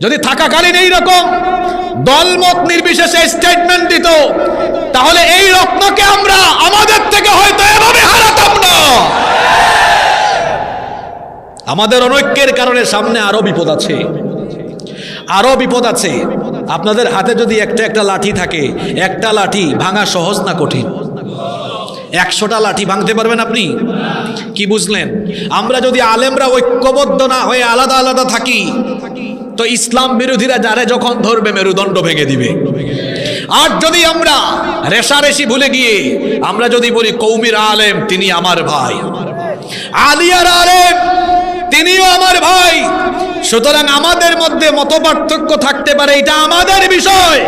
যদি থাকাকালীন এইরকম দলমত নির্বিশেষে স্টেটমেন্ট দিত, তাহলে এই রত্নকে আমরা আমাদের থেকে হয়তো এভাবে হারাতাম না। আমাদের অনৈক্যের কারণে সামনে আরো বিপদ আছে, আরো বিপদ আছে। আপনাদের হাতে যদি একটা লাঠি থাকে, একটা লাঠি ভাঙা সহজ না কঠিন? 100টা লাঠি ভাঙতে পারবেন আপনি? কি বুঝলেন? আমরা যদি আলেমরা ঐক্যবদ্ধ না হয়ে আলাদা আলাদা থাকি, তো ইসলাম বিরোধীরা যারে যখন ধরবে মেরুদণ্ড ভেঙে দিবে। আর যদি আমরা রেশারেশি ভুলে গিয়ে আমরা যদি বলি কৌমির আলেম তিনি আমার ভাই, আলিয়ার আলেম তিনিও আমার ভাই, সুতরাং আমাদের মধ্যে মতপার্থক্য থাকতে পারে, এটা আমাদের বিষয়,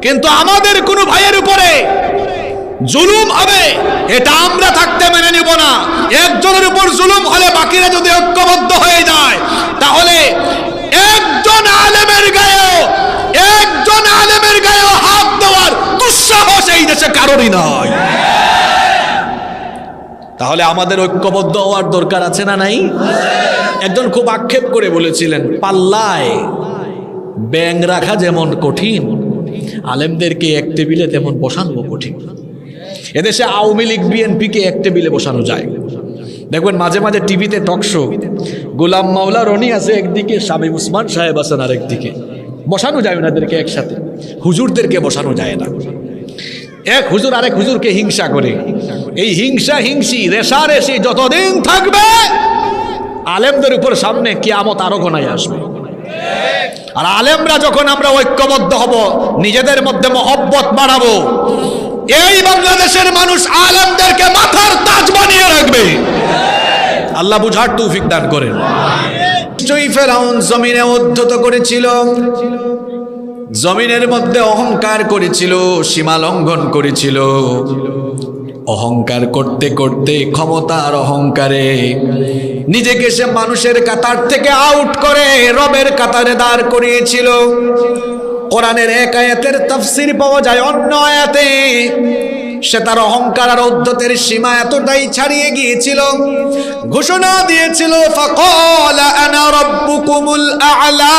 কিন্তু আমাদের কোনো ভাইয়ের উপরে জুলুম হবে এটা আমরা থাকতে মেনে নিব না। একজনের উপর জুলুম হলে বাকিরা যদি ঐক্যবদ্ধ হয়ে যায়, তাহলে একজন আলেমের গায়ে হাত দেওয়ার দুঃসাহস এই দেশে কারোরই নয়। তাহলে আমাদের ঐক্যবদ্ধ হওয়ার দরকার আছে না নাই? একজন খুব আক্ষেপ করে বলেছিলেন, পাল্লায় ব্যাঙ রাখা যেমন কঠিন, আলেমদেরকে এক টেবিলে তেমন বসানো কঠিন। এদেশে আওয়ামী লীগ বিএনপিকে এক টেবিলে বসানো যায়। দেখবেন মাঝে মাঝে টিভিতে টকশো, গোলাম মাওলা রনি আছে একদিকে, শামীম উসমান সাহেব আছেন আরেকদিকে, বসানো যায় ওনাদেরকে একসাথে। হুজুরদেরকে বসানো যায় না। এক হুজুর আরেক হুজুরকে হিংসা করে। এই হিংসা হিংসি রেশারেশি যতদিন থাকবে, আলেমদের উপর সামনে কিয়ামত আরো ঘনায় আসবে। আর আলেমরা যখন আমরা ঐক্যবদ্ধ হব, নিজেদের মধ্যে মহব্বত বাড়াবো, এই বাংলাদেশের মানুষ আলেমদেরকে মাথার তাজ বানিয়ে রাখবে। আল্লাহ বুঝার তৌফিক দান করেন। নিশ্চয়ই ফেরাউন জমিনে উদ্ধত করেছিল, জমিনের মধ্যে অহংকার করেছিল, সীমা লঙ্ঘন করেছিল। অহংকার করতে করতে ক্ষমতার অহংকারে নিজেকে সে মানুষের কাতার থেকে আউট করে রবের কাতারে দাঁড় করিয়েছিল। কোরআনের এক আয়াতের তাফসীর পাওয়া যায় অন্য আয়াতে। সে তার অহংকার আর উদ্ধতের সীমা এতটাই ছাড়িয়ে গিয়েছিল, ঘোষণা দিয়েছিল ফাকালা আনা রাব্বুকুমুল আ'লা,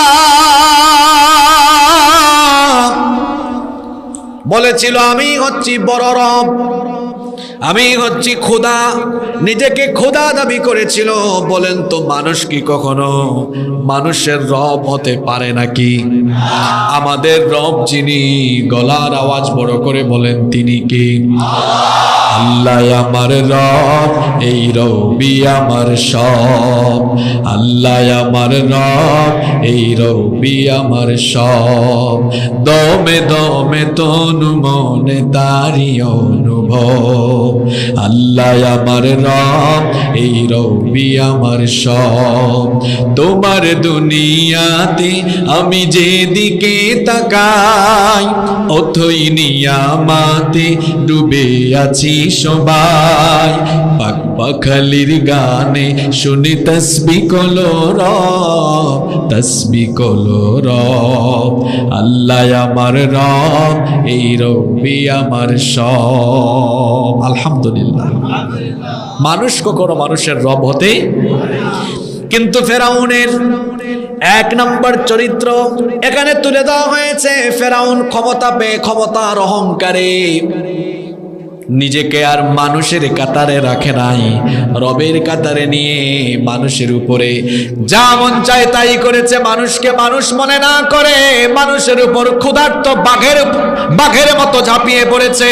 বলেছিল আমি হচ্ছি বড় রব, আমি হচ্ছি খোদা। নিজেকে খোদা দাবি করেছিল। বলেন তো মানুষ কি কখনো মানুষের রব হতে পারে নাকি? আমাদের রব যিনি, গলার আওয়াজ বড় করে বলেন তিনি কি? আল্লাহ আমার রব, এই রবি আমার সব। আল্লাহ আমার রব, এই রবি আমার সব। দমে দমে তনু মনে তারি অনুভব। আল্লাহ আমার রব, এই রবি আমার সব। তোমার দুনিয়াতে আমি যেদিকে তাকাই, অথই নিয়ামাতে ডুবে আছি সবাই। পাক পাখালির গানে শুনি তসবিহ কলো রব, তসবিহ কলো রব। আল্লাহ আমার রব, এই রবি আমার সব। আলহামদুলিল্লাহ। মানুষ কখনো মানুষের রব হতে, কিন্তু ফেরাউনের 1 নম্বর চরিত্র এখানে তুলে দেওয়া হয়েছে। ফেরাউন ক্ষমতা পেয়ে ক্ষমতার অহংকারে নিজেকে আর মানুষের কাতারে রাখে নাই, রবের কাতারে নিয়ে মানুষের উপরে যা মন চায় তাই করেছে। মানুষকে মানুষ মনে না করে মানুষের উপর ক্ষুধার্ত বাঘের মতো ঝাঁপিয়ে পড়েছে।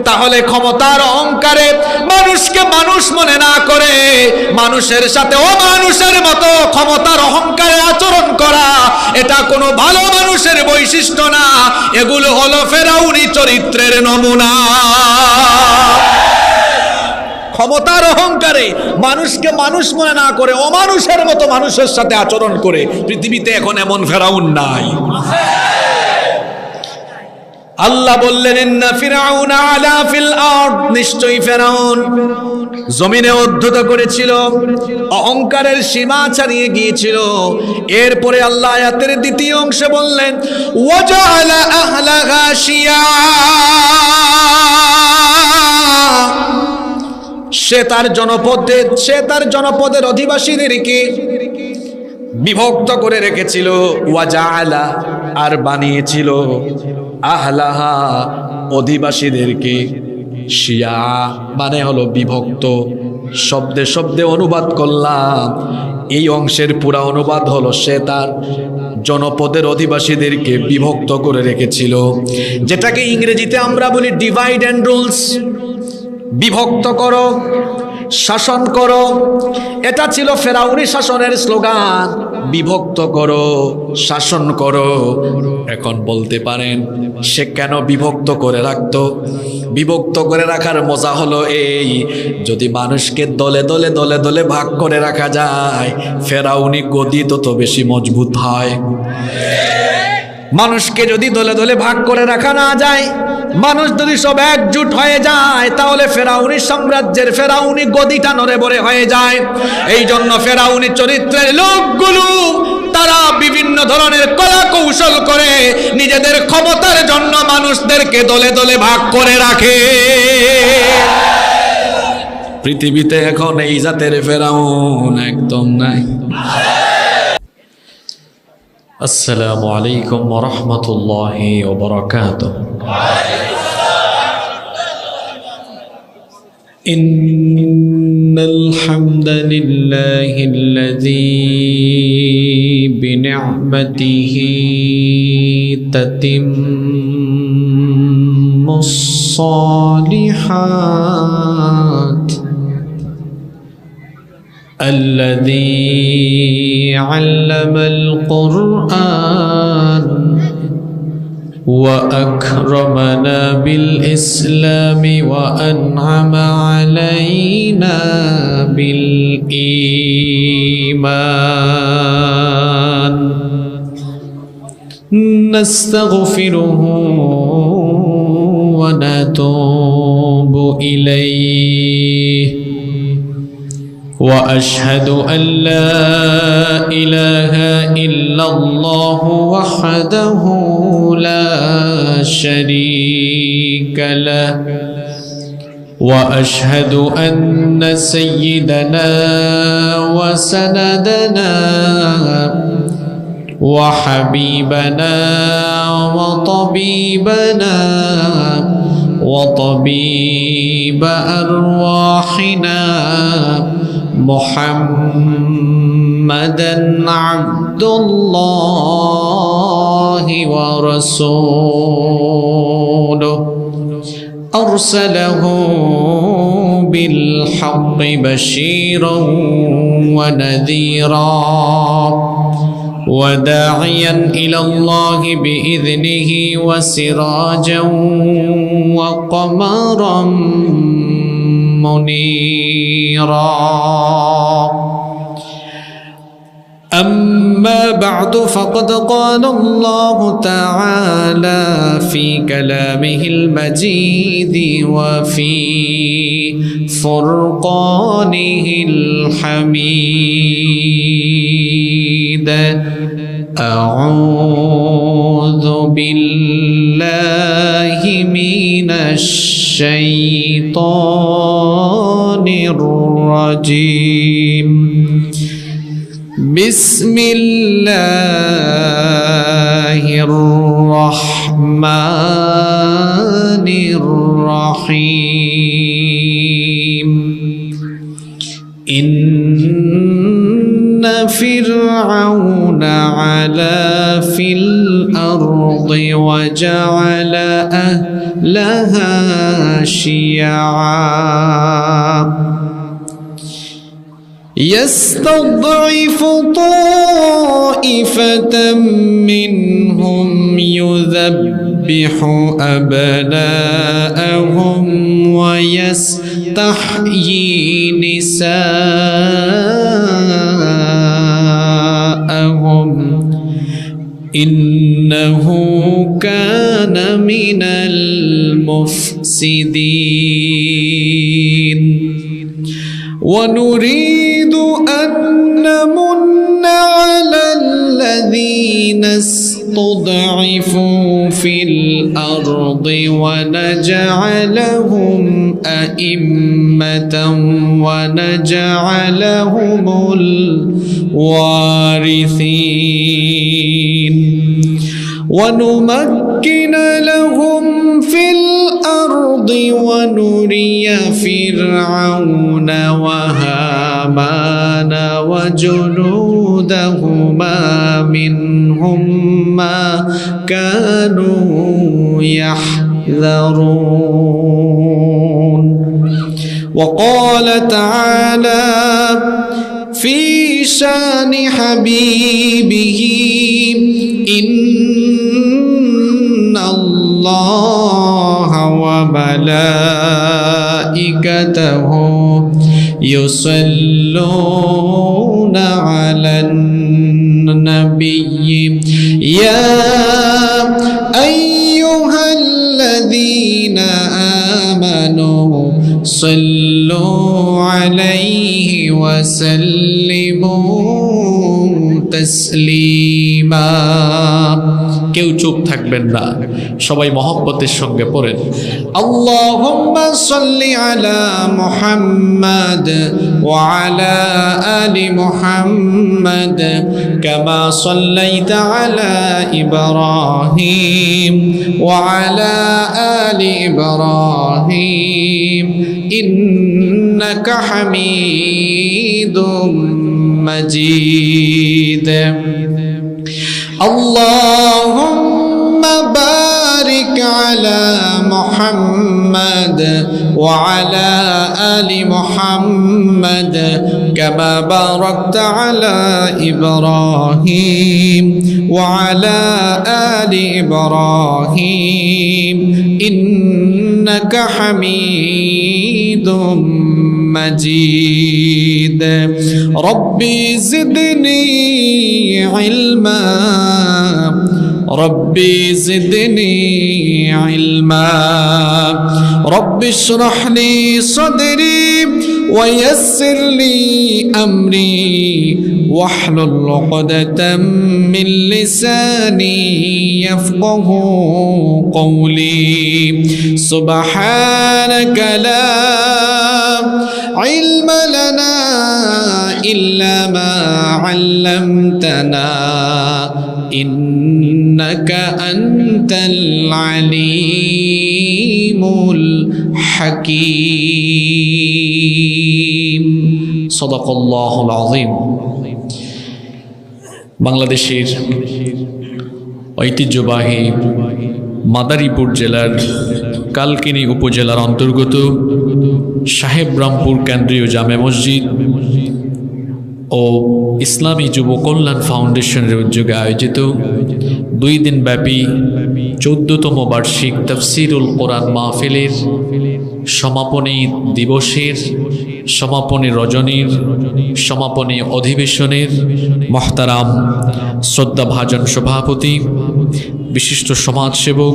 তাহলে ক্ষমতার অহংকারে মানুষকে মানুষ মনে না করে মানুষের সাথে অমানুষের মতো ক্ষমতার অহংকারে আচরণ করা, এটা কোনো ভালো মানুষের বৈশিষ্ট্য না। এগুলো হলো ফেরাউনি চরিত্রের নমুনা। ক্ষমতার অহংকারে মানুষকে মানুষ মনে না করে অমানুষের মতো মানুষের সাথে আচরণ করে পৃথিবীতে এখন এমন ফেরাউন নাই। আল্লাহ বললেন ইন্না ফিরাউনা আলা ফিল আরদ, নিশ্চয়ই ফেরাউন জমিনে উদ্ধত করেছিল, অহংকারের সীমা ছাড়িয়ে গিয়েছিল। এরপরে আল্লাহ আয়াতের দ্বিতীয় অংশে বললেন ওয়াজআলা আহলাহা শিয়া, সে তার জনপদের অধিবাসীদেরকে বিভক্ত করে রেখেছিল। ওয়াজাআলা, আর বানিয়েছিল আহলাহা, অধিবাসীদেরকে, শিয়া মানে হলো বিভক্ত। শব্দে শব্দে অনুবাদ করলাম, এই অংশের পুরা অনুবাদ হলো সে তার জনপদের অধিবাসীদেরকে বিভক্ত করে রেখেছিল, যেটাকে ইংরেজিতে আমরা বলি ডিভাইড অ্যান্ড রুলস। বিভক্ত করো, শাসন করো, এটা ছিল ফেরাউনি শাসনের স্লোগান। বিভক্ত করো, শাসন করো। এখন বলতে পারেন সে কেন বিভক্ত করে রাখতো? বিভক্ত করে রাখার মজা হলো এই, যদি মানুষকে দলে দলে দলে দলে ভাগ করে রাখা যায়, ফেরাউনি গদি তত বেশি মজবুত হয়। মানুষকে যদি দলে দলে ভাগ করে রাখা না যায়, মানুষ যদি সব একজুট হয়ে যায়, তাহলে ফেরাউনি সাম্রাজ্যের ফেরাউনি গদিটা নড়ে বড়ে হয়ে যায়। এই জন্য ফেরাউনি চরিত্রের লোকগুলো তারা বিভিন্ন ধরনের কলা কৌশল করে নিজেদের ক্ষমতার জন্য মানুষদেরকে দলে দলে ভাগ করে রাখে। পৃথিবীতে এখন এই জাতের ফেরাউন একদম নাই। আসসালামু আলাইকুম ওয়া রাহমাতুল্লাহি ওয়া বারাকাতুহু। ইন্নাল হামদালিল্লাহিল্লাযী বিনি'মাতিহি তাতিম্মুস সালিহাত الذي علم القرآن وأكرمنا بالإسلام وأنعم علينا بالإيمان نستغفره ونتوب إليه وأشهد أن لا إله إلا الله وحده لا شريك له وأشهد أن سيدنا وسندنا وحبيبنا وطبيبنا وطبيب أرواحنا محمدًا عبد الله ورسوله أرسله بالحق بشيرا ونذيرا وداعيا إلى الله بإذنه وسراجا وقمرا منيرا أما بعد فقد قال الله تعالى في كلامه المجيد وفي فرقانه الحميد أعوذ بالله من الشيطان الرجيم بسم الله الرحمن الرحيم إن فرعون علا في الأرض وجعل أهلها شيعا يستضعف طائفة منهم يذبح أبناءهم ويستحيي نساءهم إنه كان من المفسدين ونريد أن نمن على الذين استضعفوا في الأرض ونجعلهم أئمة ونجعلهم الوارثين ونمكن لهم في الأرض ونري فرعون وهامان وجنودهما منهم ما كانوا يحذرون وقال تعالى في شان حبيبه إن الله وملائكته يصلون على النبي يا أيها الذين آمنوا صلوا عليه وسلموا تسليما কেউ চুপ থাকবেন না সবাই মহব্বতের সঙ্গে পড়েন আল্লাহুম্মা সাল্লি আলা মুহাম্মাদ ওয়া আলা আলি মুহাম্মাদ কামা সাল্লাইতা আলা ইব্রাহিম ওয়া আলা আলি ইব্রাহিম ইন্নাকা হামিদুম মাজিদ اللهم بارك على محمد وعلى آل محمد كما باركت على إبراهيم وعلى آل إبراهيم إنك حميد مجيد ربي زدني علما ربي زدني علما رب اشرح لي صدري ويسر لي أمري واحلل عقدة من لساني يفقه قولي سبحانك لا علم لنا إلا ما علمتنا إنك أنت العليم الحكيم صدق الله العظيم বাংলাদেশের ঐতিহ্যবাহী মাদারীপুর জেলার কালকিনি উপজেলার অন্তর্গত সাহেবরামপুর কেন্দ্রীয় জামে মসজিদ ও ইসলামী যুব কল্যাণ ফাউন্ডেশনের উদ্যোগে আয়োজিত 2 দিনব্যাপী 14তম বার্ষিক তাফসীরুল কোরআন মাহফিলের সমাপনী দিবসের সমাপনী রজনীর সমাপনী অধিবেশনের মহতারাম শ্রদ্ধাভাজন সভাপতি বিশিষ্ট সমাজসেবক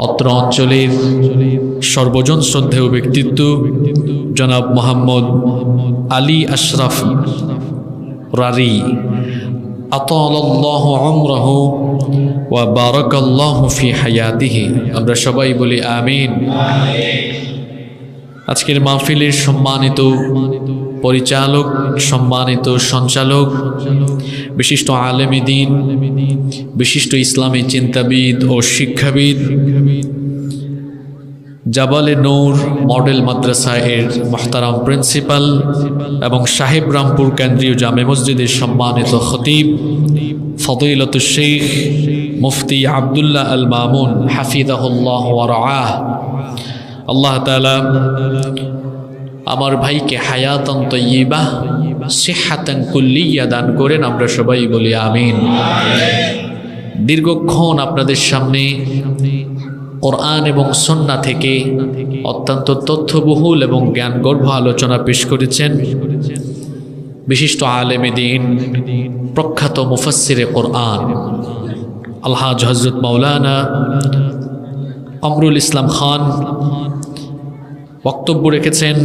অত্র অঞ্চলের সর্বজন শ্রদ্ধেয় ব্যক্তিত্ব জনাব মোহাম্মদ আলী আশরাফ রারি আতালাল্লাহু উমরাহু ওয়া বারাকাল্লাহু ফি হায়াতিহি আমরা সবাই বলি আমিন। আজকের মাহফিলের সম্মানিত পরিচালক, সম্মানিত সঞ্চালক, বিশিষ্ট আলেমে দ্বীন, বিশিষ্ট ইসলামী চিন্তাবিদ ও শিক্ষাবিদ, জাবালে নূর মডেল মাদ্রাসা এর মুহতারাম প্রিন্সিপাল এবং সাহেবরামপুর কেন্দ্রীয় জামে মসজিদের সম্মানিত খতিব ফদিলাতুশ শেখ মুফতি আব্দুল্লাহ আল মামুন হাফিজাহুল্লাহ ওয়া রাআহ। আল্লাহ তাআলা আমার ভাইকে হায়াতান তাইয়্যিবাহ সিহহাতান কুল্লিয়া দান করেন, আমরা সবাই বলি আমিন। দীর্ঘক্ষণ আপনাদের সামনে কোরআন এবং সুন্নাহ থেকে অত্যন্ত তথ্যবহুল এবং জ্ঞানগর্ভ আলোচনা পেশ করেছেন বিশিষ্ট আলেমে দ্বীন, প্রখ্যাত মুফাসসিরে কোরআন আলহাজ হযরত মাওলানা কামরুল ইসলাম খান। বক্তব্য রেখেছেন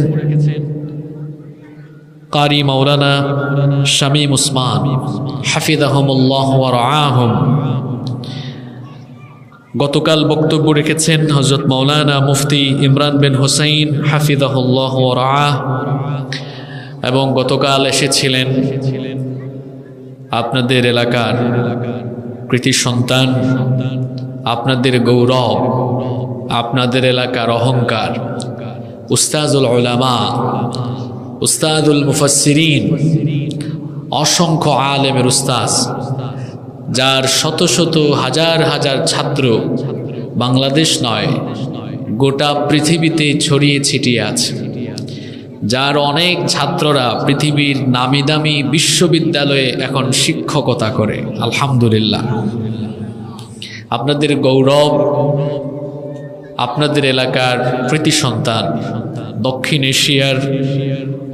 কারি মাওলানা শামীম উসমান হাফিজাহুমুল্লাহ ওয়া রাআহুম। গতকাল বক্তব্য রেখেছেন হযরত মাওলানা মুফতি ইমরান বিন হুসাইন হাফিজাহুল্লাহ ওয়া রাআহ, এবং গতকাল এসেছিলেন আপনাদের এলাকার কৃতি সন্তান, আপনাদের গৌরব, আপনাদের এলাকার অহংকার, উস্তাজুল উলামা, উস্তাদুল মুফাসসিরিন, অসংখ্য আলেমের উস্তাজ, যার শত শত হাজার হাজার ছাত্র বাংলাদেশ নয় গোটা পৃথিবীতে ছড়িয়ে ছিটিয়ে আছে, যার অনেক ছাত্ররা পৃথিবীর নামি দামি বিশ্ববিদ্যালয়ে এখন শিক্ষকতা করে। আলহামদুলিল্লাহ। আপনাদের গৌরব, আপনাদের এলাকার কৃতি সন্তান, দক্ষিণ এশিয়ার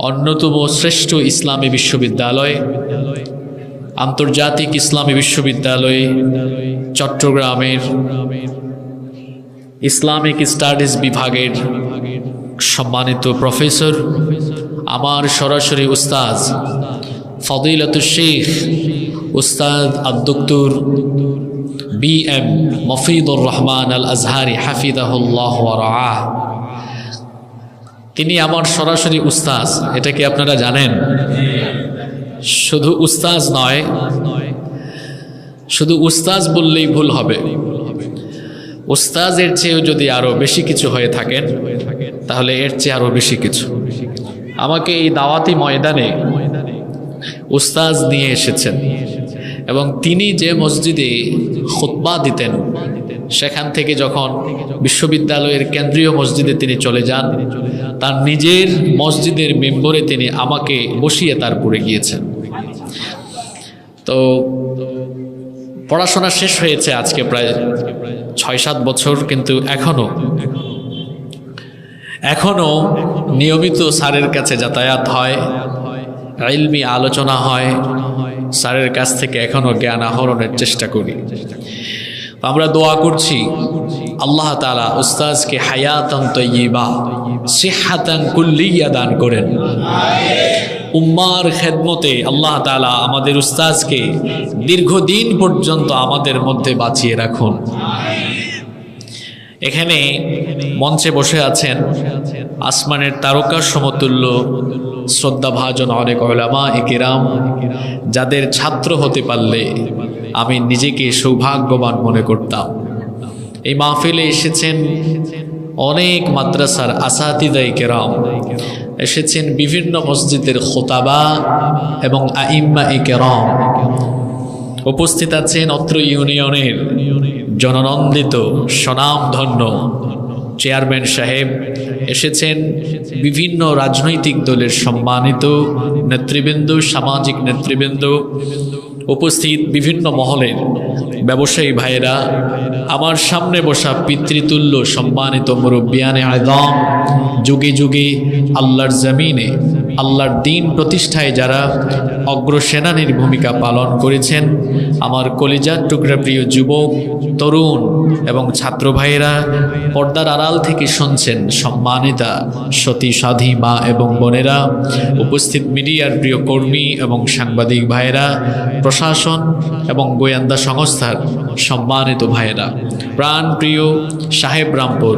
অন্যতম শ্রেষ্ঠ ইসলামী বিশ্ববিদ্যালয়, আন্তর্জাতিক ইসলামী বিশ্ববিদ্যালয় চট্টগ্রামের ইসলামিক স্টাডিজ বিভাগের সম্মানিত প্রফেসর, আমার সরাসরি উস্তাদ ফদিলাতুশ শেখ উস্তাদ আদ-দক্তর বি.এম. মফিদুর রহমান আল আজহারি হাফিজাহুল্লাহ ওয়া রাআহ, তিনি আমার সরাসরি উস্তাদ। এটা কি আপনারা জানেন? শুধু উস্তাজ নয়, শুধু উস্তাজ বললেই ভুল হবে। উস্তাজের চেয়েও যদি আরো বেশি কিছু হয়ে থাকেন তাহলে এর চেয়ে আরো বেশি কিছু। আমাকে এই দাওয়াতি ময়দানে উস্তাজ নিয়ে এসেছেন, এবং তিনি যে মসজিদে খুতবা দিতেন সেখান থেকে যখন বিশ্ববিদ্যালয়ের কেন্দ্রীয় মসজিদে তিনি চলে যান, তার নিজের মসজিদের মেম্বরে তিনি আমাকে বসিয়ে তারপরে গিয়েছেন। তো পড়াশোনা শেষ হয়েছে আজকে প্রায় ৬-৭ বছর, কিন্তু এখনো নিয়মিত স্যারের কাছে যাতায়াত হয়, ইলমি আলোচনা হয়, স্যারের কাছ থেকে এখনো জ্ঞান আহরণের চেষ্টা করি। আমরা দোয়া করছি আল্লাহ তাআলা উস্তাজকে হায়াতান তাইয়্যিবা, সিহহাতান কুল্লিয়া দান করেন। উম্মার খেদমতে আল্লাহ তাআলা আমাদের উস্তাজকে দীর্ঘদিন পর্যন্ত আমাদের মধ্যে বাঁচিয়ে রাখুন। এখানে মঞ্চে বসে আছেন আসমানের তারকার সমতুল্য শ্রদ্ধাভাজন অনেক উলামায়ে কেরাম, যাদের ছাত্র হতে পারলে আমি নিজেকে সৌভাগ্যবান মনে করতাম। এই মাহফিলে এসেছেন অনেক মাদ্রাসার আসাতিদায়ে কেরাম, এসেছেন বিভিন্ন মসজিদের খোতাবা এবং আইম্মায়ে কেরাম, উপস্থিত আছেন অত্র ইউনিয়নের জননন্দিত স্বনামধন্য চেয়ারম্যান সাহেব, এসেছেন বিভিন্ন রাজনৈতিক দলের সম্মানিত নেতৃবৃন্দ, সামাজিক নেতৃবৃন্দ, উপস্থিত বিভিন্ন মহলের ব্যবসায়ী ভাইয়েরা, আমার সামনে বসা পিতৃতুল্য সম্মানিত মুরব্বিয়ানে আযম, যুগে যুগে আল্লাহর জমিনে আল্লাহর দ্বীন প্রতিষ্ঠায় যারা অগ্রসেনানীর ভূমিকা পালন করেছেন, আমার কলিজার টুকরা প্রিয় যুবক, তরুণ এবং ছাত্র ভাইয়েরা, পর্দার আড়াল থেকে শুনছেন সম্মানিতা সতী সাধী মা এবং বোনেরা, উপস্থিত মিডিয়ার প্রিয় কর্মী এবং সাংবাদিক ভাইয়েরা, প্রশাসন এবং গোয়েন্দা সংস্থার সম্মানিত ভাইয়েরা, প্রাণ প্রিয় সাহেবরামপুর,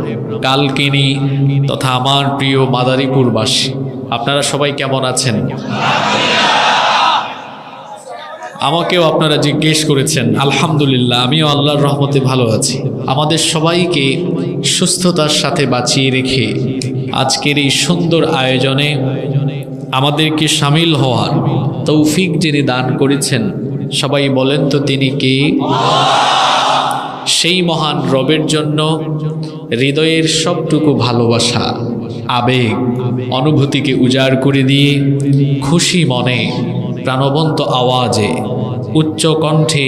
কালকিনি তথা আমার প্রিয় মাদারীপুরবাসী, আপনারা সবাই কেমন আছেন? আমাকেও আপনারা জিজ্ঞেস করেছেন। আলহামদুলিল্লাহ, আমিও আল্লাহর রহমতে ভালো আছি। আমাদের সবাইকে সুস্থতার সাথে বাঁচিয়ে রেখে আজকের এই সুন্দর আয়োজনে আমাদেরকে শামিল হওয়ার তৌফিক যিনি দান করেছেন, সবাই বলেন তো তিনি কে? সেই মহান রবের জন্য হৃদয়ের সবটুকু ভালোবাসা, আবেগ, অনুভূতিকে উজাড় করে দিয়ে খুশি মনে প্রাণবন্ত আওয়াজে উচ্চ কণ্ঠে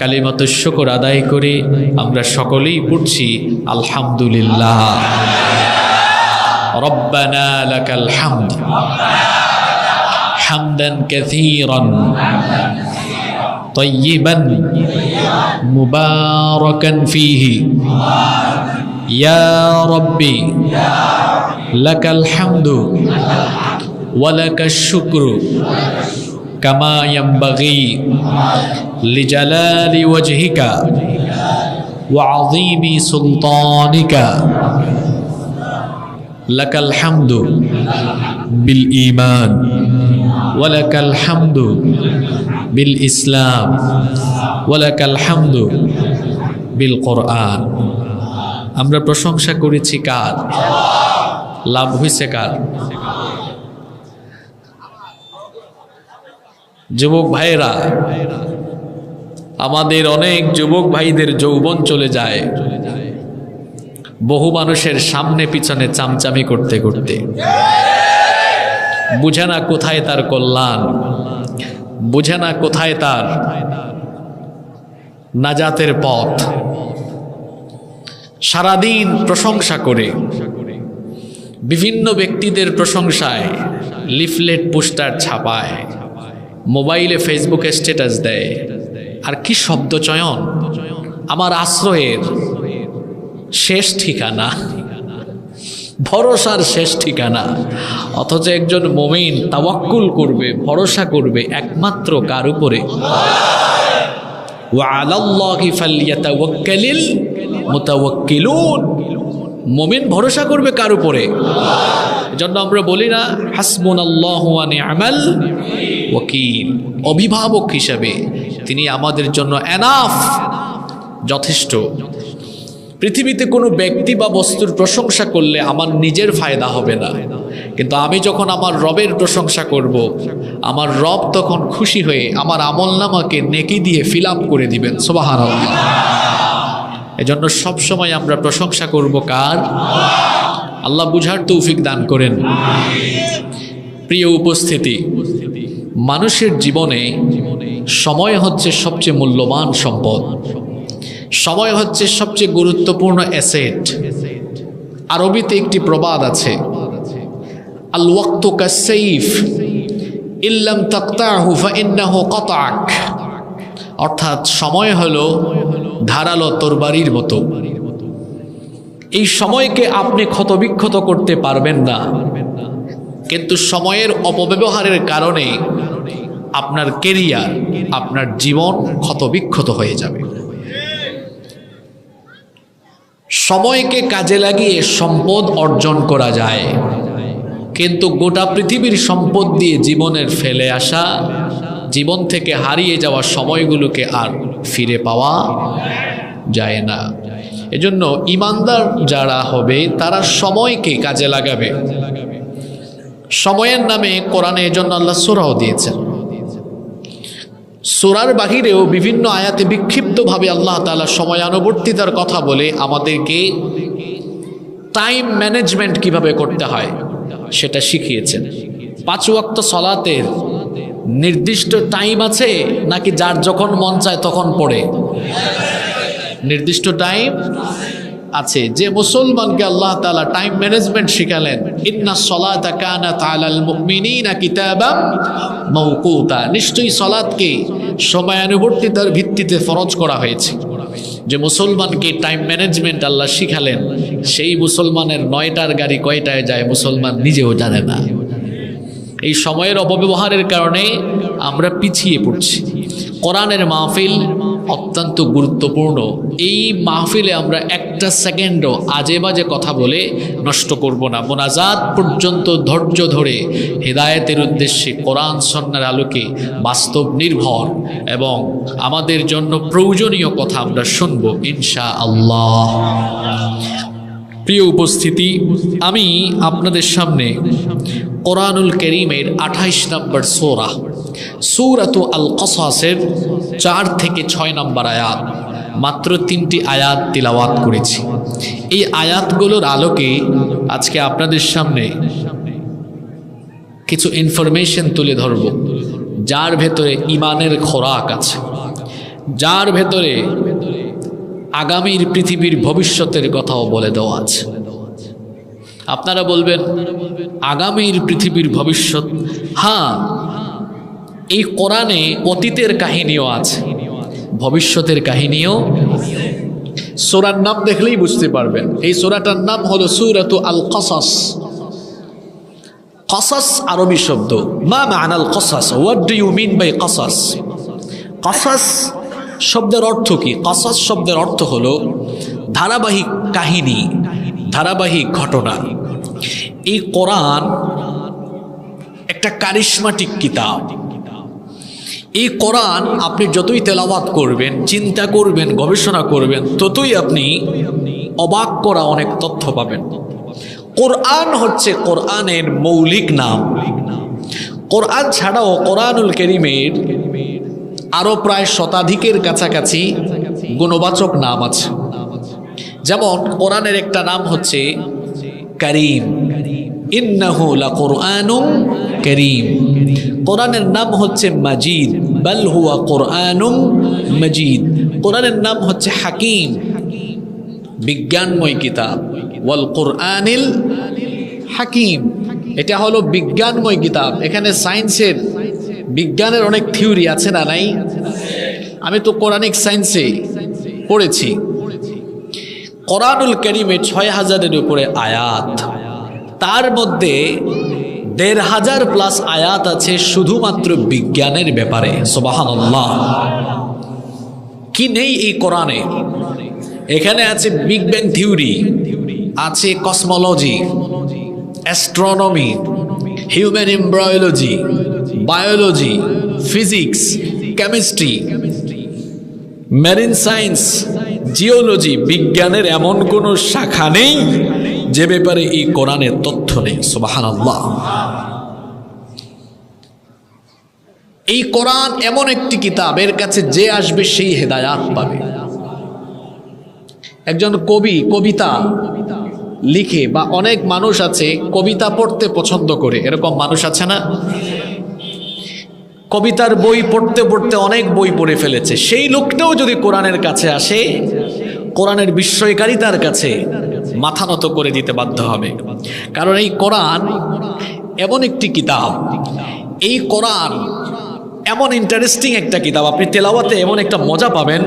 কালিমাতুশ শুকর আদায় করে আমরা সকলেই পড়ছি আলহামদুলিল্লাহ। রব্বানা লাকাল হামদ হামদান কাসীরান তাইয়িবান মুবারাকান ফীহি ইয়া রাব্বি লাকাল হামদু ওয়া লাকাশ শুকরু কামা ইয়ানবাগি লিজালালি ওয়াজহিকা وعظيم سلطانك لك الحمد بالإيمان ولك الحمد بالإسلام ولك الحمد بالقرآن। আমরা প্রশংসা করেছি কার? লাভ হয়েছে কার? যুবক ভাইরা, আমাদের অনেক যুবক ভাইদের যৌবন চলে যায় বহু মানুষের সামনে পিছনে চামচামি করতে করতে। বুঝে না কোথায় তার কল্যাণ, বুঝে না কোথায় তার নাজাতের পথ। সারাদিন প্রশংসা করে, বিভিন্ন ব্যক্তিদের প্রশংসায় লিফলেট পোস্টার ছাপায়, মোবাইলে ফেসবুকে স্ট্যাটাস দেয়। আর কি শব্দ চয়ন! আমার আশ্রয়ের শেষ ঠিকানা, ভরসার শেষ ঠিকানা। অথচ একজন মুমিন তাওয়াক্কুল করবে, ভরসা করবে একমাত্র কার উপরে? ওয়া আলাল্লাহি ফালইয়াতাওয়াক্কালিল মুতাওয়াক্কিলুন। মুমিন ভরসা করবে কার উপরে? এজন্য আমরা বলি না হাসবুনাল্লাহু ওয়া নি'মাল ওয়াকিল। অভিভাবক হিসাবে তিনি আমাদের জন্য এনাফ, যথেষ্ট। পৃথিবীতে কোনো ব্যক্তি বা বস্তুর প্রশংসা করলে আমার নিজের ফায়দা হবে না, কিন্তু আমি যখন আমার রবের প্রশংসা করব, আমার রব তখন খুশি হয়ে আমার আমলনামাকে নেকি দিয়ে ফিল আপ করে দিবেন। সুবহানাল্লাহ। এজন্য সবসময় আমরা প্রশংসা করব কার? আল্লাহ বুঝার তৌফিক দান করেন। প্রিয় উপস্থিতি, মানুষের জীবনে সময় হচ্ছে সবচেয়ে মূল্যবান সম্পদ, সময় হচ্ছে সবচেয়ে গুরুত্বপূর্ণ অ্যাসেট। আরবিতে একটি প্রবাদ আছে, আল ওয়াক্তু কাসসাইফ ইল্লাম তাকতাহু ফাইন্নাহু কাতাক। অর্থাৎ সময় হলো ধারালো তরবারির মতো। এই সময়কে আপনি ক্ষতবিক্ষত করতে পারবেন না, কিন্তু সময়ের অপব্যবহারের কারণে আপনার কেরিয়ার, আপনার জীবন ক্ষতবিক্ষত হয়ে যাবে। সময়কে কাজে লাগিয়ে সম্পদ অর্জন করা যায়, কিন্তু গোটা পৃথিবীর সম্পদ দিয়ে জীবনের ফেলে আসা, জীবন থেকে হারিয়ে যাওয়া সময়গুলোকে আর ফিরে পাওয়া যায় না। এজন্য ঈমানদার যারা হবে তারা সময়কে কাজে লাগাবে। সময়ের নামে কোরআনে এজন্য আল্লাহ সূরাও দিয়েছেন। সূরার বাহিরেও বিভিন্ন আয়াতে বিক্ষিপ্তভাবে আল্লাহ তাআলা সময়ানুবর্তিতার কথা বলে আমাদেরকে টাইম ম্যানেজমেন্ট কিভাবে করতে হয় সেটা শিখিয়েছেন। 5 ওয়াক্ত সালাতের নির্দিষ্ট টাইম আছে নাকি যার যখন মন চায় তখন পড়ে? নির্দিষ্ট টাইম আছে। যে মুসলমানকে আল্লাহ তাআলা টাইম ম্যানেজমেন্ট শিখালেন, ইন্নাস সালাতা কানাত আলাল মুমিনিনা কিতাবাম মাওকুতা, নিশ্চয়ই সালাতকে সময়ানুবর্তিতার ভিত্তিতে ফরজ করা হয়েছে। যে মুসলমানকে টাইম ম্যানেজমেন্ট আল্লাহ শিখালেন, সেই মুসলমানের 9টার গাড়ি কয়টায় যায় মুসলমান নিজেও জানে না। এই সময়ের অপব্যবহারের কারণে আমরা পিছিয়ে পড়ছি। কোরআনের মাহফিল অত্যন্ত গুরুত্বপূর্ণ। এই মাহফিলে আমরা একটা সেকেন্ডও আজে বাজে কথা বলে নষ্ট করব না। মোনাজাত পর্যন্ত ধৈর্য ধরে হেদায়েতের উদ্দেশ্যে কোরআন সুন্নাহর আলোকে বাস্তব নির্ভর এবং আমাদের জন্য প্রয়োজনীয় কথা আমরা শুনবো ইনশাআল্লাহ। প্রিয় উপস্থিতি, আমি আপনাদের সামনে কোরআনুল কারীমের 28 নম্বর সূরা, সূরাতু আল কসাসের 4 থেকে 6 নম্বর আয়াত, মাত্র 3টি আয়াত তিলাওয়াত করেছি। এই আয়াতগুলোর আলোকে আজকে আপনাদের সামনে কিছু ইনফরমেশন তুলে ধরব, যার ভেতরে ঈমানের খোরাক আছে, যার ভেতরে আগামীর পৃথিবীর ভবিষ্যতের কথাও বলে দেওয়া আছে। আপনারা বলবেন আগামীর পৃথিবীর ভবিষ্যৎ? হ্যাঁ, এই কোরআনে অতীতের কাহিনীও আছে, ভবিষ্যতের কাহিনীও। সূরার নাম দেখলেই বুঝতে পারবেন। এই সূরাটার নাম হলো সূরাতু আল কসাস। কসাস আরবি শব্দ। মা মা'নাল কসাস? What do you mean by কসাস? কসাস শব্দের অর্থ কি? কাসাস শব্দের অর্থ হলো ধারাবাহিক কাহিনী, ধারাবাহিক ঘটনা। এই কোরআন একটা কারিশমাটিক কিতাব। এই কোরআন আপনি যতই তেলাওয়াত করবেন, চিন্তা করবেন, গবেষণা করবেন, ততই আপনি অবাক করা অনেক তথ্য পাবেন। কোরআন হচ্ছে কোরআনের মৌলিক নাম। কোরআন ছাড়াও কোরআনুল কারীমের আরো প্রায় শতাধিকের কাছাকাছি গুণবাচক নাম আছে। যেমন কোরআনের একটা নাম হচ্ছে কারীম, ইন্নাহু লাকুরআনুম কারীম। কোরআনের নাম হচ্ছে মাজিদ, বাল হুয়া কুরআনুম মাজিদ। কোরআনের নাম হচ্ছে হাকিম, বিজ্ঞানময় কিতাব। ওয়াল কুরআনিল হাকিম, এটা হলো বিজ্ঞানময় কিতাব। এখানে সায়েন্সের, বিজ্ঞানের অনেক থিওরি আছে না নাই? আমি তো কোরআনিক সায়েন্সে পড়েছি। কোরআনুল কারীমে ৬,০০০-এর উপরে আয়াত, তার মধ্যে ১,৫০০ প্লাস আয়াত আছে শুধুমাত্র বিজ্ঞানের ব্যাপারে। সুবহানাল্লাহ! কি নেই এই কোরআনে? এখানে আছে বিগ ব্যাং থিওরি, আছে cosmology, astronomy, human embryology, biology, physics, chemistry, marine science, geology. বিজ্ঞানের এমন কোনো শাখা নেই যে ব্যাপারে এই কোরআনের তথ্য নেই। সুবহানাল্লাহ! এই কোরআন এমন একটি কিতাব, এর কাছে যে আসবে সেই হেদায়াত পাবে। একজন কবি কবিতা লিখে, বা অনেক মানুষ আছে কবিতা পড়তে পছন্দ করে, এরকম মানুষ আছে না? কবিতার বই পড়তে পড়তে অনেক বই পড়ে ফেলেছে। সেই লোকটাও যদি কোরআনের কাছে আসে, কোরআনের বিস্ময়কারিতার কাছে মাথা নত করে দিতে বাধ্য হবে। কারণ এই কোরআন এমন একটি কিতাব, এই কোরআন এমন ইন্টারেস্টিং একটা কিতাব, আপনি তেলাওয়াতে এমন একটা মজা পাবেন।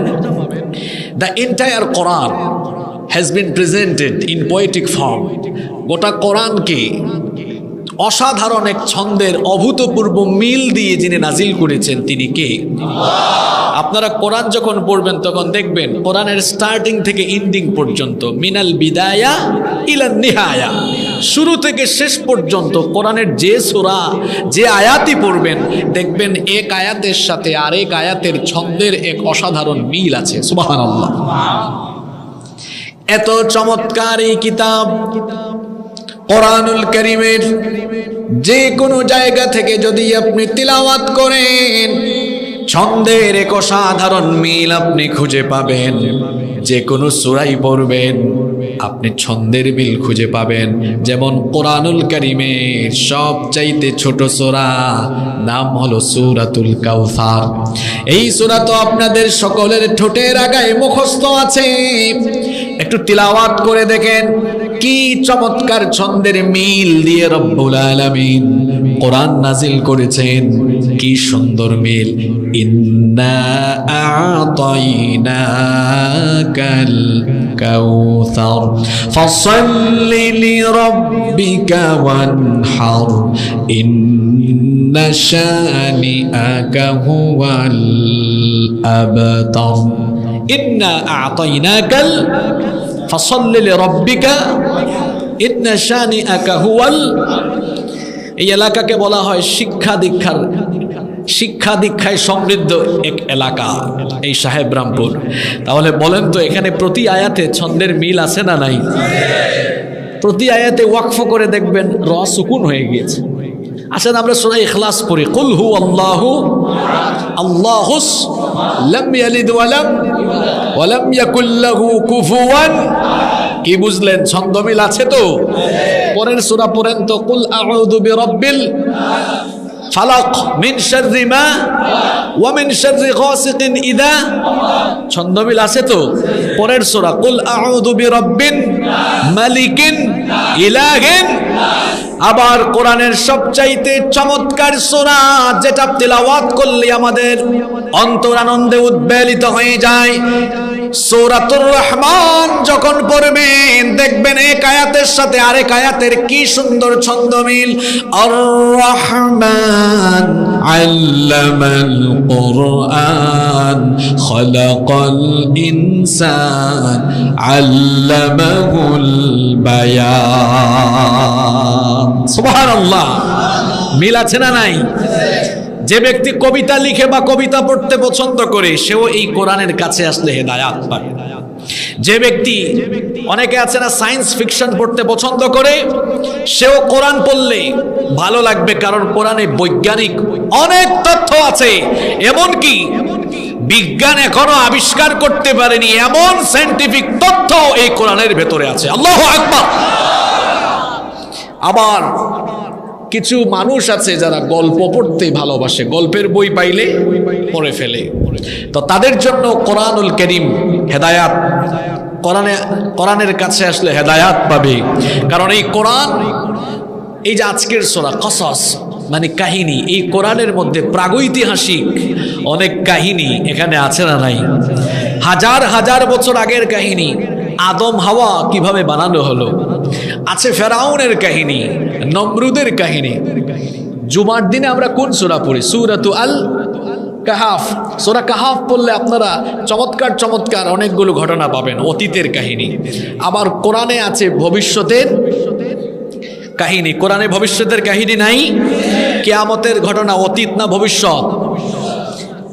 The entire Quran has been presented in poetic form. গোটা কোরআনকে অসাধারণ এক ছন্দের অভূতপূর্ব মিল দিয়ে যিনি নাজিল করেছেন, তিনি কে? আপনারা কোরআন যখন পড়বেন তখন দেখবেন কোরআনের স্টার্টিং থেকে এন্ডিং পর্যন্ত, মিনাল বিদায়া ইলান নিহায়া, শুরু থেকে শেষ পর্যন্ত কোরআনের যে সূরা, যে আয়াতই পড়বেন, দেখবেন এক আয়াতের সাথে আরেক আয়াতের ছন্দের এক অসাধারণ মিল আছে। সুবহানাল্লাহ! এত চমৎকার এই কিতাব কোরআনুল কারীমের যে কোনো জায়গা থেকে যদি আপনি তিলাওয়াত করেন, ছন্দের এক অসাধারণ মিল আপনি খুঁজে পাবেন। যে কোনো সূরাই পড়বেন আপনি ছন্দের মিল খুঁজে পাবেন। যেমন কোরআনুল কারীমের সবচাইতে ছোট সূরা নাম হলো সূরাতুল কাউসার। এই সূরা তো আপনাদের সকলের ঠোঁটের আগায় মুখস্থ আছে। একটু তিলাওয়াত করে দেখেন কি চমৎকার ছন্দের মিল দিয়ে রব্বুল আলামিন কোরআন নাজিল করেছেন। কি সুন্দর মিল! ইন্না আ'তাইনাকাল কাউসার ফাসাল্লি লিরাব্বিকা ওয়ানহার ইন্না শানিআকা হুয়াল আবতার। ইন্না আ'তাইনাকাল ফাসাল্লি লিরাব্বিকা ইন্না শানিআকা হুয়াল। এই এলাকাকে বলা হয় শিক্ষা দীক্ষায় সমৃদ্ধ এক এলাকা, এই সাহেবরামপুর। তাহলে বলেন তো, এখানে প্রতি আয়াতে ছন্দের মিল আছে না নাই? প্রতি আয়াতে ওয়াকফ করে দেখবেন র সুকুন হয়ে গিয়েছে। আসেন আমরা সূরা ইখলাস পড়ি। কুল হু আল্লাহু আল্লাহুস লাম ইয়ালিদ ওয়া লাম ইয়াকুল লাহু কুফুয়ান। কি বুঝলেন? ছন্দ মিল আছে তো? পরের সূরা পড়েন তো, কুল আউযু বিরাব্বিল ফালাক মিন শাররি মা ওয়া মিন শাররি গাসিকিন ইযা। ছন্দ মিল আছে তো? পরের সূরা কুল আউযু বিরাব্বিন মালিকিন ইলাহিন। আবার কোরআনের সবচাইতে চমৎকার সূরা, যেটা তিলাওয়াত করলে আমাদের অন্তর আনন্দে উদ্বেলিত হয়ে যায়, সূরাতুর রহমান যখন পড়বেন দেখবেন এক আয়াতের সাথে আরেক আয়াতের কি সুন্দর ছন্দ মিল। আর রহমান আল্লামাল কুরআন খালাকাল ইনসান আল্লামাহুল বায়ান। সুবহানাল্লাহ, মিল আছে না নাই? যে ব্যক্তি কবিতা লিখে বা কবিতা পড়তে পছন্দ করে সেও এই কোরআনের কাছে আসলে হেদায়াত পাবে। যে ব্যক্তি, অনেকে আছে না সায়েন্স ফিকশন পড়তে পছন্দ করে, সেও কোরআন পড়লে ভালো লাগবে, কারণ কোরআনে বৈজ্ঞানিক অনেক তথ্য আছে, এমনকি বিজ্ঞান এখনো আবিষ্কার করতে পারেনি এমন সায়েন্টিফিক তথ্য এই কোরআনের ভেতরে আছে। আল্লাহু আকবার। আবার কিছু মানুষ আছে যারা গল্প পড়তে ভালোবাসে, গল্পের বই পাইলে পড়ে ফেলে, তো তাদের জন্য কোরআনুল কারীম হেদায়াত, কোরআনের কাছে আসলে হেদায়াত পাবে। কারণ এই কোরআন, এই যে আজকের সূরা কসস মানে কাহিনী, এই কোরআনের মধ্যে প্রাগৈতিহাসিক অনেক কাহিনী এখানে আছে না নাই? হাজার হাজার বছর আগের কাহিনী, আদম হাওয়া কিভাবে বানানো হলো, আছে ফেরাউনের কাহিনী, নমরুদের কাহিনী। জুমার দিনে আমরা কোন সূরা পড়ি? সূরাতু আল কাহাফ। সূরা কাহাফ পড়লে আপনারা চমৎকার চমৎকার অনেকগুলো ঘটনা পাবেন, অতীতের কাহিনী। আবার কোরআনে আছে ভবিষ্যতের কাহিনী। কোরআনে ভবিষ্যতের কাহিনী নাই? কিয়ামতের ঘটনা অতীত না ভবিষ্যৎ?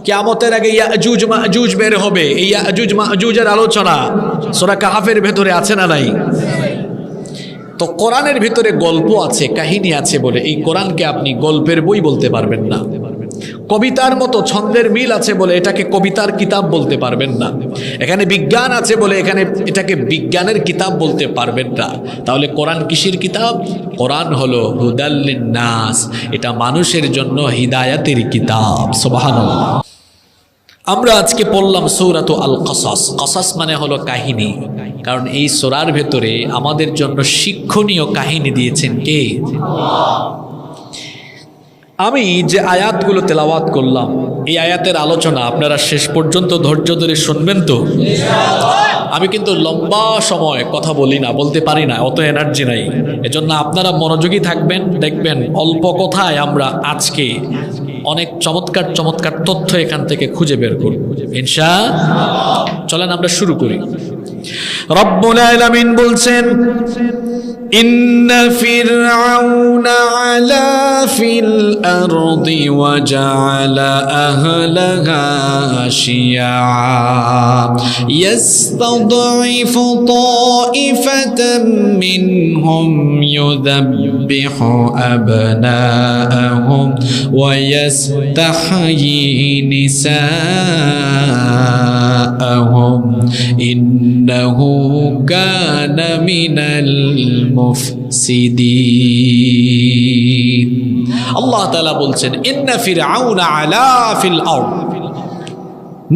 কিয়ামতের আগে ইয়াজুজ মাজুজ বের হবে, এই ইয়াজুজ মাজুজের আলোচনা সূরা কাহাফের ভেতরে আছে না নাই? তো কোরআনের ভিতরে গল্প আছে, কাহিনী আছে বলে এই কোরআনকে আপনি গল্পের বই বলতে পারবেন না। কবিতার মতো ছন্দের মিল আছে বলে এটাকে কবিতার কিতাব বলতে পারবেন না। এখানে বিজ্ঞান আছে বলে এটাকে বিজ্ঞানের কিতাব বলতে পারবেন না। তাহলে কোরআন কিসের কিতাব? কোরআন হলো হুদাল লিন্নাস, এটা মানুষের জন্য হিদায়াতের কিতাব। সুবহানাল্লাহ। আমরা আজকে পড়লাম সূরাতু আল কসস। কসস মানে হলো কাহিনী, কারণ এই সূরার ভেতরে আমাদের জন্য শিক্ষণীয় কাহিনী দিয়েছেন কে? আমি যে আয়াতগুলো তেলাওয়াত করলাম, এই আয়াতের আলোচনা আপনারা শেষ পর্যন্ত ধৈর্য ধরে শুনবেন তো? আমি কিন্তু লম্বা সময় কথা বলি না, বলতে পারি না, অত এনার্জি নাই। এজন্য আপনারা মনোযোগী থাকবেন, দেখবেন অল্প কথায় আমরা আজকে অনেক চমৎকার চমৎকার তথ্য এখান থেকে খুঁজে বের করব ইনশাআল্লাহ। চলেন আমরা শুরু করি। রব্বুল আলামিন বলছেন, ইন্না ফিরআউনা আলা ফিল আরদি ওয়া জাআলা আহলাহা শিয়া ইয়াস্তাদঈফু তাইফাতাম মিনহুম ইউযাব্বিহু আবনাআহুম ওয়া ইয়াস্তাহয়ী নিসাআহুম ইন্নাহু কানা মিনাল মুফসিদিন। আল্লাহ তাআলা বলছেন, ইন্না ফিরআউনা আলা ফিল আরদ,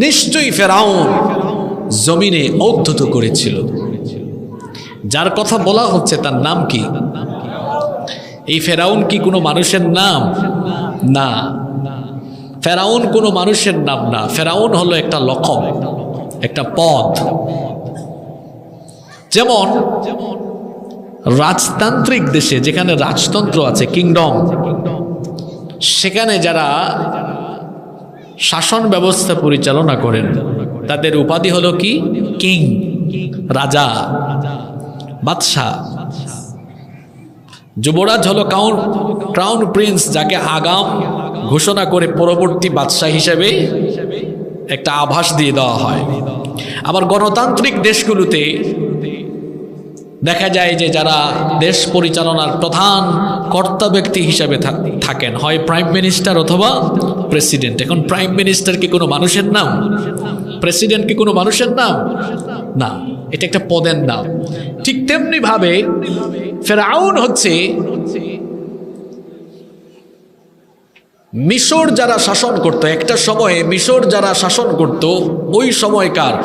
নিশ্চয়ই ফেরাউন জমিনে ঔদ্ধত্য করেছিল। যার কথা বলা হচ্ছে তার নাম কি? এই ফেরাউন কি কোনো মানুষের নাম? না, ফেরাউন কোনো মানুষের নাম না। ফেরাউন হলো একটা লকব, একটা পদ। যেমন রাজতান্ত্রিক দেশে যেখানে রাজতন্ত্র আছে, কিংডম, সেখানে যারা শাসন ব্যবস্থা পরিচালনা করেন তাদের উপাধি হলো কি? কিং, রাজা, বাদশাহ। যুবরাজ হলো ক্রাউন প্রিন্স, যাকে আগাম ঘোষণা করে পরবর্তী বাদশাহ হিসেবে একটা আভাস দিয়ে দেওয়া হয়। আবার গণতান্ত্রিক দেশগুলোতে দেখা যায় যে যারা দেশ পরিচালনার প্রধান কর্তা ব্যক্তি হিসাবে থাকেন, হয় প্রাইম মিনিস্টার অথবা প্রেসিডেন্ট। এখন প্রাইম মিনিস্টার কি কোনো মানুষের নাম? প্রেসিডেন্ট কি কোনো মানুষের নাম? না, এটা একটা পদের নাম। ঠিক তেমনি ভাবে ফেরাউন হচ্ছে মিশর যারা শাসন করত, একটা সময়ে মিশর যারা শাসন করত, ওই সময়কার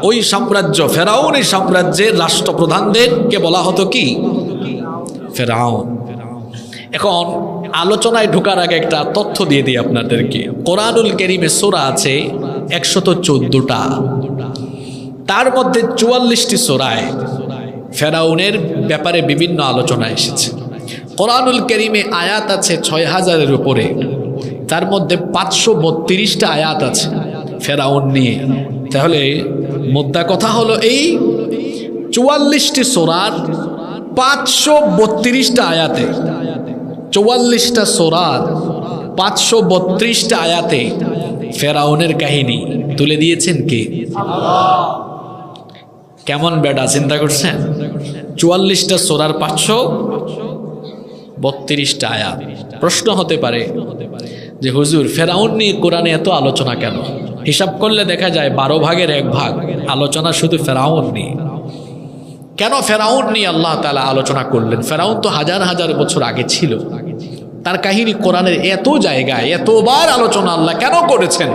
ওই সাম্রাজ্য, ফেরাউন, এই সাম্রাজ্যের রাষ্ট্রপ্রধানদেরকে বলা হতো কি? ফেরাউন। এখন আলোচনায় ঢোকার আগে একটা তথ্য দিয়ে দিই আপনাদেরকে। কোরআনুল কারীমে সূরা আছে 114টা। তার মধ্যে 44টি সূরায় ফেরাউনের ব্যাপারে বিভিন্ন আলোচনা এসেছে। কোরআনুল কারীমে আয়াত আছে 6000-এর উপরে, তার মধ্যে 532টা আয়াত আছে ফেরাউন নিয়ে। তাহলে মুদ্রা কথা হলো এই 44টি সূরার 532টা আয়াতে, 44টা সূরার 532টা আয়াতে ফেরাউনের কাহিনী তুলে দিয়েছেন কে? কেমন বেটা চিন্তা করছেন? 44টা সূরার 532টা আয়াত। প্রশ্ন হতে পারে যে হুজুর, ফেরাউন নিয়ে কোরআনে এত আলোচনা কেন? হিসাব করলে দেখা যায় 12 ভাগের 1 ভাগ আলোচনা শুধু ফেরাউন নিয়ে। কেন ফেরাউন নিয়ে আল্লাহ তাআলা আলোচনা করলেন? ফেরাউন তো হাজার হাজার বছর আগে ছিল, তার কাহিনী কোরআনের এত জায়গায় এতবার আলোচনা আল্লাহ কেন করেছেন?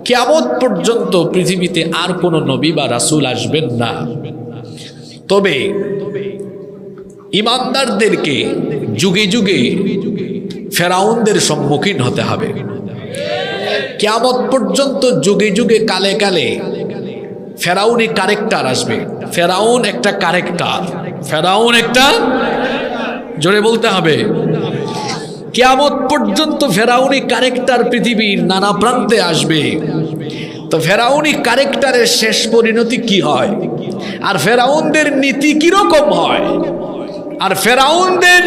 কিয়ামত পর্যন্ত পৃথিবীতে আর কোনো নবী বা রাসূল আসবেন না, তবে ইমানদারদেরকে যুগে যুগে ফেরাউনদের সম্মুখীন হতে হবে। কিয়ামত পর্যন্ত যুগে যুগে কালে কালে ফেরাউনি ক্যারেক্টার আসবে। ফেরাউন একটা ক্যারেক্টার, ফেরাউন একটা, জোরে বলতে হবে। কিয়ামত পর্যন্ত ফেরাউনি ক্যারেক্টার পৃথিবীর নানা প্রান্তে আসবে। তো ফেরাউনি ক্যারেক্টারের শেষ পরিণতি কি হয়, আর ফেরাউনদের নীতি কিরকম হয়, আর ফেরাউনদের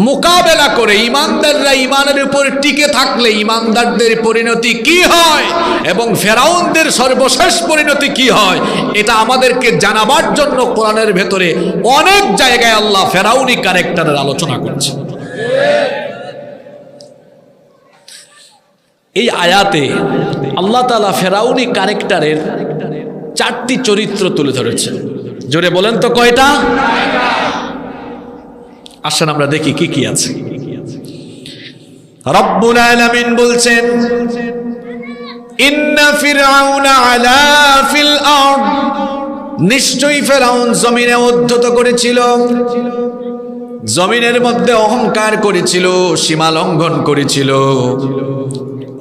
মোকাবেলা করে ইমানদাররা ইমানের উপর টিকে থাকলে ইমানদারদের পরিণতি কি হয়, এবং ফেরাউনদের সর্বশেষ পরিণতি কি হয়, এটা আমাদেরকে জানাবার জন্য কোরআনের ভেতরে অনেক জায়গায় আল্লাহ ফেরাউনি ক্যারেক্টারের আলোচনা করছে। এই আয়াতে আল্লাহ তাআলা ফেরাউনি ক্যারেক্টারের 4টি চরিত্র তুলে ধরেছে। জোরে বলেন তো কয়টা? আসেন আমরা দেখি কি কি আছে। রব্বুল আলামিন বলছেন, ইন্না ফিরআউনা আলা ফিল আরদ, নিশ্চয়ই ফেরাউন জমিনে উদ্ধত করেছিল, জমিনের মধ্যে অহংকার করেছিল, সীমা লঙ্ঘন করেছিল।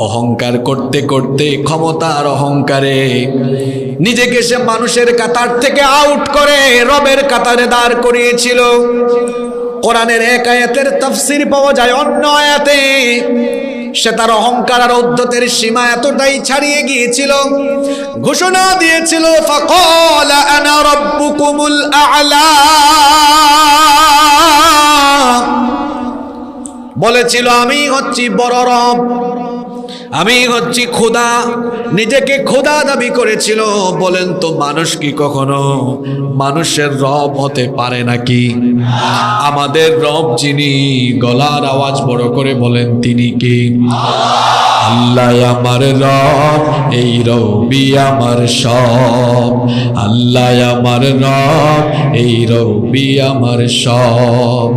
অহংকার করতে করতে ক্ষমতার অহংকারে নিজেকে সে মানুষের কাতার থেকে আউট করে রবের কাতারে দাঁড় করিয়েছিল। কোরআনের এক আয়াতের তাফসীর পাওয়া যায় অন্য আয়াতে। সে তার অহংকার আর উদ্ধতের সীমা এতটাই ছাড়িয়ে গিয়েছিল, ঘোষণা দিয়েছিল, ফাকালা আনা রাব্বুকুমুল আ'লা, বলেছিল আমি হচ্ছি বড় রব, আমি হচ্ছি খোদা। নিজেকে খোদা দাবি করেছিল। বলেন তো মানুষ কি কখনো মানুষের রব হতে পারে নাকি? আমাদের রব যিনি, গলার আওয়াজ বড় করে বলেন তিনি কি? আল্লাহ আমার রব, এই রবি আমার সব। আল্লাহ আমার রব, এই রবি আমার সব।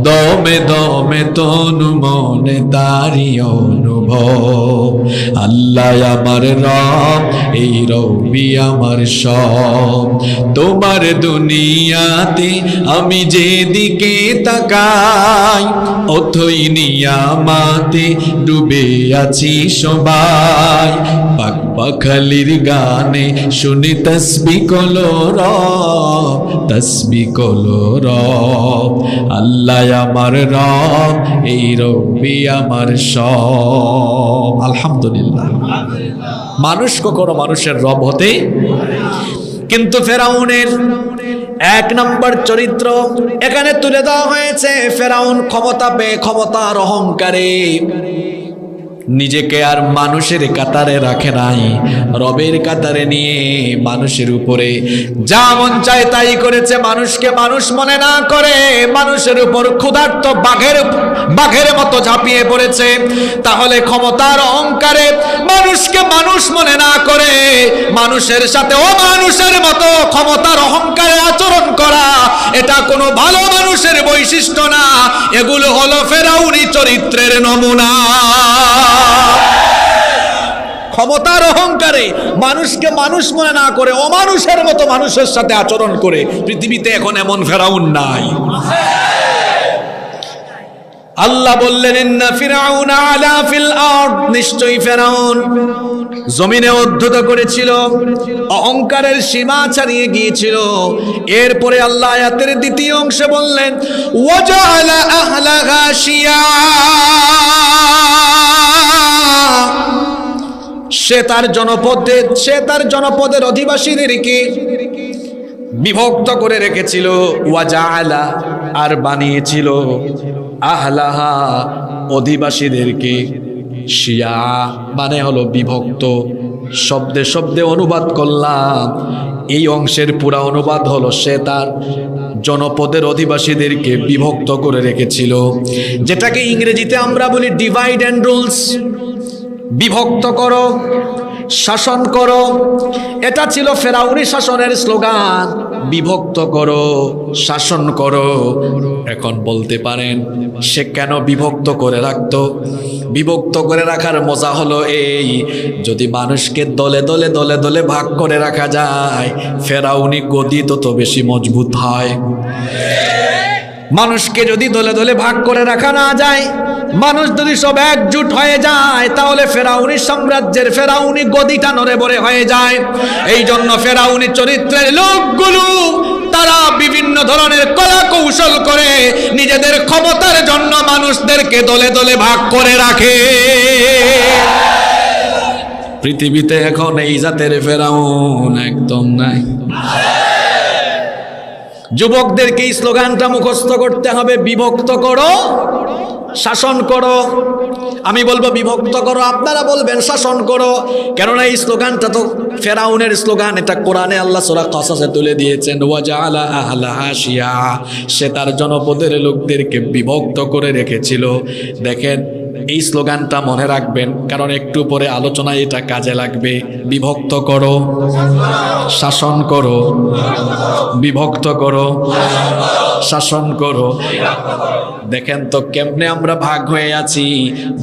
দমে দমে তনু মনে তারি অনুভব। আল্লাহ আমার রব, এই রবি আমার সব। তোমার দুনিয়াতে আমি যেদিকে তাকাই, অথই নিয়ামাতে ডুবে আছি সবাই। পাক পাখালির গানে শুনি তসবিহ কলো রব, তসবিহ কলো রব। আল্লাহ আমার রব, এই রবি আমার সব। আলহামদুলিল্লাহ। মানুষ কখনো মানুষের রব হতে, কিন্তু ফেরাউনের 1 নম্বর চরিত্র এখানে তুলে দেওয়া হয়েছে। ফেরাউন ক্ষমতা পেয়ে ক্ষমতার অহংকারে নিজেকে আর মানুষের কাতারে রাখে নাই, রবের কাতারে নিয়ে মানুষের উপরে যা মন চায় তাই করেছে। মানুষকে মানুষ মনে না করে মানুষের উপর ক্ষুধার্ত বাঘের মতো ঝাঁপিয়ে পড়েছে। তাহলে ক্ষমতার অহংকারে মানুষকে মানুষ মনে না করে মানুষের সাথে অমানুষের মতো ক্ষমতার অহংকারে আচরণ করা, এটা কোনো ভালো মানুষের বৈশিষ্ট্য না। এগুলো হলো ফেরাউনি চরিত্রের নমুনা। ক্ষমতার অহংকারে মানুষকে মানুষ মনে না করে অমানুষের মতো মানুষের সাথে আচরণ করে পৃথিবীতে এখন এমন ফেরাউন নাই। আল্লাহ বললেন, ইন্না ফিরআউনা আলা ফিল আরদ, নিশ্চয়ই ফেরাউন জমিনে উদ্ধত করেছিল, অহংকারের সীমা ছাড়িয়ে গিয়েছিল। এরপরে আল্লাহ আয়াতের দ্বিতীয় অংশে বললেন ওয়াজআলা আহলাহা শিয়া, সে তার জনপদের অধিবাসীদেরকে বিভক্ত করে রেখেছিল। ওয়াজআলা, আর বানিয়েছিল আহলাহা, অধিবাসীদেরকে শিয়া, মানে হলো বিভক্ত। শব্দে শব্দে অনুবাদ করলাম, এই অংশের পুরা অনুবাদ হলো সে তার জনপদের অধিবাসীদেরকে বিভক্ত করে রেখেছিল, যেটাকে ইংরেজিতে আমরা বলি ডিভাইড অ্যান্ড রুলস। বিভক্ত করো, শাসন করো, এটা ছিল ফেরাউনি শাসনের স্লোগান। বিভক্ত করো, শাসন করো। এখন বলতে পারেন সে কেন বিভক্ত করে রাখতো? বিভক্ত করে রাখার মজা হলো এই, যদি মানুষকে দলে দলে দলে দলে ভাগ করে রাখা যায়, ফেরাউনি গদি তত বেশি মজবুত হয়। মানুষকে যদি দলে দলে ভাগ করে রাখা না যায়, মানুষ যদি সব একজুট হয়ে যায়, তাহলে ফেরাউনি সাম্রাজ্যের ফেরাউনি গদিটা নড়ে বড়ে হয়ে যায়। এই জন্য ফেরাউনি চরিত্রের লোকগুলো তারা বিভিন্ন ধরনের কলা কৌশল করে নিজেদের ক্ষমতার জন্য মানুষদেরকে দলে দলে ভাগ করে রাখে। পৃথিবীতে এখন এই জাতের ফেরাউন একদম নাই। যুবকদেরকে এই স্লোগানটা মুখস্থ করতে হবে, বিভক্ত করো, শাসন করো। আমি বলবো বিভক্ত করো, আপনারা বলবেন শাসন করো। কেননা এই স্লোগানটা তো ফেরাউনের স্লোগান, এটা কোরআনে আল্লাহ সূরা কসাসে তুলে দিয়েছেন। ওয়াজআলা আহলাহা শিয়া, সে তার জনপদের লোকদেরকে বিভক্ত করে রেখেছিল। দেখেন, এই স্লোগানটা মনে রাখবেন, কারণ একটু পরে আলোচনায় এটা কাজে লাগবে। বিভক্ত করো, শাসন করো, বিভক্ত করো, শাসন করো। দেখেন তো কেমনে আমরা ভাগ হয়ে আছি।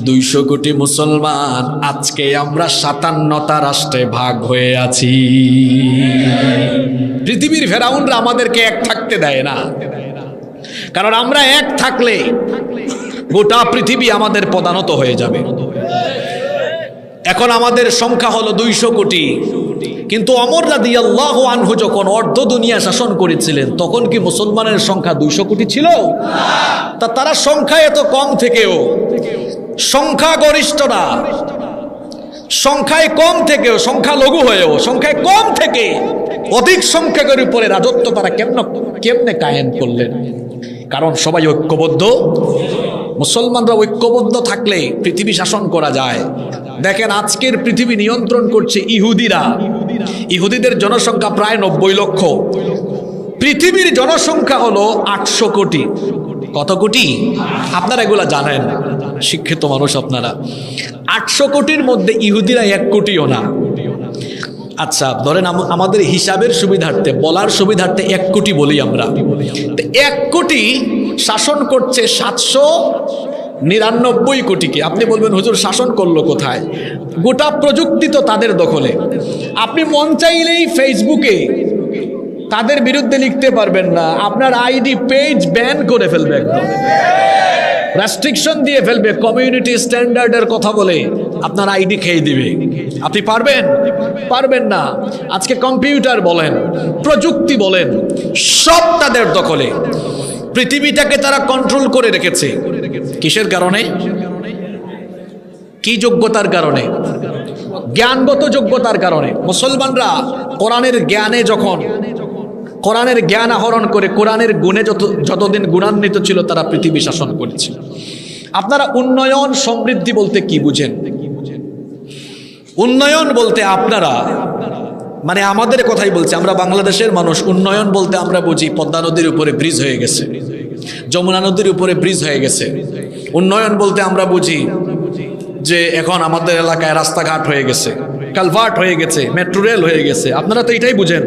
200 কোটি মুসলমান, আজকে আমরা 57টা রাষ্ট্রে ভাগ হয়ে আছি। পৃথিবীর ফেরাউনরা আমাদেরকে এক থাকতে দেয় না, কারণ আমরা এক থাকলে গোটা পৃথিবী আমাদের প্রধানত হয়ে যাবে। এখন আমাদের সংখ্যা হলো 200 কোটি, কিন্তু ওমর রাদিয়াল্লাহু আনহু যখন অর্ধ দুনিয়া শাসন করেছিলেন, তখন কি মুসলমানের সংখ্যা 200 কোটি ছিল? তা তারা সংখ্যা এত কম থেকেও, সংখ্যাগরিষ্ঠরা সংখ্যায় কম থেকেও, সংখ্যালঘু হয়েও, সংখ্যায় কম থেকে অধিক সংখ্যকের উপরে রাজত্ব তারা কেমনে কায়েম করলেন? কারণ সবাই ঐক্যবদ্ধ। মুসলমানরা ঐক্যবদ্ধ থাকলে পৃথিবী শাসন করা যায়। দেখেন, আজকের পৃথিবী নিয়ন্ত্রণ করছে ইহুদিরা। ইহুদিদের জনসংখ্যা প্রায় 90 লক্ষ। পৃথিবীর জনসংখ্যা হলো 800 কোটি। কত কোটি? আপনারা এগুলা জানেন, শিক্ষিত মানুষ আপনারা। 800 কোটির মধ্যে ইহুদিরা 1 কোটিও না। আচ্ছা, ধরেন আমাদের হিসাবের সুবিধার্থে, বলার সুবিধার্থে 1 কোটি বলি আমরা। 1 কোটি শাসন করছে 799 কোটিকে। আপনি বলবেন হুজুর শাসন করলো কোথায়? গোটা প্রযুক্তি তো তাদের দখলে। আপনি মন চাইলেই ফেসবুকে তাদের বিরুদ্ধে লিখতে পারবেন না, আপনার আইডি পেজ ব্যান করে ফেলবে, একদম রেস্ট্রিকশন দিয়ে ফেলবে, কমিউনিটি স্ট্যান্ডার্ডের কথা বলে আপনার আইডি খেয়ে দিবে। আপনি পারবেন? পারবেন না। আজকে কম্পিউটার বলেন, প্রযুক্তি বলেন, সব তাদের দখলে। পৃথিবীটাকে তারা কন্ট্রোল করে রেখেছে। কিসের কারণে? কি যোগ্যতার কারণে? জ্ঞানগত যোগ্যতার কারণে। মুসলমানরা কোরআনের জ্ঞানে যখন কোরআনের জ্ঞান আহরণ করে, কোরআনের গুণে যতদিন গুণান্বিত ছিল, তারা পৃথিবী শাসন করেছিল। আপনারা উন্নয়ন সমৃদ্ধি বলতে কি বুঝেন? উন্নয়ন বলতে আপনারা, মানে আমাদের কথাই বলছি, আমরা বাংলাদেশের মানুষ। উন্নয়ন বলতে আমরা বুঝি পদ্মা নদীর উপরে ব্রিজ হয়ে গেছে, যমুনা নদীর উপরে ব্রিজ হয়ে গেছে। উন্নয়ন বলতে আমরা বুঝি যে এখন আমাদের এলাকায় রাস্তাঘাট হয়ে গেছে, কালভার্ট হয়ে গেছে, মেট্রো রেল হয়ে গেছে। আপনারা তো এটাই বুঝেন,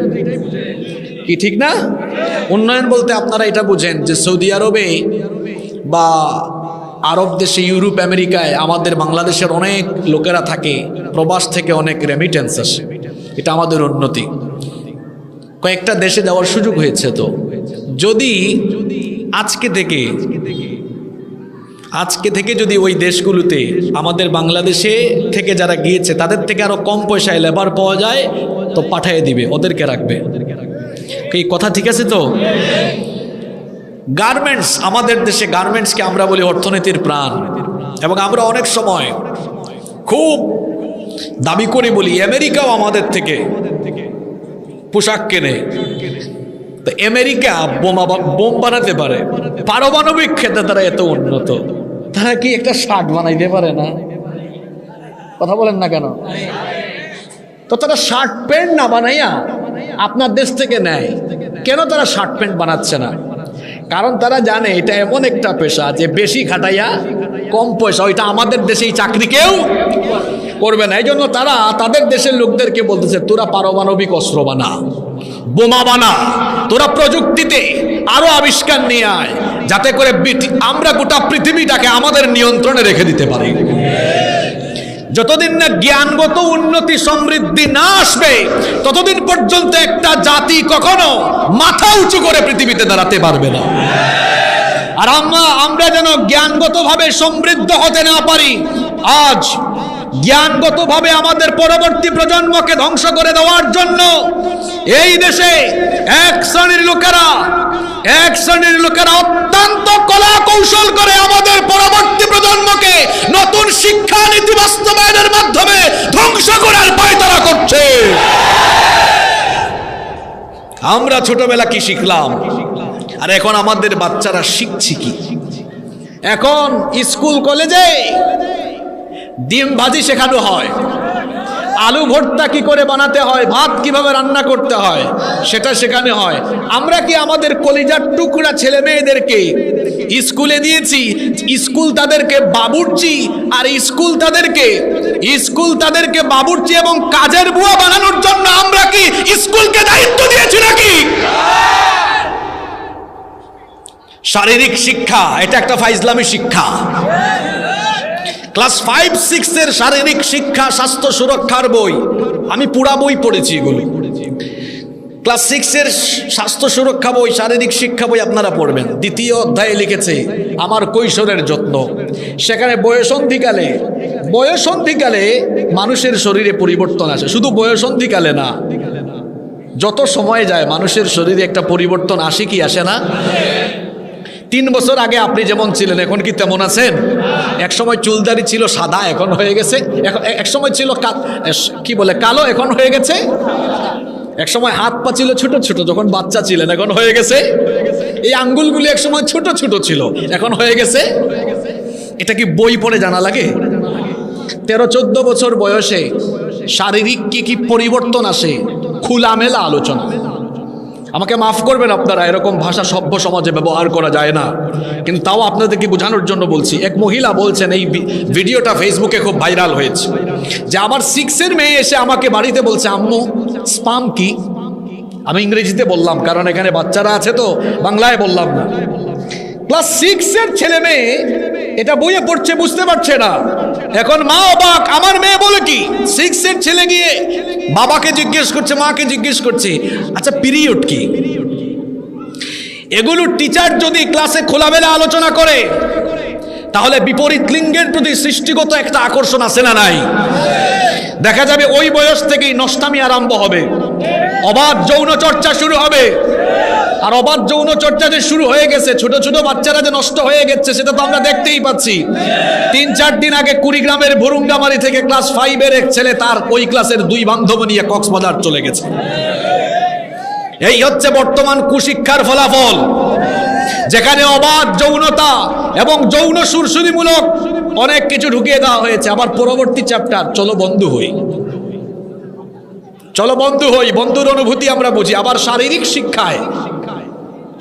কি ঠিক না? উন্নয়ন বলতে আপনারা এটা বুঝেন যে সৌদি আরবে বা আরব দেশে, ইউরোপ, আমেরিকায় আমাদের বাংলাদেশের অনেক লোকেরা থাকে, প্রবাস থেকে অনেক রেমিটেন্স আসে, এটা আমাদের উন্নতি। কয়েকটা দেশে যাওয়ার সুযোগ হয়েছে। তো যদি আজকে থেকে আজকে থেকে যদি ওই দেশগুলোতে আমাদের বাংলাদেশে থেকে যারা গিয়েছে তাদের থেকে আরো কম পয়সায় লেবার পাওয়া যায় তো পাঠিয়ে দিবে, ওদেরকে রাখবে। এই কথা ঠিক আছে তো? গার্মেন্টস, আমাদের দেশে গার্মেন্টসকে আমরা বলি অর্থনীতির প্রাণ, এবং আমরা অনেক সময় খুব দাবি করে বলি আমেরিকাও আমাদের থেকে পোশাক কেনে। তো আমেরিকা বোম বানাতে পারে, পারমাণবিক ক্ষেত্রে তারা এত উন্নত, তারা কি একটা শার্ট বানাইতে পারে না? কথা বলেন না কেন? তো তারা শার্ট প্যান্ট না বানাইয়া আপনার দেশ থেকে নেয় কেন? তারা শার্ট প্যান্ট বানাচ্ছে না, কারণ তারা জানে এটা এমন একটা পেশা যে বেশি খাটাইয়া কম পয়সা, ওইটা আমাদের দেশে এই চাকরি কেউ করবে না। এই জন্য তারা তাদের দেশের লোকদেরকে বলতেছে তোরা পারমাণবিক অস্ত্র বানা, বোমা বানা, তোরা প্রযুক্তিতে আরো আবিষ্কার নিয়ে আয়, যাতে করে আমরা গোটা পৃথিবীটাকে আমাদের নিয়ন্ত্রণে রেখে দিতে পারি। যতদিন না জ্ঞানগত উন্নতি সমৃদ্ধি না আসবে ততদিন পর্যন্ত একটা জাতি কখনো মাথা উঁচু করে পৃথিবীতে দাঁড়াতে পারবে না। আর আমরা যেন জ্ঞানগতভাবে সমৃদ্ধ হতে না পারি, আজ জ্ঞানগতভাবে আমাদের পরবর্তী প্রজন্মকে ধ্বংস করে দেওয়ার জন্য এই দেশে এক শ্রেণীর লোকেরা অত্যন্ত কলা কৌশল করে আমাদের পরবর্তী প্রজন্মকে নতুন শিক্ষানীতি বাস্তবায়নের মাধ্যমে ধ্বংস করার পায়তারা করছে। আমরা ছোটবেলা কি শিখলাম, আর এখন আমাদের বাচ্চারা শিখছে কি? এখন স্কুল কলেজে ডিম ভাজি শেখানো হয়, আলু ভর্তা কি করে বানাতে হয়, ভাত কিভাবে রান্না করতে হয় সেটা শেখানো হয়। আমরা কি আমাদের কলিজার টুকরা ছেলে মেয়েদেরকে স্কুলে দিয়েছি? স্কুল তাদেরকে বাবুর্চি আর স্কুল তাদেরকে বাবুর্চি এবং কাজের বুয়া বানানোর জন্য আমরা কি স্কুলকে দায়িত্ব দিয়েছি নাকি? শারীরিক শিক্ষা এটা একটা ফাইজলামি শিক্ষা। ক্লাস 5-6 এর শারীরিক শিক্ষা স্বাস্থ্য সুরক্ষার বই, আমি পুরা বই পড়েছি এগুলো। ক্লাস 6 এর স্বাস্থ্য সুরক্ষা বই, শারীরিক শিক্ষা বই আপনারা পড়বেন। দ্বিতীয় অধ্যায়ে লিখেছে আমার কৈশোরের যত্ন। সেখানে বয়সন্ধিকালে মানুষের শরীরে পরিবর্তন আসে। শুধু বয়সন্ধিকালে না, যত সময় যায় মানুষের শরীরে একটা পরিবর্তন আসে কি আসে না? 3 বছর আগে আপনি যেমন ছিলেন এখন কি তেমন আছেন? এক সময় চুলদারি ছিল সাদা, এখন হয়ে গেছে, এক সময় ছিল কি বলে কালো, এখন হয়ে গেছে। এক সময় হাত পা ছিল ছোট ছোট যখন বাচ্চা ছিলেন, এখন হয়ে গেছে। এই আঙ্গুলগুলি এক সময় ছোট ছোট ছিল, এখন হয়ে গেছে। এটা কি বই পড়ে জানা লাগে? 13-14 বছর বয়সে শারীরিক কি পরিবর্তন আসে, খোলামেলা আলোচনা। আমাকে মাফ করবেন আপনারা, এরকম ভাষা সভ্য সমাজে ব্যবহার করা যায় না, কিন্তু তাও আপনাদেরকে বোঝানোর জন্য বলছি। এক মহিলা বলছেন, এই ভিডিওটা ফেসবুকে খুব ভাইরাল হয়েছে, যে আমার 6 এর মেয়ে এসে আমাকে বাড়িতে বলছে আম্মু স্পাম কি? আমি ইংরেজিতে বললাম কারণ এখানে বাচ্চারা আছে তো, বাংলায় বললাম না। ক্লাস 6 এর ছেলে মেয়ে এটা বইয়ে পড়ছে, বুঝতে পারছে না। এখন মা অবাক, আমার মেয়ে বলে কি? 6 এর ছেলে গিয়ে বাবাকে জিজ্ঞেস করছে, মাকে জিজ্ঞেস করছে আচ্ছা পিরিয়ড কি? এগুলো টিচার যদি ক্লাসে খোলামেলা আলোচনা করে তাহলে বিপরীত লিঙ্গের প্রতি সৃষ্টিগত একটা আকর্ষণ আছে না নাই? দেখা যাবে ওই বয়স থেকেই নষ্টামি আরম্ভ হবে, অবাধ যৌন চর্চা শুরু হবে। আর অবাধ যৌন চর্চা যে শুরু হয়ে গেছে, ছোট ছোট বাচ্চারা যে নষ্ট হয়ে গেছে সেটা তো আমরা দেখতেই পাচ্ছি। 3-4 দিন আগে কুড়িগ্রামের ভুরুঙ্গামারি থেকে ক্লাস 5 এর এক ছেলে তার ওই ক্লাসের 2 বান্ধবী নিয়ে কক্সবাজার চলে গেছে। এই হচ্ছে বর্তমান কুশিক্ষার ফলাফল, যেখানে অবাধ যৌনতা এবং যৌন সুরসুরিমূলক অনেক কিছু ঢুকিয়ে দেওয়া হয়েছে। আবার পরবর্তী চ্যাপ্টার, চলো বন্ধু হই, বন্ধুর অনুভূতি আমরা বুঝি। আবার শারীরিক শিক্ষায়,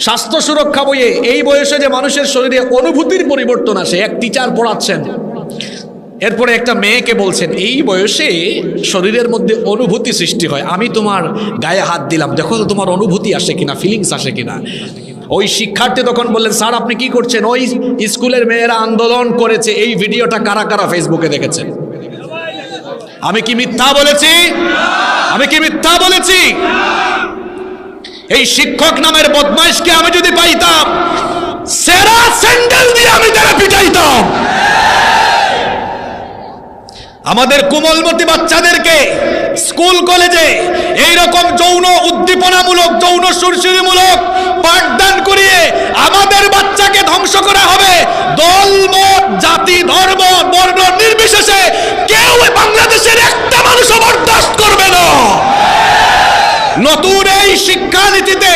স্বাস্থ্য সুরক্ষা বইয়ে এই বয়সে যে মানুষের শরীরে অনুভূতির পরিবর্তন আসে, এক টিচার পড়াচ্ছেন, এরপরে একটা মেয়েকে বলছেন এই বয়সে শরীরের মধ্যে অনুভূতি সৃষ্টি হয়, আমি তোমার গায়ে হাত দিলাম, দেখো তো তোমার অনুভূতি আসে কিনা, ফিলিংস আসে কিনা। ওই শিক্ষার্থী তখন বললেন স্যার আপনি কি করছেন? ওই স্কুলের মেয়েরা আন্দোলন করেছে, এই ভিডিওটা কারা কারা ফেসবুকে দেখেছেন? আমি কি মিথ্যা বলেছি? এই শিক্ষক নামের বদমাইশকে আমি যদি পাইতাম সেরা স্যান্ডেল দিয়ে আমি তারা পিটাইতাম। আমাদের কোমলমতি বাচ্চাদেরকে স্কুল কলেজে এইরকম যৌন উদ্দীপনামূলক, যৌন সুরসুরিমূলক পাঠদান করিয়ে আমাদের বাচ্চাকে ধ্বংস করা হবে। দল, মত, জাতি, ধর্ম, বর্ণ নির্বিশেষে কেউ বাংলাদেশের একটা মানুষও বরদাস্ত করবে না। নতুন এই শিক্ষানীতিতে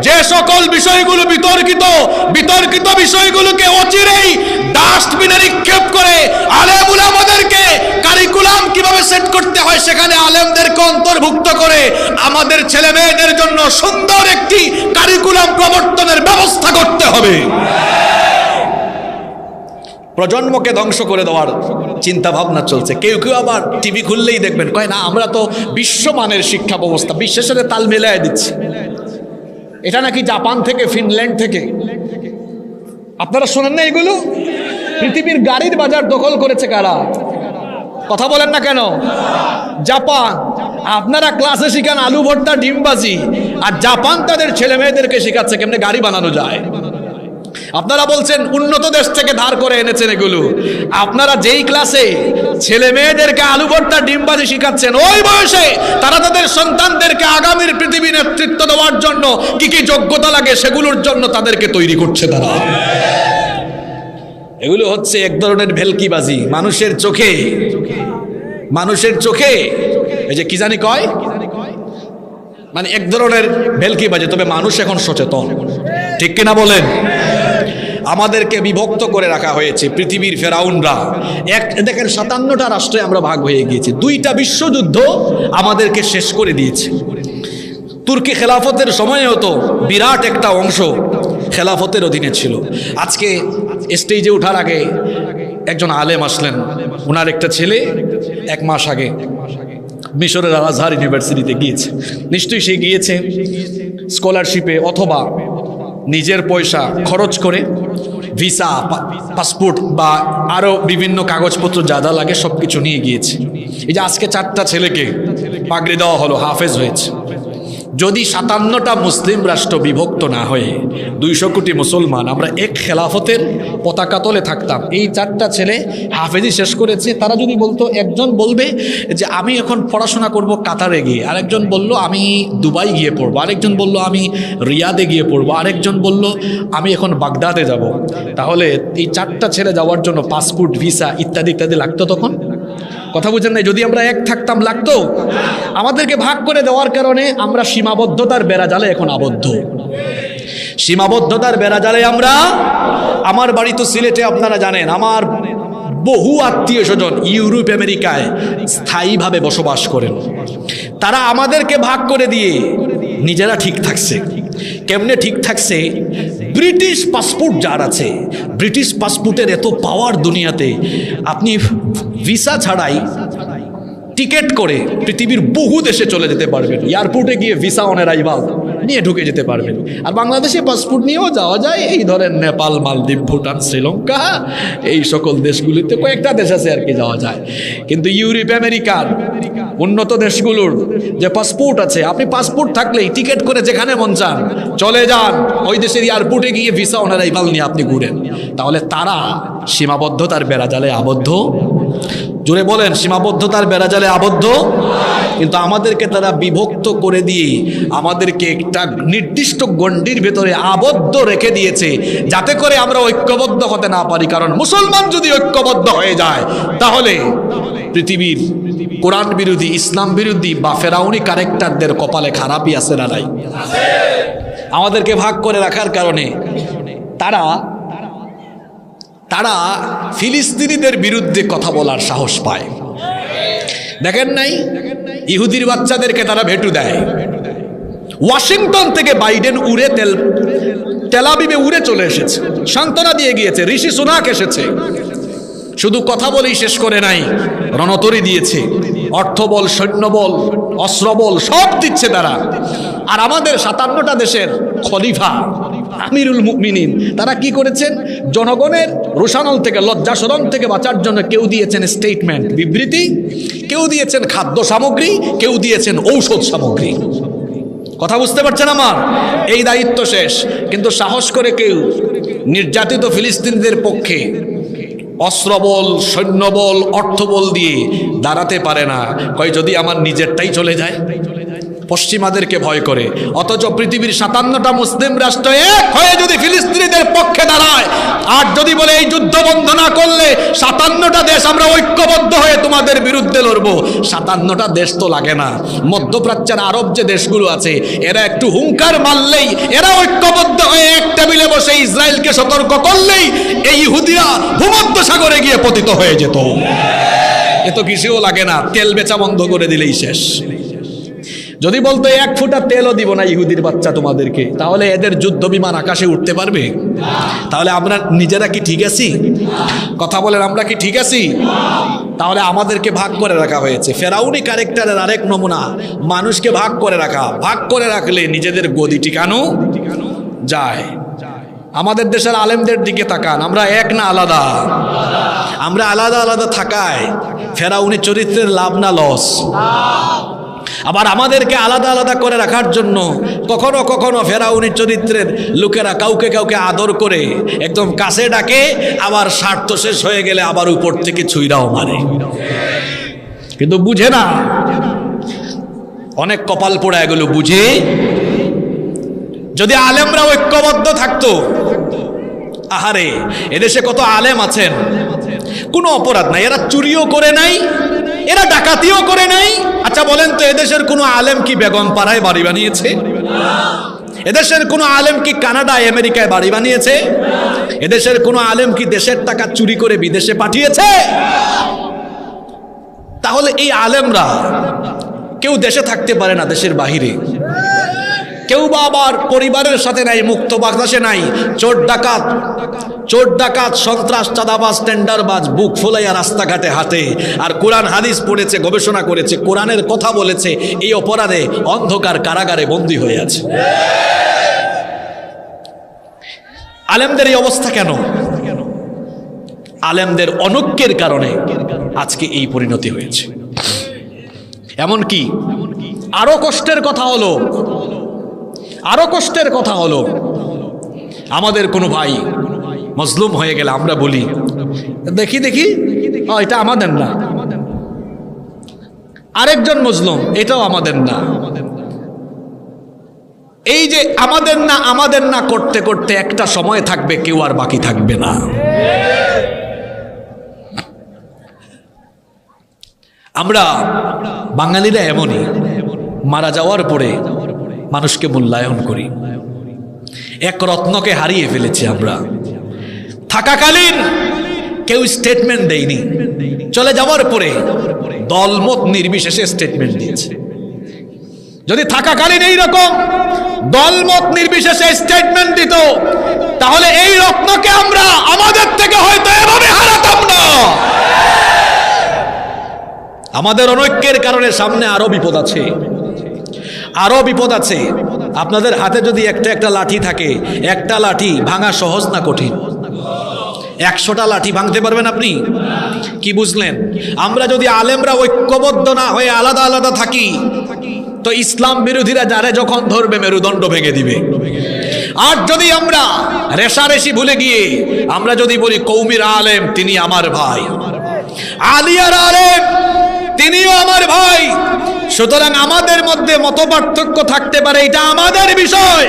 যে সকল বিষয়গুলো বিতর্কিত বিষয়গুলোকে অচিরেই ডাস্টবিনে নিক্ষেপ করে আলেম উলামাদেরকে কারিকুলাম কিভাবে সেট করতে হয় সেখানে আলেমদেরকে অন্তর্ভুক্ত করে আমাদের ছেলে মেয়েদের জন্য সুন্দর একটি কারিকুলাম প্রবর্তনের ব্যবস্থা করতে হবে। প্রজন্মকে ধ্বংস করে দেওয়ার চিন্তা ভাবনা চলছে। কেউ কেউ আবার টিভি খুললেই দেখবেন কয় না আমরা তো বিশ্বমানের শিক্ষা ব্যবস্থা বিশ্বের সাথে তাল মিলিয়ে দিচ্ছি। এটা নাকি জাপান থেকে, ফিনল্যান্ড থেকে। আপনারা শোনেন না এগুলো? পৃথিবীর গাড়ির বাজার দখল করেছে কারা? কথা বলেন না কেন? জাপান। আপনারা ক্লাসে শিখান আলু ভর্তা, ডিমবাজি, আর জাপান তাদের ছেলে মেয়েদেরকে শেখাচ্ছে কেমনে গাড়ি বানানো যায়। আপনারা বলছেন উন্নত দেশ থেকে ধার করে এনেছেন এগুলো। আপনারা যেই ক্লাসে ছেলে মেয়েদেরকে আলু ভর্তা, ডিমবাজি শিখাচ্ছেন, ওই বয়সে তারা তাদের সন্তানদেরকে আগামীর পৃথিবী নেতৃত্ব দেওয়ার জন্য কি কি যোগ্যতা লাগে সেগুলোর জন্য তাদেরকে তৈরি করছে তারা। এগুলো হচ্ছে এক ধরনের ভেলকিবাজি মানুষের চোখে এই যে কি জানি কয়, মানে এক ধরনের ভেলকিবাজি। তবে মানুষ এখন সচেতন, ঠিক কিনা বলেন? আমাদেরকে বিভক্ত করে রাখা হয়েছে পৃথিবীর ফেরাউনরা। দেখেন 57টা রাষ্ট্রে আমরা ভাগ হয়ে গিয়েছি। 2টা বিশ্বযুদ্ধ আমাদেরকে শেষ করে দিয়েছে। তুর্কি খেলাফতের সময়েও তো বিরাট একটা অংশ খেলাফতের অধীনে ছিল। আজকে স্টেজে ওঠার আগে একজন আলেম আসলেন, ওনার একটা ছেলে 1 মাস আগে মিশরের আল আজহার ইউনিভার্সিটিতে গিয়েছে। নিশ্চয়ই সে গিয়েছে স্কলারশিপে অথবা নিজের পয়সা খরচ করে ভিসা, পাসপোর্ট বা আরও বিভিন্ন কাগজপত্র যা যা লাগে সব কিছু নিয়ে গিয়েছে। এই যে আজকে 4টা ছেলেকে পাগড়ি দেওয়া হলো, হাফেজ হয়েছে। যদি 57টা মুসলিম রাষ্ট্র বিভক্ত না হয়ে 200 কোটি মুসলমান আমরা এক খেলাফতের পতাকা তলে থাকতাম, এই 4টা ছেলে হাফেজি শেষ করেছে, তারা যদি বলতো, একজন বলবে যে আমি এখন পড়াশোনা করব কাতারে গিয়ে, আরেকজন বলল আমি দুবাই গিয়ে পড়বো, আরেকজন বলল আমি রিয়াদে গিয়ে পড়বো, আরেকজন বলল আমি এখন বাগদাদে যাব, তাহলে এই 4টা ছেলে যাওয়ার জন্য পাসপোর্ট, ভিসা ইত্যাদি ইত্যাদি লাগতো তখন? কথা বুঝেন নাই? যদি আমরা এক থাকতাম লাগতো? আমাদেরকে ভাগ করে দেওয়ার কারণে আমরা সীমাবদ্ধতার বেড়াজালে এখন আবদ্ধ। সীমাবদ্ধতার বেড়াজালে আমরা, আমার বাড়ি তো সিলেটে, আপনারা জানেন আমার বহু আত্মীয় স্বজন ইউরোপ আমেরিকায় স্থায়ীভাবে বসবাস করেন। তারা আমাদেরকে ভাগ করে দিয়ে নিজেরা ঠিক থাকছে। কেমনে ঠিক থাকছে? ব্রিটিশ পাসপোর্ট যার আছে, ব্রিটিশ পাসপোর্টের এত পাওয়ার দুনিয়াতে, আপনি ভিসা ছাড়াই টিকিট করে পৃথিবীর বহু দেশে চলে যেতে পারবেন। এয়ারপোর্টে গিয়ে ভিসা অন অ্যারাইভাল নিয়ে ঢুকে যেতে পারবেন। আর বাংলাদেশে পাসপোর্ট নিয়েও যাওয়া যায়। এই ধরেন নেপাল, মালদ্বীপ, ভুটান, শ্রীলঙ্কা, এই সকল দেশগুলিতে কয়েকটা দেশ আছে আর কি যাওয়া যায়। কিন্তু ইউরোপ আমেরিকার উন্নত দেশগুলোর যে পাসপোর্ট আছে, আপনি পাসপোর্ট থাকলেই টিকিট করে যেখানে মন চান চলে যান, ওই দেশের এয়ারপোর্টে গিয়ে ভিসা অন অ্যারাইভাল নিয়ে আপনি ঘুরেন। তাহলে তারা সীমাবদ্ধতার বেড়াজালে আবদ্ধ। জোরে বলেন, সীমাবদ্ধতার বেড়াজালে আবদ্ধ। কিন্তু আমাদেরকে তারা বিভক্ত করে দিয়ে আমাদেরকে একটা নির্দিষ্ট গণ্ডির ভেতরে আবদ্ধ রেখে দিয়েছে, যাতে করে আমরা ঐক্যবদ্ধ হতে না পারি। কারণ মুসলমান যদি ঐক্যবদ্ধ হয়ে যায় তাহলে পৃথিবীর কোরআন বিরোধী, ইসলাম বিরোধী বা ফেরাউনি ক্যারেক্টারদের কপালে খারাপই আছে না নাই? আমাদেরকে ভাগ করে রাখার কারণে তারা ফিলিস্তিনিদের বিরুদ্ধে কথা বলার সাহস পায়। দেখেন নাই, ইহুদির বাচ্চাদেরকে তারা ভেটু দেয়। ওয়াশিংটন থেকে বাইডেন উড়ে তেল আবিবে উড়ে চলে এসেছে, সান্ত্বনা দিয়ে গিয়েছে। ঋষি সুনাক এসেছে, শুধু কথা বলেই শেষ করে নাই, রণতরী দিয়েছে, অর্থবল, সৈন্যবল, অস্ত্রবল সব দিচ্ছে তারা। আর আমাদের 57টা দেশের খলিফা আমিরুল মুমিনিন তারা কি করেছেন? জনগণের রোষানল থেকে, লজ্জাসরণ থেকে বাঁচার জন্য কেউ দিয়েছেন স্টেটমেন্ট, বিবৃতি, কেউ দিয়েছেন খাদ্য সামগ্রী, কেউ দিয়েছেন ঔষধ সামগ্রী। কথা বুঝতে পারছেন আমার? এই দায়িত্ব শেষ। কিন্তু সাহস করে কেউ নির্যাতিত ফিলিস্তিনিদের পক্ষে অস্ত্রবল, সৈন্যবল, অর্থবল দিয়ে দাঁড়াতে পারে না। কয় যদি আমার নিজেরটাই চলে যায়, পশ্চিমাদেরকে ভয় করে। অথচ পৃথিবীর 57টা মুসলিম রাষ্ট্র এক হয়ে যদি ফিলিস্তিনিদের পক্ষে দাঁড়ায়, আর যদি বলে এই যুদ্ধ বন্ধ না করলে 57টা দেশ আমরা ঐক্যবদ্ধ হয়ে তোমাদের বিরুদ্ধে লড়বো, 57টা দেশ তো লাগে না। মধ্যপ্রাচ্যের আরব যে দেশগুলো আছে, এরা একটু হুঙ্কার মারলেই, এরা ঐক্যবদ্ধ হয়ে এক টেবিলে বসে ইসরায়েলকে সতর্ক করলেই এই ইহুদিরা ভূমধ্য সাগরে গিয়ে পতিত হয়ে যেত। এত কিছুও লাগে না, তেল বেচা বন্ধ করে দিলেই শেষ। যদি বলতো 1 ফুটা তেলও দিব না ইহুদির বাচ্চা তোমাদেরকে, তাহলে এদের যুদ্ধ বিমান আকাশে উঠতে পারবে? তাহলে আমরা নিজেরা কি ঠিক আছি? কথা বলেন, আমরা কি ঠিক আছি? তাহলে আমাদেরকে ভাগ করে রাখা হয়েছে। ফেরাউনি ক্যারেক্টারের আরেক নমুনা, মানুষকে ভাগ করে রাখা। ভাগ করে রাখলে নিজেদের গদি টিকানো যায়। আমাদের দেশের আলেমদের দিকে তাকান, আমরা এক না আলাদা? আমরা আলাদা আলাদা থাকায় ফেরাউনি চরিত্রের লাভ না লস? আবার আমাদেরকে আলাদা আলাদা করে রাখার জন্য কখনো কখনো ফেরাউনি চরিত্রের লোকেরা কাউকে কাউকে আদর করে একদম কাছে ডাকে, আবার স্বার্থ শেষ হয়ে গেলে আবার উপর থেকে ছুঁইরাও মারে। কিন্তু বুঝে না, অনেক কপাল পোড়া এগুলো বুঝে। যদি আলেমরা ঐক্যবদ্ধ থাকতো, আহারে এদেশে কত আলেম আছেন, কোনো অপরাধ নাই, এরা চুরিও করে নাই, এরা ডাকাতিও করে নাই। আচ্ছা বলেন তো, এদেশের কোনো আলেম কি বেগম পাড়ায় বাড়ি বানিয়েছে? এদেশের কোনো আলেম কি কানাডায় আমেরিকায় বাড়ি বানিয়েছে? এদেশের কোনো আলেম কি দেশের টাকা চুরি করে বিদেশে পাঠিয়েছে? তাহলে এই আলেমরা কেউ দেশে থাকতে পারে না, দেশের বাহিরে। কেউ বা আবার পরিবারের সাথে নাই, মুক্ত বাতাসে নাই। চোর ডাকাত সন্ত্রাস চাঁদাবাজ টেন্ডারবাজ বুক ফুলাইয়া রাস্তাঘাটে হাঁটে, আর কোরআন হাদিস পড়েছে, গবেষণা করেছে, কোরআনের কথা বলেছে, এই অপরাধে অন্ধকার কারাগারে বন্দী হয়ে আছে। আলেমদের এই অবস্থা কেন? আলেমদের অনৈক্যের কারণে আজকে এই পরিণতি হয়েছে। এমনকি আরো কষ্টের কথা হলো, আমাদের কোনো ভাই মজলুম হয়ে গেলে আমরা বলি, দেখি এটা আমাদের না। আরেকজন মজলুম, এটাও আমাদের না। এই যে আমাদের না করতে করতে একটা সময় থাকবে কেউ আর বাকি থাকবে না। আমরা বাঙালিরা এমনই, মারা যাওয়ার পরে মানুষকে মূল্যায়ন করি। এক রত্নকে হারিয়ে ফেলেছি আমরা। থাকাকালীন কেউ স্টেটমেন্ট দেয়নি, চলে যাওয়ার পরে দলমত নির্বিশেষে স্টেটমেন্ট দিয়েছে। যদি থাকাকালীন এইরকম দলমত নির্বিশেষে স্টেটমেন্ট দিত, তাহলে এই রত্নকে আমরা আমাদের থেকে হয়তো এভাবে হারাতাম না। আমাদের অনৈক্যের কারণে সামনে আরো বিপদ আছে। আপনাদের হাতে যদি একটা লাঠি থাকে, একটা লাঠি ভাঙা সহজ না কঠিন? 100টা লাঠি ভাঙতে পারবেন আপনি? কি বুঝলেন? আমরা যদি আলেমরা ঐক্যবদ্ধ না হয়ে আলাদা আলাদা থাকি, তো ইসলাম বিরোধীরা যারে যখন ধরবে মেরুদণ্ড ভেঙে দিবে। আর যদি আমরা রেশারেশি ভুলে গিয়ে আমরা যদি বলি কৌমির আলেম তিনি আমার ভাই, আলিয়ার আলেম তিনিও আমার ভাই, সুতরাং আমাদের মধ্যে মতপার্থক্য থাকতে পারে, এটা আমাদের বিষয়,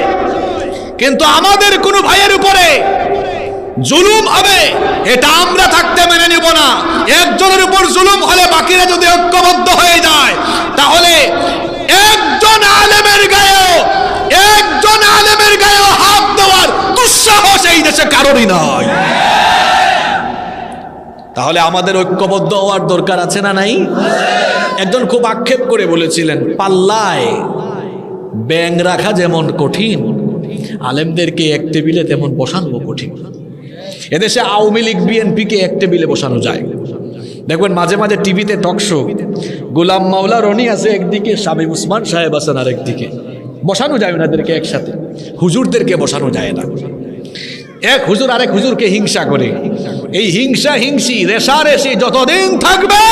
কিন্তু আমাদের কোনো ভাইয়ের উপরে জুলুম হবে এটা আমরা থাকতে মেনে নিব না। একজনের উপর জুলুম হলে বাকিরা যদি ঐক্যবদ্ধ হয়ে যায়, তাহলে একজন আলেমের গায়ে হাত দেওয়ার দুঃসাহস এই দেশে কারোরই নয়। তাহলে আমাদের ঐক্যবদ্ধ হওয়ার দরকার আছে না নাই? একজন খুব আক্ষেপ করে বলেছিলেন, পাল্লায় ব্যাঙ রাখা যেমন কঠিন, আলেমদেরকে এক টেবিলে তেমন বসানো কঠিন। এদেশে আওয়ামী লীগ বিএনপিকে এক টেবিলে বসানো যায়। দেখবেন মাঝে মাঝে টিভিতে টকশো, গোলাম মাওলা রনি আছে একদিকে, শামীম উসমান সাহেব আছেন আরেকদিকে। বসানো যায় ওনাদেরকে একসাথে, হুজুরদেরকে বসানো যায় না। এক হুজুর আরেক হুজুরকে হিংসা করে। এই হিংসি রেশারেশি যতদিন থাকবে,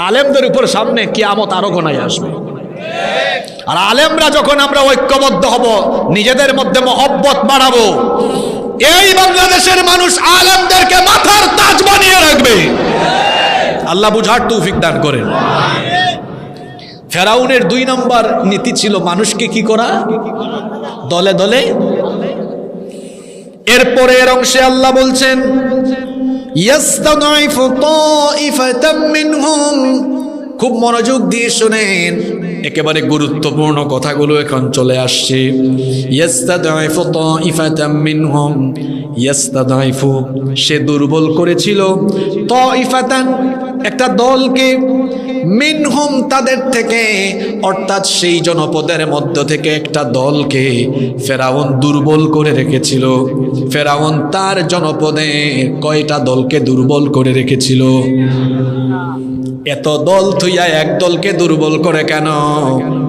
আলেমদের উপর সামনে কিয়ামত আরো ঘনায় আসবে। আর আলেমরা যখন আমরা ঐক্যবদ্ধ হব, নিজেদের মধ্যে মহব্বত বাড়াবো, এই বাংলাদেশের মানুষ আলেমদেরকে মাথার তাজ বানিয়ে রাখবে। আল্লাহ বুঝার তৌফিক দান করেন। ফেরাউনের 2 নম্বর নীতি ছিল মানুষকে কি করা? দলে দলে। এরপরে এর অংশে আল্লাহ বলছেন ইয়াস্তাদাইফু তাইফাতাম মিনহুম, খুব মনোযোগ দিয়ে শুনেন, একেবারে গুরুত্বপূর্ণ কথাগুলো এখন চলে আসছে। ইয়াস্তাদাইফু তাইফাতাম মিনহুম, ইয়াস্তাদাইফু, সে দুর্বল করেছিল, তাইফাতান, একটা দলকে, মিনহুম, তাদের থেকে, অর্থাৎ সেই জনপদের মধ্য থেকে একটা দলকে ফেরাউন দুর্বল করে রেখেছিল। ফেরাউন তার জনপদে কয়টা দলকে দুর্বল করে রেখেছিল? এত দল থুইয়া এক দলকে দুর্বল করে কেন?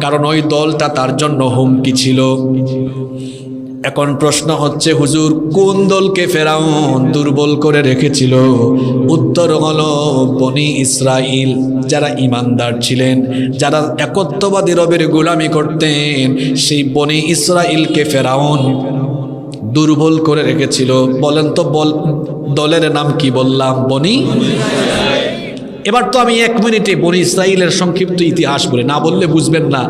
কারণ ওই দলটা তার জন্য হুমকি ছিল। এখন প্রশ্ন হচ্ছে, হুজুর কোন দলকে ফেরাউন দুর্বল করে রেখেছিল? উত্তর হলো বনি ইসরাইল, যারা ইমানদার ছিলেন, যারা একত্ববাদী রবের গোলামি করতেন, সেই বনি ইসরাইলকে ফেরাউন দুর্বল করে রেখেছিল। বলেন তো দলের নাম কি বললাম? বনি। এবার তো আমি 1 মিনিটে বনি ইসরাইলের সংক্ষিপ্ত ইতিহাস বলে, না বললে বুঝবেন না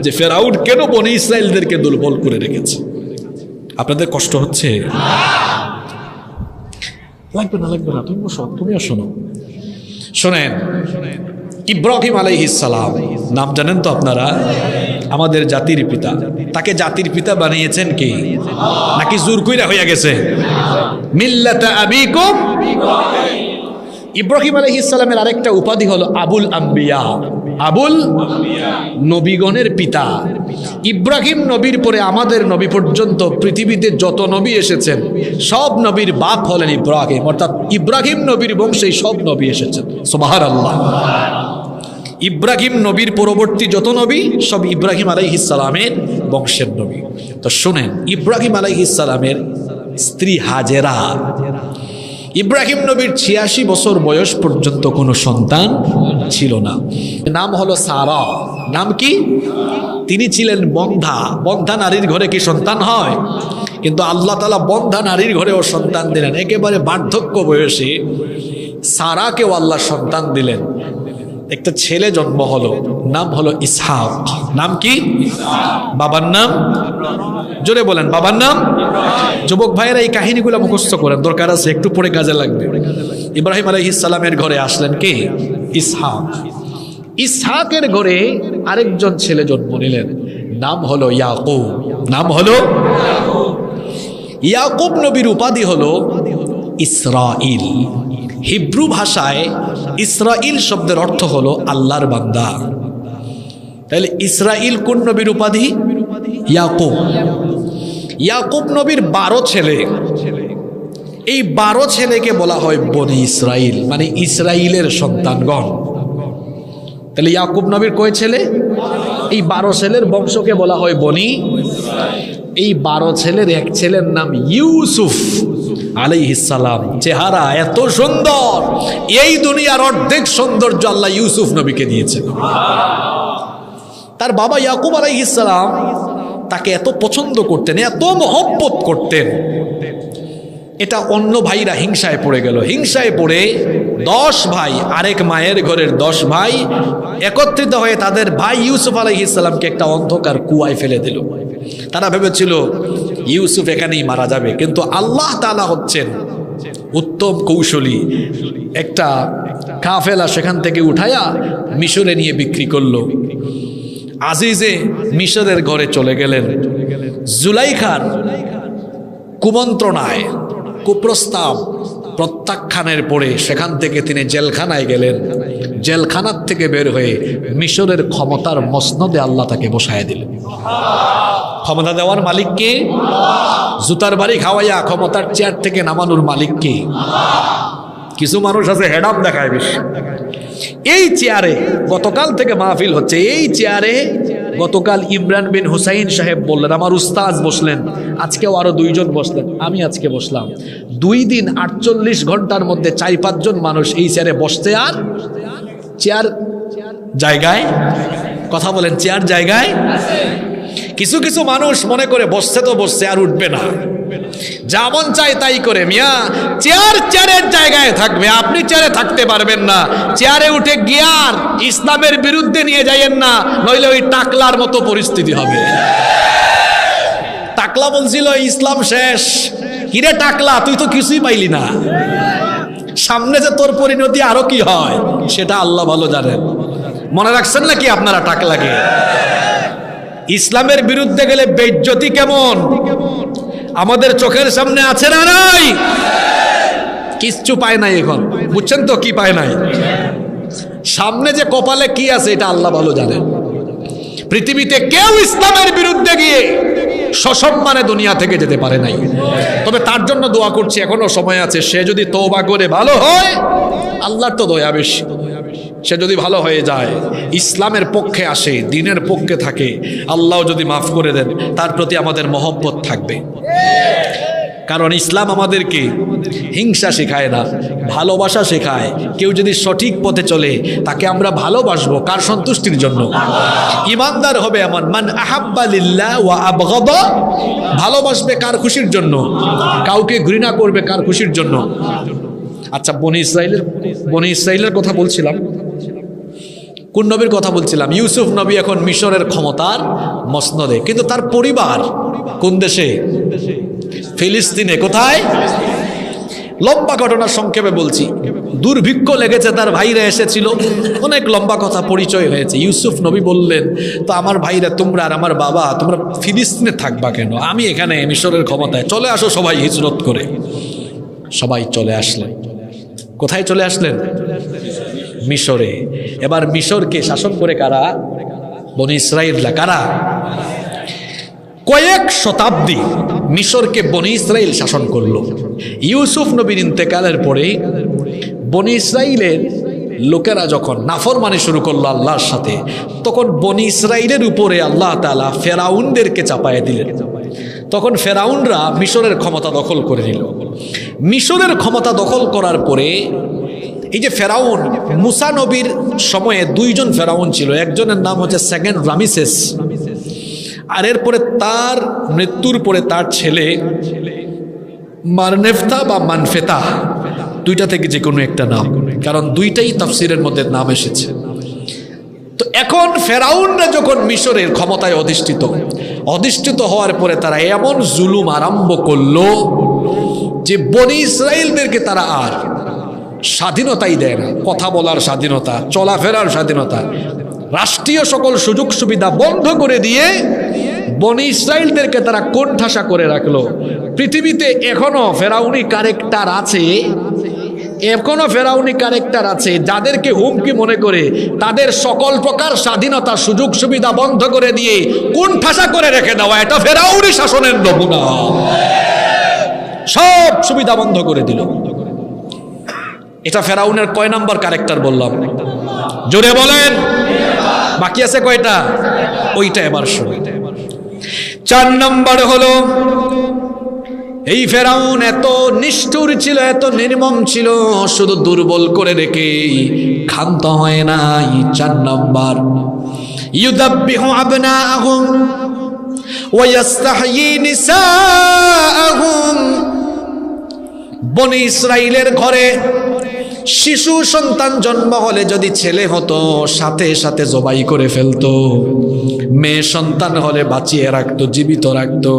যে ফেরাউন কেন বনি ইসরাইলদেরকে দুর্বল করে রেখেছে। আপনাদের কষ্ট হচ্ছে? লাগবে না, লাগবে না, তুমিও শোনো। শোনেন, ইব্রাহিম আলাইহিস সালাম নাম জানেন তো আপনারা? আমাদের জাতির পিতা। তাকে জাতির পিতা বানিয়েছেন কে? নাকি জোর কইরা হইয়া গেছে? মিল্লাতা আবিকুম ইব্রাহিম আলাইহিস সালামের আরেকটা উপাধি হলো আবুল আম্বিয়া, আবুল নবীগণের পিতা। ইব্রাহিম নবীর পরে আমাদের নবী পর্যন্ত পৃথিবীতে যত নবী এসেছেন সব নবীর বাপ হলেন ইব্রাহিম, অর্থাৎ ইব্রাহিম নবীর বংশেই সব নবী এসেছেন। সুবহানাল্লাহ। ইব্রাহিম নবীর পরবর্তী যত নবী সব ইব্রাহিম আলাইহিস সালামের বংশের নবী। তো শুনেন, ইব্রাহিম আলাইহিস সালামের স্ত্রী হাজেরা, ইব্রাহিম নবীর 86 বছর বয়স পর্যন্ত কোনো সন্তান ছিল না। নাম হলো সারা। নাম কি? তিনি ছিলেন বন্ধা। বন্ধা নারীর ঘরে কি সন্তান হয়? কিন্তু আল্লাহ তাআলা বন্ধা নারীর ঘরেও সন্তান দিলেন। একেবারে বার্ধক্য বয়সে সারাকেও আল্লাহ সন্তান দিলেন। একটা ছেলে জন্ম হলো, নাম হলো ইসহাক। নাম কি? বাবার নাম জোরে বলেন, বাবার নাম। যুবক ভাইয়েরা এই কাহিনীগুলো মুখস্থ করেন, দরকার আছে, একটু পরে কাজে লাগবে। ইব্রাহিম আলাইহিস সালামের ঘরে আসলেন কে? ইসহাক। ইসহাকের ঘরে আরেকজন ছেলে জন্ম নিলেন, নাম হলো ইয়াকুব। নাম হলো ইয়াকুব। নবীর উপাধি হলো ইসরাইল। হিব্রু ভাষায় ইসরাইল শব্দের অর্থ হলো আল্লাহর বান্দা। তাহলে ইসরাইল কোন নবীর উপাধি? ইয়াকুব। ইয়াকুব নবীর 12 ছেলে। এই 12 ছেলেকে বলা হয় বনি ইসরাইল, মানে ইসরাইলের সন্তানগণ। তাহলে ইয়াকুব নবীর কয় ছেলে? এই 12 ছেলের বংশকে বলা হয় বনি। এই 12 ছেলের এক ছেলের নাম ইউসুফ আলাইহিস সালাম। চেহারা এত সুন্দর, এই দুনিয়ার অর্ধেক সৌন্দর্য আল্লাহ ইউসুফ নবীকে দিয়েছেন। তার বাবা ইয়াকুব আলাইহিস সালাম তাকে এত পছন্দ করতেন, এত মহব্বত করতেন, এটা অন্য ভাইরা হিংসায় পড়ে গেল। হিংসায় পড়ে 10 ভাই, আরেক মায়ের ঘরের 10 ভাই একত্রিত হয়ে তাদের ভাই ইউসুফ আলাইহিস সালামকে একটা অন্ধকার কুয়ায় ফেলে দিল। তারা ভেবেছিল ইউসুফ এখানেই মারা যাবে, কিন্তু আল্লাহ তাআলা হচ্ছেন উত্তম কৌশলী। একটা কাফেলা সেখান থেকে উঠায়া মিশরে নিয়ে বিক্রি করলো। আজিজে মিশরের ঘরে চলে গেলেন। জুলাইখার কুমন্ত্রণায়, কুপ্রস্তাব প্রত্যাখ্যানের পরে সেখান থেকে তিনি জেলখানায় গেলেন। জেলখানার থেকে বের হয়ে মিশরের ক্ষমতার মসনদে আল্লাহ তাকে বসায় দিলেন। ক্ষমতা দেওয়ার মালিক কে? জুতার বাড়ি খাওয়াইয়া ক্ষমতার চেয়ার থেকে নামানোর মালিক কে? কিছু মানুষ আছে হেডাম দেখায় বেশি। এই চেয়ারে গতকাল থেকে মাহফিল হচ্ছে, এই চেয়ারে গতকাল ইমরান বিন হুসাইন সাহেব বললেন, আমার উস্তাজ বসলেন, আজকেও আরো 2 জন বসলেন, আমি আজকে বসলাম। 2 দিন 48 ঘন্টার মধ্যে 4-5 জন মানুষ এই চেয়ারে বসতে, আর চেয়ার জায়গায়, কথা বলেন, চেয়ার জায়গায়। কিছু কিছু মানুষ মনে করে বসছে তো বসছে, আর উঠবে না, যেমন চাই তাই করে। মিয়া চেয়ারের জায়গায় থাকবে, আপনি চেয়ারে থাকতে পারবেন না। চেয়ারে উঠে গিয়ার ইসলামের বিরুদ্ধে নিয়ে যাইয়েন না, নইলে ওই টাকলার মতো পরিস্থিতি হবে। টাকলা বলছিল ইসলাম শেষ। কিরে টাকলা, তুই তো কিছুই পাইলি না, সামনে যে তোর পরিণতি আরো কি হয় সেটা আল্লাহ ভালো জানেন। মনে রাখছেন নাকি আপনারা টাকলাকে? ইসলামের বিরুদ্ধে গেলে বেইজ্জতি কেমন আমাদের চোখের সামনে আছে না নাই? কিচ্ছু পায় নাই এখন, বুঝছেন তো কি পায় নাই? সামনে যে কপালে কি আছে এটা আল্লাহ ভালো জানেন। পৃথিবীতে কেউ ইসলামের বিরুদ্ধে গিয়ে সসম্মানে দুনিয়া থেকে যেতে পারে নাই। তবে তার জন্য দোয়া করছি, এখনো সময় আছে। সে যদি তওবা করে ভালো হয়, আল্লাহর তো দয়া বেশি। সে যদি ভালো হয়ে যায়, ইসলামের পক্ষে আসে, দ্বীনের পক্ষে থাকে, আল্লাহ যদি মাফ করে দেন, তার প্রতি আমাদের মহব্বত থাকবে। কারণ ইসলাম আমাদেরকে হিংসা শেখায় না, ভালোবাসা শেখায়। কেউ যদি সঠিক পথে চলে, তাকে আমরা ভালোবাসবো কার সন্তুষ্টির জন্য? ইমানদার হবে এমন, মান আহাব্বা লিল্লাহ ওয়া আবগাদা, ভালোবাসবে কার খুশির জন্য? কাউকে ঘৃণা করবে কার খুশির জন্য? আচ্ছা, বনি ইসরাইলের কথা বলছিলাম। কোন নবীর কথা বলছিলাম? ইউসুফ নবী এখন মিশরের ক্ষমতার মসনদে, কিন্তু তার পরিবার কোন দেশে? ফিলিস্তিনে। কোথায়? লম্বা ঘটনা সংক্ষেপে বলছি। দুর্ভিক্ষ লেগেছে, তার ভাইরা এসেছিল, অনেক লম্বা কথা পরিচয় হয়েছে। ইউসুফ নবী বললেন, তো আমার ভাইরা তোমরা আর আমার বাবা তোমরা ফিলিস্তিনে থাকবা কেন? আমি এখানে মিশরের ক্ষমতায়, চলে আসো সবাই হিজরত করে। সবাই চলে আসলেন। কোথায় চলে আসলেন? মিশরে। এবার মিশরকে শাসন করে কারা? বনি ইসরাইলরা। কারা? কয়েক শতাব্দী মিশরকে বনি ইসরাইল শাসন করলো। ইউসুফ নবীর ইন্তেকালের পরে বনি ইসরাইলের লোকেরা যখন নাফরমানি শুরু করলো আল্লাহর সাথে, তখন বনি ইসরাইলের উপরে আল্লাহ তাআলা ফেরাউনদেরকে চাপায় দিলেন। তখন ফেরাউনরা মিশরের ক্ষমতা দখল করে নিল। মিশরের ক্ষমতা দখল করার পরে এই যে ফেরাউন, মুসা নবীর সময়ে দুইজন ফেরাউন ছিল। একজনের নাম হচ্ছে সেকেন্ড রামিসেস, আর এরপরে তার মৃত্যুর পরে তার ছেলে মারনেফতা বা মানফেতা, দুইটা থেকে যে কোনো একটা নাম, কারণ দুইটাই তাফসিরের মধ্যে নাম এসেছে। তো এখন ফেরাউনরা যখন মিশরের ক্ষমতায় অধিষ্ঠিত হওয়ার পরে তারা এমন জুলুম আরম্ভ করলো যে বনি ইসরাইলদেরকে তারা আর স্বাধীনতাই দেয় না। কথা বলার স্বাধীনতা, চলাফেরার স্বাধীনতা, রাষ্ট্রীয় সকল সুযোগ সুবিধা বন্ধ করে দিয়ে বনি ইসরাইলদেরকে তারা কোণঠাসা করে রাখলো। পৃথিবীতে এখনো ফেরাউনি ক্যারেক্টার আছে, যাদেরকে হুমকি মনে করে তাদের সকল প্রকার স্বাধীনতা সুযোগ সুবিধা বন্ধ করে দিয়ে কোণঠাসা করে রেখে দেওয়া। এটা ফেরাউনি শাসনের নমুনা। সব সুবিধা বন্ধ করে দিল। এটা ফেরাউনের কয় নাম্বার ক্যারেক্টার বললাম? জোরে বলেন। বাকি আছে কয়টা? ওইটা এবার শুনুন। 4 নম্বর হলো, এই ফেরাউন এত নিষ্ঠুর ছিল, এত নির্মম ছিল, শুধু দুর্বল করে রেখে ক্ষান্ত হয় নাই। 4 নম্বর, ইউদাব্বিহু আবনাআহুম ওয়া ইস্তাহয়ী নিসাআহুম। বনি ইসরাইলের ঘরে শিশু সন্তান জন্ম হলে যদি ছেলে হতো, সাথে সাথে জবাই করে ফেলতো। মেয়ে সন্তান হলে বাঁচিয়ে রাখতো, জীবিত রাখতো।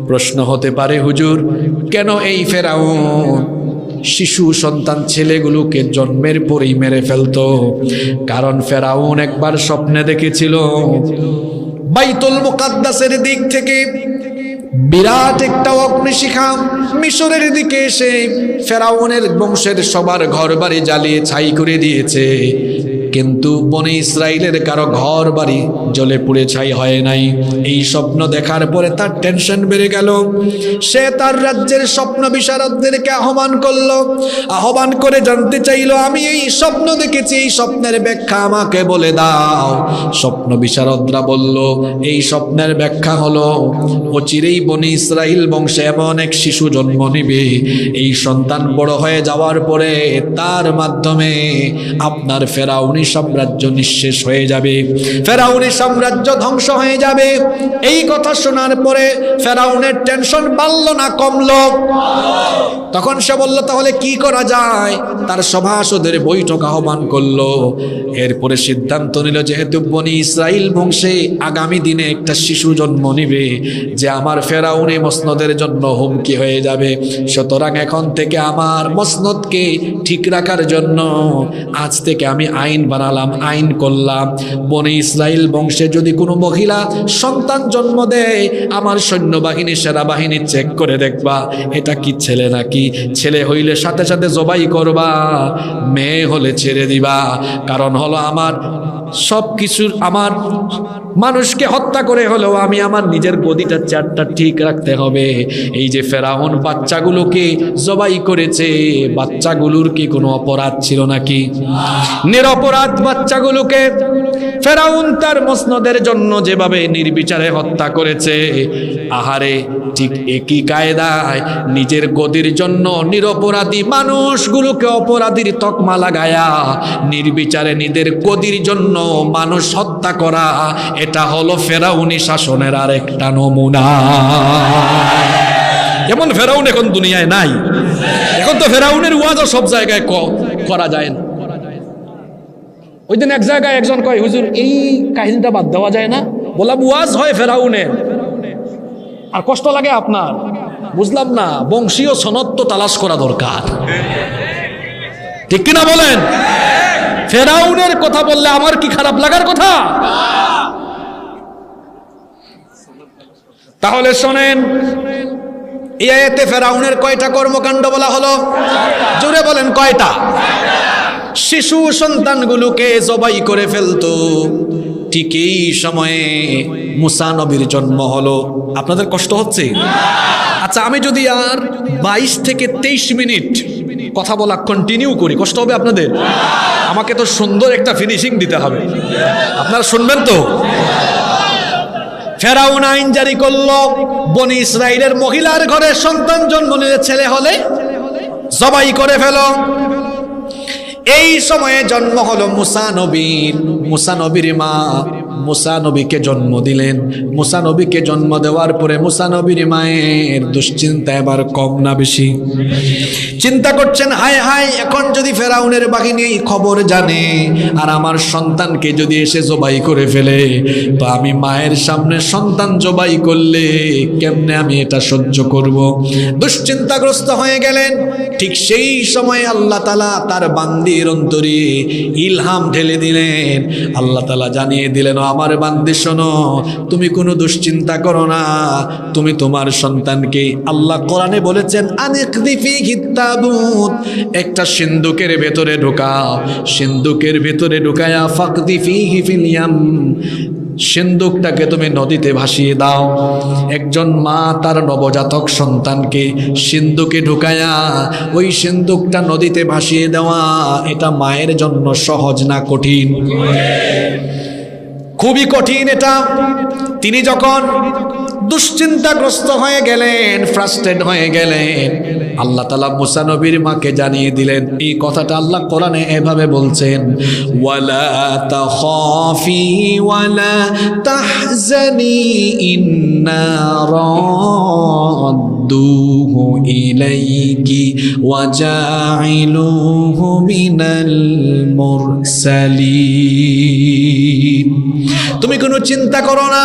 প্রশ্ন হতে পারে, হুজুর, কেন এই ফেরাউন শিশু সন্তান ছেলেগুলোকে জন্মের পরেই মেরে ফেলতো? কারণ ফেরাউন একবার স্বপ্নে দেখেছিল বাইতুল মুকাদ্দাসের দিক থেকে বিরাট একটা অগ্নিশিখা মিশরের দিকে এসে ফেরাউনের বংশের সবার ঘর বাড়ি জ্বালিয়ে ছাই করে দিয়েছে, কিন্তু বনি ইসরাইলের কারো ঘর বাড়ি জ্বলে পুড়ে ছাই হয় নাই। এই স্বপ্ন দেখার পরে তার টেনশন বেড়ে গেল। সে তার রাজ্যের স্বপ্ন বিশারদদেরকে আহ্বান করে জানতে চাইল, আমি এই স্বপ্ন দেখেছি, এই স্বপ্নের ব্যাখ্যা আমাকে বলে দাও। স্বপ্ন বিশারদরা বলল, এই স্বপ্নের ব্যাখ্যা হলো, অচিরেই বনি ইসরাইল বংশে এমন এক শিশু জন্ম নিবে, এই সন্তান বড় হয়ে যাওয়ার পরে তার মাধ্যমে আপনার ফেরাউনি সাম্রাজ্য নিঃশেষ হয়ে যাবে। ফেরাউনি সাম্রাজ্য ধ্বংস হয়ে যাবে। এই কথা শোনার পরে ফেরাউনের টেনশন বাড়লো না কমলো? তখন সে বলল তাহলে কি করা যায়। তার সভাসদের বৈঠক আহ্বান করলো। এরপরে সিদ্ধান্ত নিল যেহেতু বনি ইসরাইল বংশে আগামী দিনে একটা শিশু জন্ম নিবে যে আমার ফেরাউনে মসনদের জন্য হুমকি হয়ে যাবে, সুতরাং এখন থেকে আমার মসনদকে ঠিক রাখার জন্য আজ থেকে আমি আইন বানালাম, আইন করলাম, বনি ইসরাইল বংশে যদি কোনো মহিলা সন্তান জন্ম দেয় আমার সৈন্যবাহিনী সেনাবাহিনী চেক করে দেখবা এটা কি ছেলে নাকি, ছেলে হইলে সাথে সাথে জবাই করবা, মেয়ে হলে ছেড়ে দিবা। কারণ হলো আমার সব কিছুর, আমার মানুষকে হত্যা করে হলেও আমি আমার নিজের গদিটা চারটা ঠিক রাখতে হবে। এই যে ফেরাউন বাচ্চাগুলোকে জবাই করেছে, বাচ্চাগুলোর কি কোনো অপরাধ ছিল নাকি? নিরপরাধ বাচ্চাগুলোকে ফেরাউন তার মসনদের জন্য যেভাবে নির্বিচারে হত্যা করেছে, আহারে ঠিক একই কায়দায় নিজের গদির জন্য নিরপরাধী মানুষগুলোকে অপরাধীর তকমা লাগায়া নির্বিচারে নিজের গদির জন্য মানুষ হত্যা করা, এটা হলো ফেরাউনি শাসনের আর একটা নমুনা। যেমন ফেরাউন এখন দুনিয়ায় নাই, এখন তো ফেরাউনের ওয়াজও সব জায়গায় করা যায় না। ওই দিন এক জায়গায় একজন কয় হুজুর এই কাহিনীটা বাদ দেওয়া যায় না? বললাম ওয়াজ হয় ফেরাউনের আর কষ্ট লাগে আপনার, বুঝলাম না। বংশীয় সনদ তো তালাশ করা দরকার, ঠিক কিনা বলেন? ফেরাউনের কথা বললে আমার কি খারাপ লাগার কথা? তাহলে শোনেন, এই আয়াতে ফেরাউনের কয়টা কর্মকাণ্ড বলা হলো? জোরে বলেন কয়টা? শিশু সন্তানগুলোকে জবাই করে ফেলতো। ঠিক এই সময়ে মুসা নবীর জন্ম হলো। আপনাদের কষ্ট হচ্ছে? আচ্ছা, আমি যদি আর 22 থেকে 23 মিনিট কথা বলা কন্টিনিউ করি, কষ্ট হবে আপনাদের? আমাকে তো সুন্দর একটা ফিনিশিং দিতে হবে, আপনারা শুনবেন তো? ফেরাউন আইন জারি করলো, বনি ইসরাইলের মহিলার ঘরে সন্তান জন্ম নিলে ছেলে হলে জবাই করে ফেলো। এই সময়ে জন্ম হলো মুসা নবীর। মুসা নবীর মা মুসা নবীকে জন্ম দিলেন। মুসা নবীকে জন্ম দেওয়ার পরে মুসা নবীর মায়ের দুশ্চিন্তা এবার কম না বেশি? চিন্তা করছেন, হায় হায়, এখন যদি ফেরাউনের বাহিনী এই খবর জানে আর আমার সন্তানকে যদি এসে জবাই করে ফেলে, তো আমি মায়ের সামনে সন্তান জবাই করলে কেমনে আমি এটা সহ্য করব? দুশ্চিন্তাগ্রস্ত হয়ে গেলেন। ঠিক সেই সময় আল্লাহ তাআলা তার বান্দির অন্তরে ইলহাম ঢেলে দিলেন। আল্লাহ তাআলা জানিয়ে দিলেন, আমার বান্দি শোনো, তুমি কোনো দুশ্চিন্তা করো না, তুমি তোমার সন্তানকে, আল্লাহ কোরআনে বলেছেন আনিকযিফি হিত্তাবুত, একটা সিন্দুকের ভেতরে ঢোকাও, সিন্দুকের ভেতরে ঢুকায়া ফাকযিফিহি ফিল ইয়াম, সিন্দুকটাকে তুমি নদীতে ভাসিয়ে দাও। একজন মা তার নবজাতক সন্তানকে সিন্দুকে ঢুকায়া ওই সিন্দুকটা নদীতে ভাসিয়ে দেওয়া, এটা মায়ের জন্য সহজ না কঠিন? খুবই কঠিন এটা। তিনি যখন দুশ্চিন্তাগ্রস্ত হয়ে গেলেন, ফ্রাস্ট্রেট হয়ে গেলেন, আল্লাহ তাআলা মুসা নবীর মাকে জানিয়ে দিলেন এই কথাটা। আল্লাহ কোরআনে এভাবে বলছেন, ওয়ালা তাখাফি ওয়ালা তাহজানি ইন্না রাদ্দুহু ইলাইকি ওয়া জাইলুহু মিনাল মুরসালিন। তুমি কোনো চিন্তা করো না,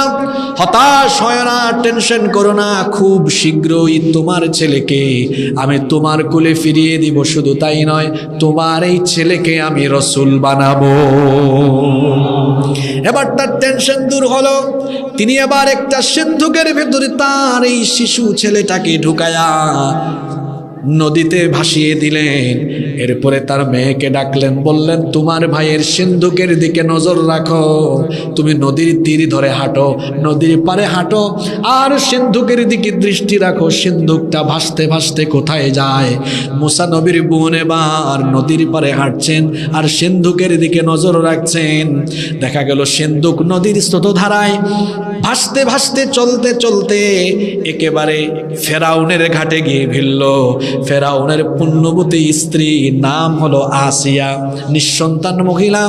হতাশ হয় না, টেনশন করো না, খুব শীঘ্রই তোমার ছেলেকে আমি তোমার কোলে ফিরিয়ে দিব। শুধু তাই নয়, তোমার এই ছেলেকে আমি রসুল বানাবো। এবার তার টেনশন দূর হলো। তিনি এবার একটা সিন্ধুকের ভেতরে তার এই শিশু ছেলেটাকে ঢুকায়া নদীতে ভাসিয়ে দিলেন। এরপরে তার মেয়েকে ডাকলেন, বললেন তোমার ভাইয়ের সিন্ধুকের দিকে নজর রাখো, তুমি নদীর তীর ধরে হাঁটো, নদীর পারে হাঁটো, আর সিন্ধুকের দিকে দৃষ্টি রাখো, সিন্ধুকটা ভাসতে ভাসতে কোথায় যায়। মুসা নবীর বোন এবার নদীর পারে হাঁটছেন আর সিন্ধুকের দিকে নজর রাখছেন। দেখা গেল সিন্ধুক নদীর স্রোতধারায় ভাসতে ভাসতে চলতে চলতে একেবারে ফেরাউনের ঘাটে গিয়ে ভিড়ল। ফেরাউনের পুণ্যবতী স্ত্রী, নাম হলো আসিয়া, নিঃসন্তান মহিলা।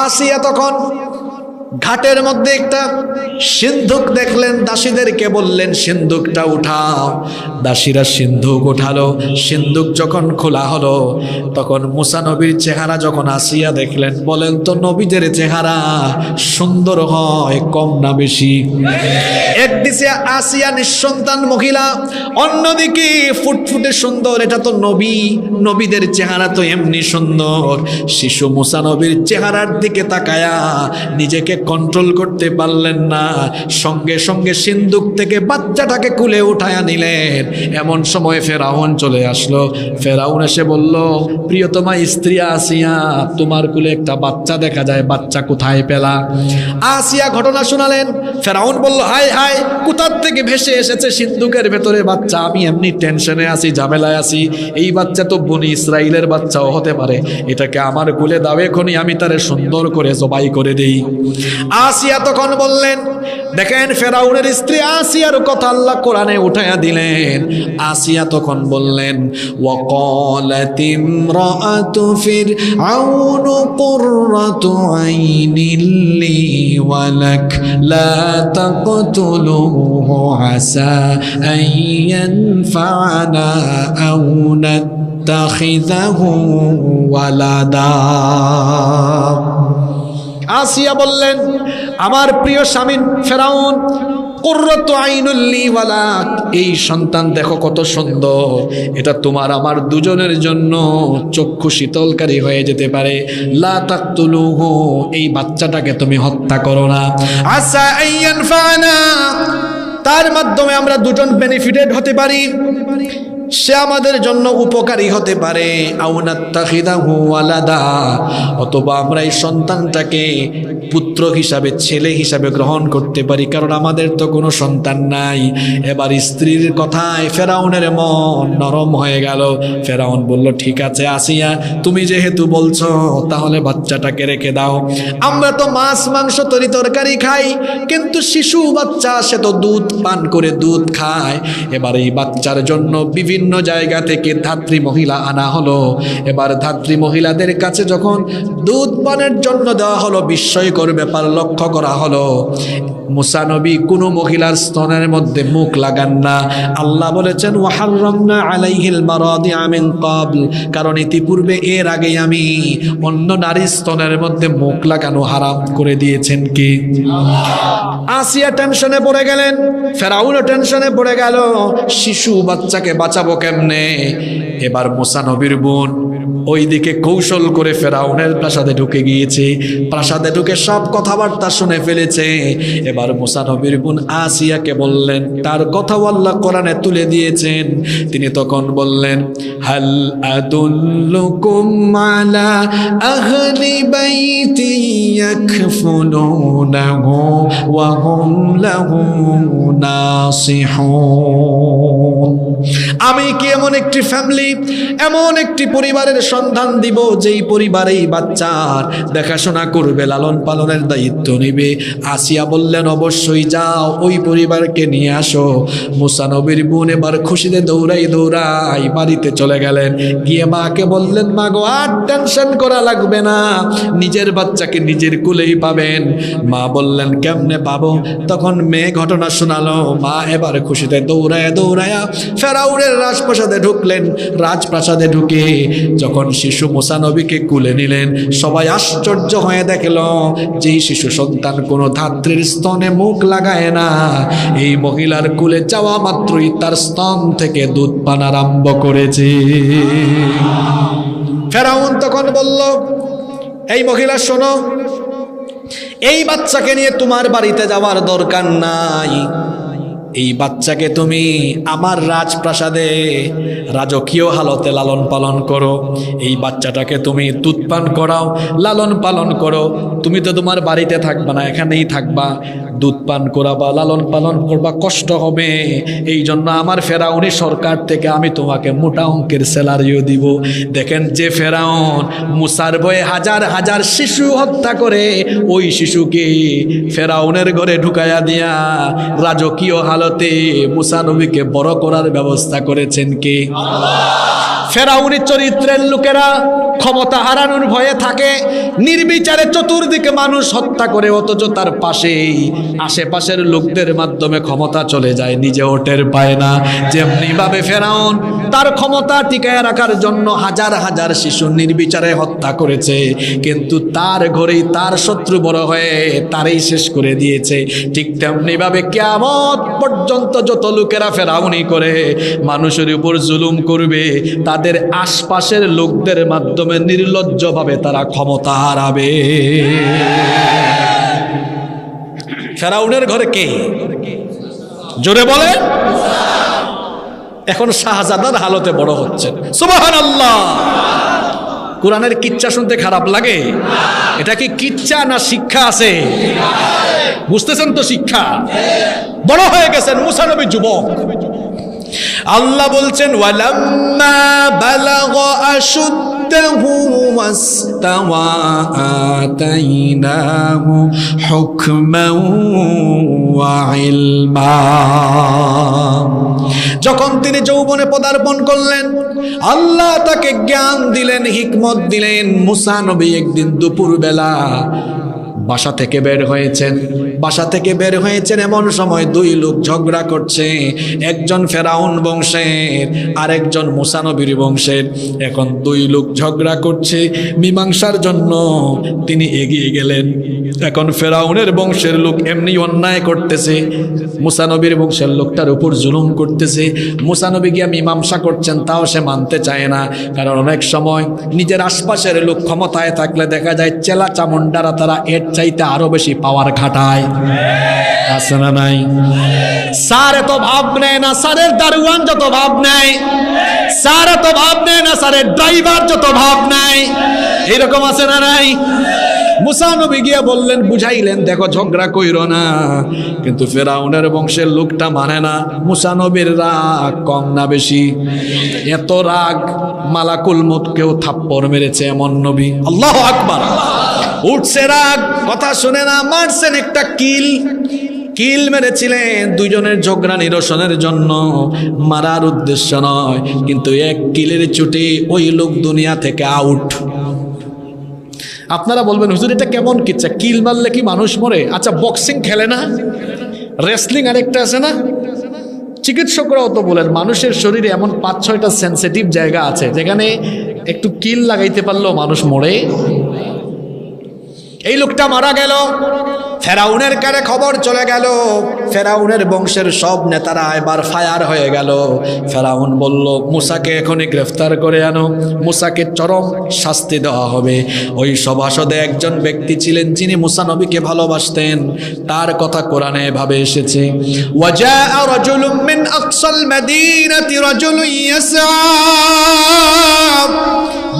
আসিয়া তখন ঘাটের মধ্যে একটা সিন্ধুক দেখলেন, দাসীদেরকে বললেন সিন্ধুকটা উঠাও। দাসীরা সিন্ধুক উঠালো। সিন্ধুক যখন খোলা হলো তখন মুসা নবীর চেহারা যখন আসিয়া দেখলেন, বলেন তো নবীদের চেহারা সুন্দর হয় কম না বেশি? একদিকে আসিয়া নিঃসন্তান মহিলা, অন্যদিকে ফুটফুটে সুন্দর, এটা তো নবী, নবীদের চেহারা তো এমনি সুন্দর। শিশু মুসা নবীর চেহারার দিকে তাকায়া নিজেকে কন্ট্রোল করতে পারলেন না, সঙ্গে সঙ্গে সিন্ধুক থেকে বাচ্চাটাকে কুলে উঠায়া নিলেন। এমন সময় ফেরাউন চলে আসলো। ফেরাউন এসে বলল, প্রিয়তমা স্ত্রী আসিয়া, তোমার কুলে একটা বাচ্চা দেখা যায়, বাচ্চা কোথায় পেলা? আসিয়া ঘটনা শোনালেন। ফেরাউন বলল, হায় হায়, কোথার থেকে ভেসে এসেছে সিন্ধুকের ভেতরে বাচ্চা? আমি এমনি টেনশনে আছি, ঝামেলায় আছি, এই বাচ্চা তো বনি ইসরাইলের বাচ্চাও হতে পারে, এটাকে আমার কুলে দাও, এখনই আমি তারে সুন্দর করে জবাই করে দেই। আসিয়া তখন বললেন, দেখেন ফেরাউনের স্ত্রী আসিয়ার কথা আল্লাহ কোরআনে উঠায়া দিলেন। আসিয়া তখন বললেন, ওয়াকালাত ইমরাআতু ফিরআউন কুররাতু আইনিন লি ওয়া লাক লা তাকতুলুহু আসা আন ইয়ানফা'না আও নাত্তাখিযাহু ওয়ালাদা। আসিয়া বললেন, আমার প্রিয় স্বামী ফেরাউন, কুররাতু আইনুল লি ওয়া লাক, এই সন্তান দেখো কত সুন্দর, এটা তোমার আমার দুজনের জন্য চক্ষু শীতলকারী হয়ে যেতে পারে। লা তাকতুলুহু, এই বাচ্চাটাকে তুমি হত্যা করো না। আসা আইয়ানফানা, তার মাধ্যমে আমরা দুজন বেনিফিটেড হতে পারি, সে আমাদের জন্য উপকারী হতে পারে। আউনাত্তাখিদাহু ওয়ালাদা, অথবা আমরা এই সন্তানটাকে পুত্র হিসাবে, ছেলে হিসাবে গ্রহণ করতে পারি, কারণ আমাদের তো কোনো সন্তান নাই। এবার স্ত্রীর কথায় ফেরাউনের মন নরম হয়ে গেল। ফেরাউন বলল, ঠিক আছে আসিয়া, তুমি যেহেতু বলছো তাহলে বাচ্চাটাকে রেখে দাও। আমরা তো মাছ মাংস তরি তরকারি খাই, কিন্তু শিশু বাচ্চা সে তো দুধ পান করে দুধ খায়। এবার এই বাচ্চার জন্য বিভিন্ন জায়গা থেকে ধাত্রী মহিলা আনা হলো। এবার ধাত্রী মহিলাদের কাছে যখন দুধ পানের জন্য দেওয়া হলো, বিস্ময়কর ব্যাপার লক্ষ্য করা হলো, মুসা নবী কোনো মহিলার স্তনের মধ্যে মুখ লাগান না। আল্লাহ বলেছেন, ওয়াহাররামনা আলাইহিল মারাদিআ মিন ক্বাবল, কারণ ইতিপূর্বে এর আগে আমি অন্য নারীর স্তনের মধ্যে মুখ লাগানো হারাম করে দিয়েছেন কি? আসিয়া টেনশনে পড়ে গেলেন, ফেরাউনও টেনশনে পড়ে গেল, শিশু বাচ্চাকে বাঁচাবো কেমনে? এবার মুসা নবীর বোন ওইদিকে কৌশল করে ফেরাউনের প্রাসাদে ঢুকে গিয়েছে। প্রাসাদে ঢুকে সব কথাবার্তা শুনে ফেলেছে। এবার মুসা নবীর বোন আসিয়াকে বললেন, তার কথাও আল্লাহ কোরআনে তুলে দিয়েছেন। তিনি তখন বললেন, হাল আদুল্লুকুম আলা আহলি বাইতি ইয়াকফুলুনাহু ওয়া হুম লাহু নাসিহুন, আমি কি এমন একটি ফ্যামিলি, এমন একটি পরিবারের সন্ধান দিব যেই পরিবারেই বাচ্চার দেখাশোনা করবে, লালন পালনের দায়িত্ব নেবে? আসিয়া বললেন, অবশ্যই যাও, ওই পরিবারকে নিয়ে আসো। মুসা নবীর বোন এবার খুশিতে দৌড়াই দৌড়াই বাড়িতে চলে গেলেন। গিয়ে মাকে বললেন, মা গো, আর টেনশন করা লাগবে না, নিজের বাচ্চাকে নিজের কুলেই পাবেন। মা বললেন, কেমনে পাবো? তখন মেয়ে ঘটনা শোনালো। মা এবার খুশিতে দৌড়ায় দৌড়ায়া ফেরাউনের রাজপ্রাসাদে ঢুকলেন। রাজপ্রাসাদে ঢুকে যখন শিশু মুসা নবীকে কুলে নিলেন, সবাই আশ্চর্য হয়ে দেখল যেই শিশু সন্তান কোনো ধাত্রীর স্তনে মুখ লাগায় না, এই মহিলার কুলে যাওয়া মাত্রই তার স্তন থেকে দুধ পান আরম্ভ করেছে। ফেরাউন তখন বলল, এই মহিলা শোনো, এই বাচ্চাকে নিয়ে তোমার বাড়িতে যাওয়ার দরকার নাই। এই বাচ্চাকে তুমি আমার রাজপ্রাসাদে রাজকীয় হালতে লালন পালন করো। এই বাচ্চাটাকে তুমি দুধ পান করাও, লালন পালন করো। তুমি তো তোমার বাড়িতে থাকবা না, এখানেই থাকবা, দুধ পান করাবা, লালন পালন করবা, কষ্ট হবে। এই জন্য আমার ফেরাউনি সরকার থেকে আমি তোমাকে মোটা অঙ্কের স্যালারিও দিব। দেখেন, যে ফেরাউন মুসার ভয়ে হাজার হাজার শিশু হত্যা করে, ওই শিশুকে ফেরাউনের ঘরে ঢুকাইয়া দিয়া রাজকীয় হালতে মুসা নবীকে বড় করার ব্যবস্থা করেছেন কে? ফেরাউনি চরিত্রের লোকেরা ক্ষমতা হারানোর ভয়ে থাকে, নির্বিচারে চতুর্দিকে মানুষ হত্যা করে, অথচ তার পাশেই আশেপাশের লোকদের মাধ্যমে ক্ষমতা চলে যায়, নিজেও টের পায় না। যেমনি ভাবে ফেরাউন তার ক্ষমতা টিকায় রাখার জন্য হাজার হাজার শিশু নির্বিচারে হত্যা করেছে, কিন্তু তার ঘরেই তার শত্রু বড় হয়ে তারই শেষ করে দিয়েছে। ঠিক তেমনি ভাবে কিয়ামত পর্যন্ত যত লোকেরা ফেরাউনি করে মানুষের উপর জুলুম করবে, তাদের আশপাশের লোকদের মাধ্যমে নির্লজ্জভাবে তারা ক্ষমতা হারাবে। ফেরাউনের ঘরে কে? জোরে বলে। এখন শাহজাদার হালতে বড় হচ্ছেন। সুবহানাল্লাহ। কোরআনের কিচ্ছা শুনতে খারাপ লাগে? এটা কি কিচ্ছা না শিক্ষা আছে? বুঝতেছেন তো শিক্ষা? বড় হয়ে গেছেন মুসা নবী, যুবক। আল্লাহ বলছেন ওয়ালাম্মা বালাগা আশুদ্দাহু ওয়াস্তাওয়া আতাইনাহু হুকমান ওয়া ইলমা। যখন তিনি যৌবনে পদার্পণ করলেন, আল্লাহ তাকে জ্ঞান দিলেন, হিকমত দিলেন। মুসা নবী একদিন দুপুরবেলা বাসা থেকে বের হয়েছেন। এমন সময় দুই লোক ঝগড়া করছে, একজন ফেরাউন বংশের আর একজন মুসা নবীর বংশের। এখন দুই লোক ঝগড়া করছে, মীমাংসার জন্য তিনি এগিয়ে গেলেন। এখন ফেরাউনের বংশের লোক এমনি অন্যায় করতেছে, মুসা নবীর বংশের লোকটার উপর জুলুম করতেছে। মুসা নবী গিয়া মীমাংসা করছেন, তাও সে মানতে চায় না। কারণ অনেক সময় নিজের আশপাশের লোক ক্ষমতায় থাকলে দেখা যায় চেলা চামুন্ডারা তারা এর চাইতে আরো বেশি পাওয়ার খাটায়। আছে না নাই? স্যার এত ভাব নেয় না, স্যারের দারোয়ান যত ভাব নেয়, স্যার এত ভাব নেয় না, স্যারের ড্রাইভার যত ভাব নেয়। এইরকম আছে না নাই? মুসা নবী গিয়া বললেন, বুঝাইলেন, দেখো ঝগড়া কইরো না। কিন্তু ফেরাউনের বংশের লোকটা মানে না। মুসা নবীর রাগ কম না বেশি? এত রাগ মালাকুল মউতকেও থাপ্পড় মেরেছে এমন নবী। আল্লাহু আকবার। উঠছে রাগ, কথা শুনে না, মারছেন একটা কিল মেরেছিলেন দুইজনের ঝগড়া নিরসনের জন্য, মারার উদ্দেশ্য নয়। কিন্তু এক কিলের চুটে ওই লোক দুনিয়া থেকে আউট। আপনারা বলবেন হুজুর এটা কেমন কিচ্ছা, কিল মারলে কি মানুষ মরে? আচ্ছা বক্সিং খেলে না, রেসলিং আরেকটা আছে না, চিকিৎসকরাও তো বলেন মানুষের শরীরে এমন 5-6টা সেন্সিটিভ জায়গা আছে যেখানে একটু কিল লাগাইতে পারলেও মানুষ মরে। এই লোকটা মারা গেল, ফেরাউনের কানে খবর চলে গেল, ফেরাউনের বংশের সব নেতারা এবার ফায়ার হয়ে গেল। ফেরাউন বলল, মুসাকে এখনই গ্রেফতার করে আনো, মুসাকে চরম শাস্তি দেওয়া হবে। ওই সভাসদে একজন ব্যক্তি ছিলেন যিনি মুসা নবীকে ভালোবাসতেন, তার কথা কোরআনে এভাবে এসেছে, ওয়াজাআ রাজুলুম মিন আকসাল মাদিনাতি রাজুলুন ইয়াসআ।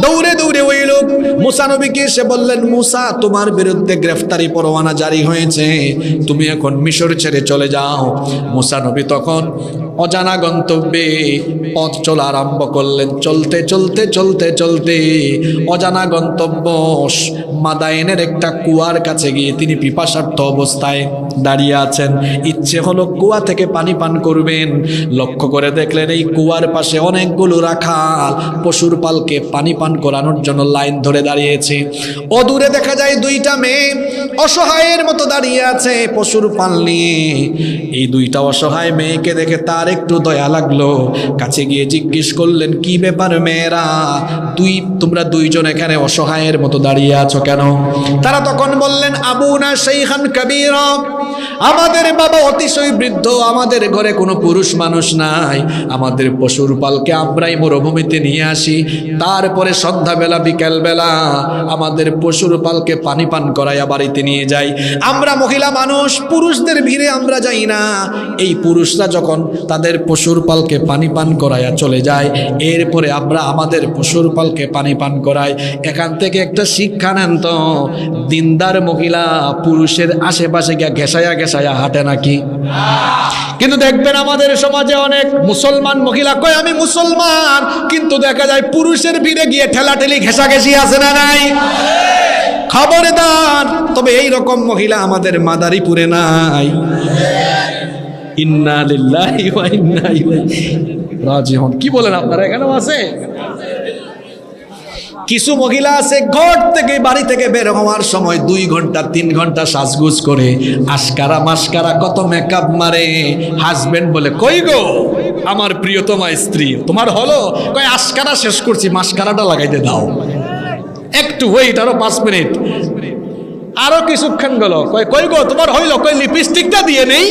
দৌড়ে দৌড়ে ওই লোক মুসা নবীকে এসে বললেন, মুসা তোমার বিরুদ্ধে গ্রেফতারি পরোয়ানা জারি হয়েছে, তুমি এখন মিশর ছেড়ে চলে যাও। মুসা নবী তখন অজানা গন্তব্যে পথ চলা আরম্ভ করলেন। চলতে চলতে চলতে চলতে অজানা গন্তব্য মাদায়েনের একটা কুয়ার কাছে গিয়ে তিনি পিপাসার্থ অবস্থায় দাঁড়িয়ে আছেন। ইচ্ছে হলো কুয়া থেকে পানি পান করবেন। লক্ষ্য করে দেখলেন এই কুয়ার পাশে অনেকগুলো রাখাল পশুর পালকে পানি পান করানোর জন্য লাইন ধরে দাঁড়িয়েছে। অদূরে দেখা যায় দুইটা মেয়ে অসহায়ের মতো দাঁড়িয়ে আছে পশুর পাল নিয়ে। এই দুইটা অসহায় মেয়েকে দেখে তার একটু দয়া লাগলো, কাছে গিয়ে জিজ্ঞেস করলেন, কি ব্যাপার মেয়েরা, তোমরা দুইজন এখানে অসহায়ের মতো দাঁড়িয়ে আছো কেন? তারা তখন বললেন, আবুনা শাইখান কাবীরা, আমাদের বাবা অতিশয় বৃদ্ধ, আমাদের ঘরে কোনো পুরুষ মানুষ নাই, আমাদের পশুর পালকে আমরাই মরুভূমিতে নিয়ে আসি, তারপরে সন্ধ্যাবেলা বিকেলবেলা আমাদের পশুর পালকে পানি পান করাইয়া বাড়িতে নিয়ে যাই। আমরা মহিলা মানুষ, পুরুষদের ভিড়ে আমরা যাই না। এই পুরুষরা যখন তাদের পশুর পালকে পানি পান করাইয়া চলে যায়, এরপরে আমরা আমাদের পশুর পালকে পানি পান করাই। এখান থেকে একটা শিক্ষা নেন তো, দিনদার মহিলা পুরুষের আশেপাশে গিয়ে ঘেঁষাইয়া ঘেঁষাইয়া হাঁটে নাকি? কিন্তু দেখবেন আমাদের সমাজে অনেক মুসলমান মহিলা কয় আমি মুসলমান, কিন্তু দেখা যায় পুরুষের ভিড়ে গিয়ে ঠেলাঠেলি ঘেঁষাঘেঁষি আছে না নাই? খবরদার, তবে এই রকম মহিলা আমাদের মাদারীপুরে নাই। ইন্না লিল্লাহি ওয়া ইন্না ইলাইহি রাজিউন। কি বলেন আপনারা, এখানেও আছে? কিছু মহিলা আছে ঘর থেকে বাড়ি থেকে বের হওয়ার সময় 2 ঘন্টা 3 ঘন্টা সাজগুজ করে আশকারা মাস্কারা কত মেকআপ মারে। হাজবেন্ড বলে, কই গো আমার প্রিয়তমা স্ত্রী, তোমার হলো? কই আশকারা শেষ করছি, মাস্কারাটা লাগাইতে দাও, একটু ওয়েট, আরো 5 মিনিট, আরো কিছুক্ষণ গেল, কই গো তোমার হইলো? কই লিপস্টিকটা দিয়ে নেই।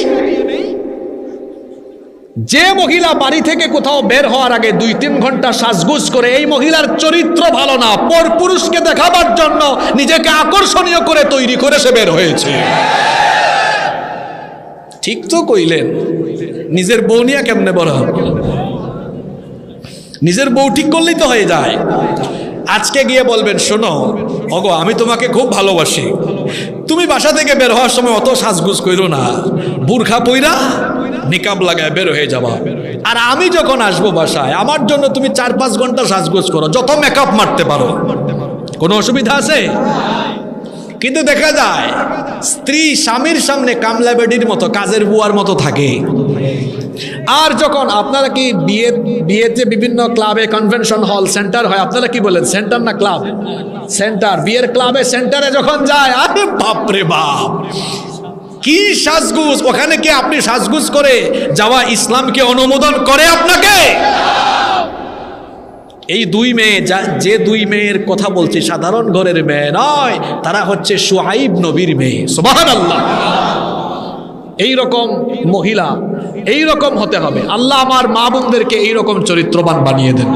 যে মহিলা বাড়ি থেকে কোথাও বের হওয়ার আগে 2-3 ঘন্টা সাজগুজ করে, এই মহিলার চরিত্র ভালো না, পরপুরুষকে দেখাবার জন্য নিজেকে আকর্ষণীয় করে তৈরি করে সে বের হয়েছে। ঠিক তো কইলেন? নিজের বউ নিয়ে কেমনে বড় হবে? নিজের বউ ঠিক করলেই তো হয়ে যায়। আজকে গিয়ে বলবেন, শোনো ওগো আমি তোমাকে খুব ভালোবাসি, তুমি বাসা থেকে বের হওয়ার সময় অত সাজগুজ কইরো না, বুরখা পইরা নিকাব লাগায় বের হয়ে যাবা। আর আমি যখন আসবো বাসায়, আমার জন্য তুমি 4-5 ঘন্টা সাজগুজ করো, যত মেকআপ মারতে পারো, কোনো অসুবিধা আছে? কিন্তু দেখা যায় স্ত্রী স্বামীর সামনে কামলা বেডির মতো, কাজের বুয়ার মতো থাকে। আর যখন আপনারা কি বিয়েতে বিভিন্ন ক্লাবে, কনভেনশন হল, সেন্টার হয়, আপনারা কি বলেন, সেন্টার না ক্লাব? সেন্টার। বিয়ের ক্লাবে সেন্টারে যখন যায়, আরে বাপরে বাপ কি সাজগুজ! ওখানে কি আপনি সাজগুজ করে যাওয়া ইসলামকে অনুমোদন করে আপনাকে? এই 2 মেয়ে, যে 2 মেয়ের কথা বলছি, সাধারণ ঘরের মেয়ে নয়, তারা হচ্ছে শুআইব নবীর মেয়ে। সুবহানাল্লাহ। এইরকম মহিলা, এইরকম হতে হবে। আল্লাহ আমার মা বোনদেরকে এইরকম চরিত্রবান বানিয়ে দেন।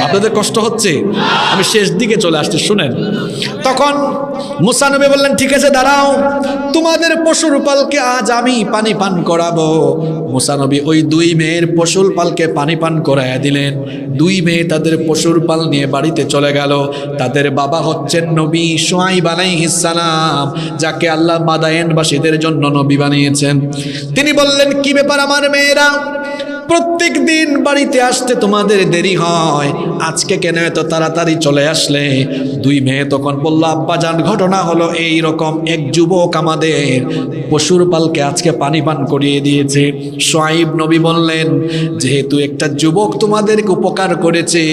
আপনাদের কষ্ট হচ্ছে? আমি শেষ দিকে চলে আসছি, শুনেন। তখন মুসা নবী বললেন, ঠিক আছে দাঁড়াও, তোমাদের পশুর পালকে আজ আমি পানি পান করাবো। মুসা নবী ওই 2 মেয়ের পশুর পালকে পানি পান করাইয়া দিলেন। 2 মেয়ে তাদের পশুর পাল নিয়ে বাড়িতে চলে গেল। তাদের বাবা হচ্ছেন নবী শুআইব আলাইহিস সালাম, যাকে আল্লাহ মাদায়েনবাসীদের জন্য নবী বানিয়েছেন। তিনি বললেন, কি ব্যাপার আমার মেয়েরা, প্রত্যেক দিন বাড়িতে আসতে তোমাদের দেরি হয়, আজকে কেন এত তাড়াতাড়ি চলে আসলে? 2 মেয়ে তখন বলল, আব্বাজান ঘটনা হলো এই রকম, এক যুবক আমাদের পশুর পালকে আজকে পানি পান করিয়ে দিয়েছে। শুআইব নবী বললেন, যেহেতু একটা যুবক তোমাদেরকে উপকার করেছে,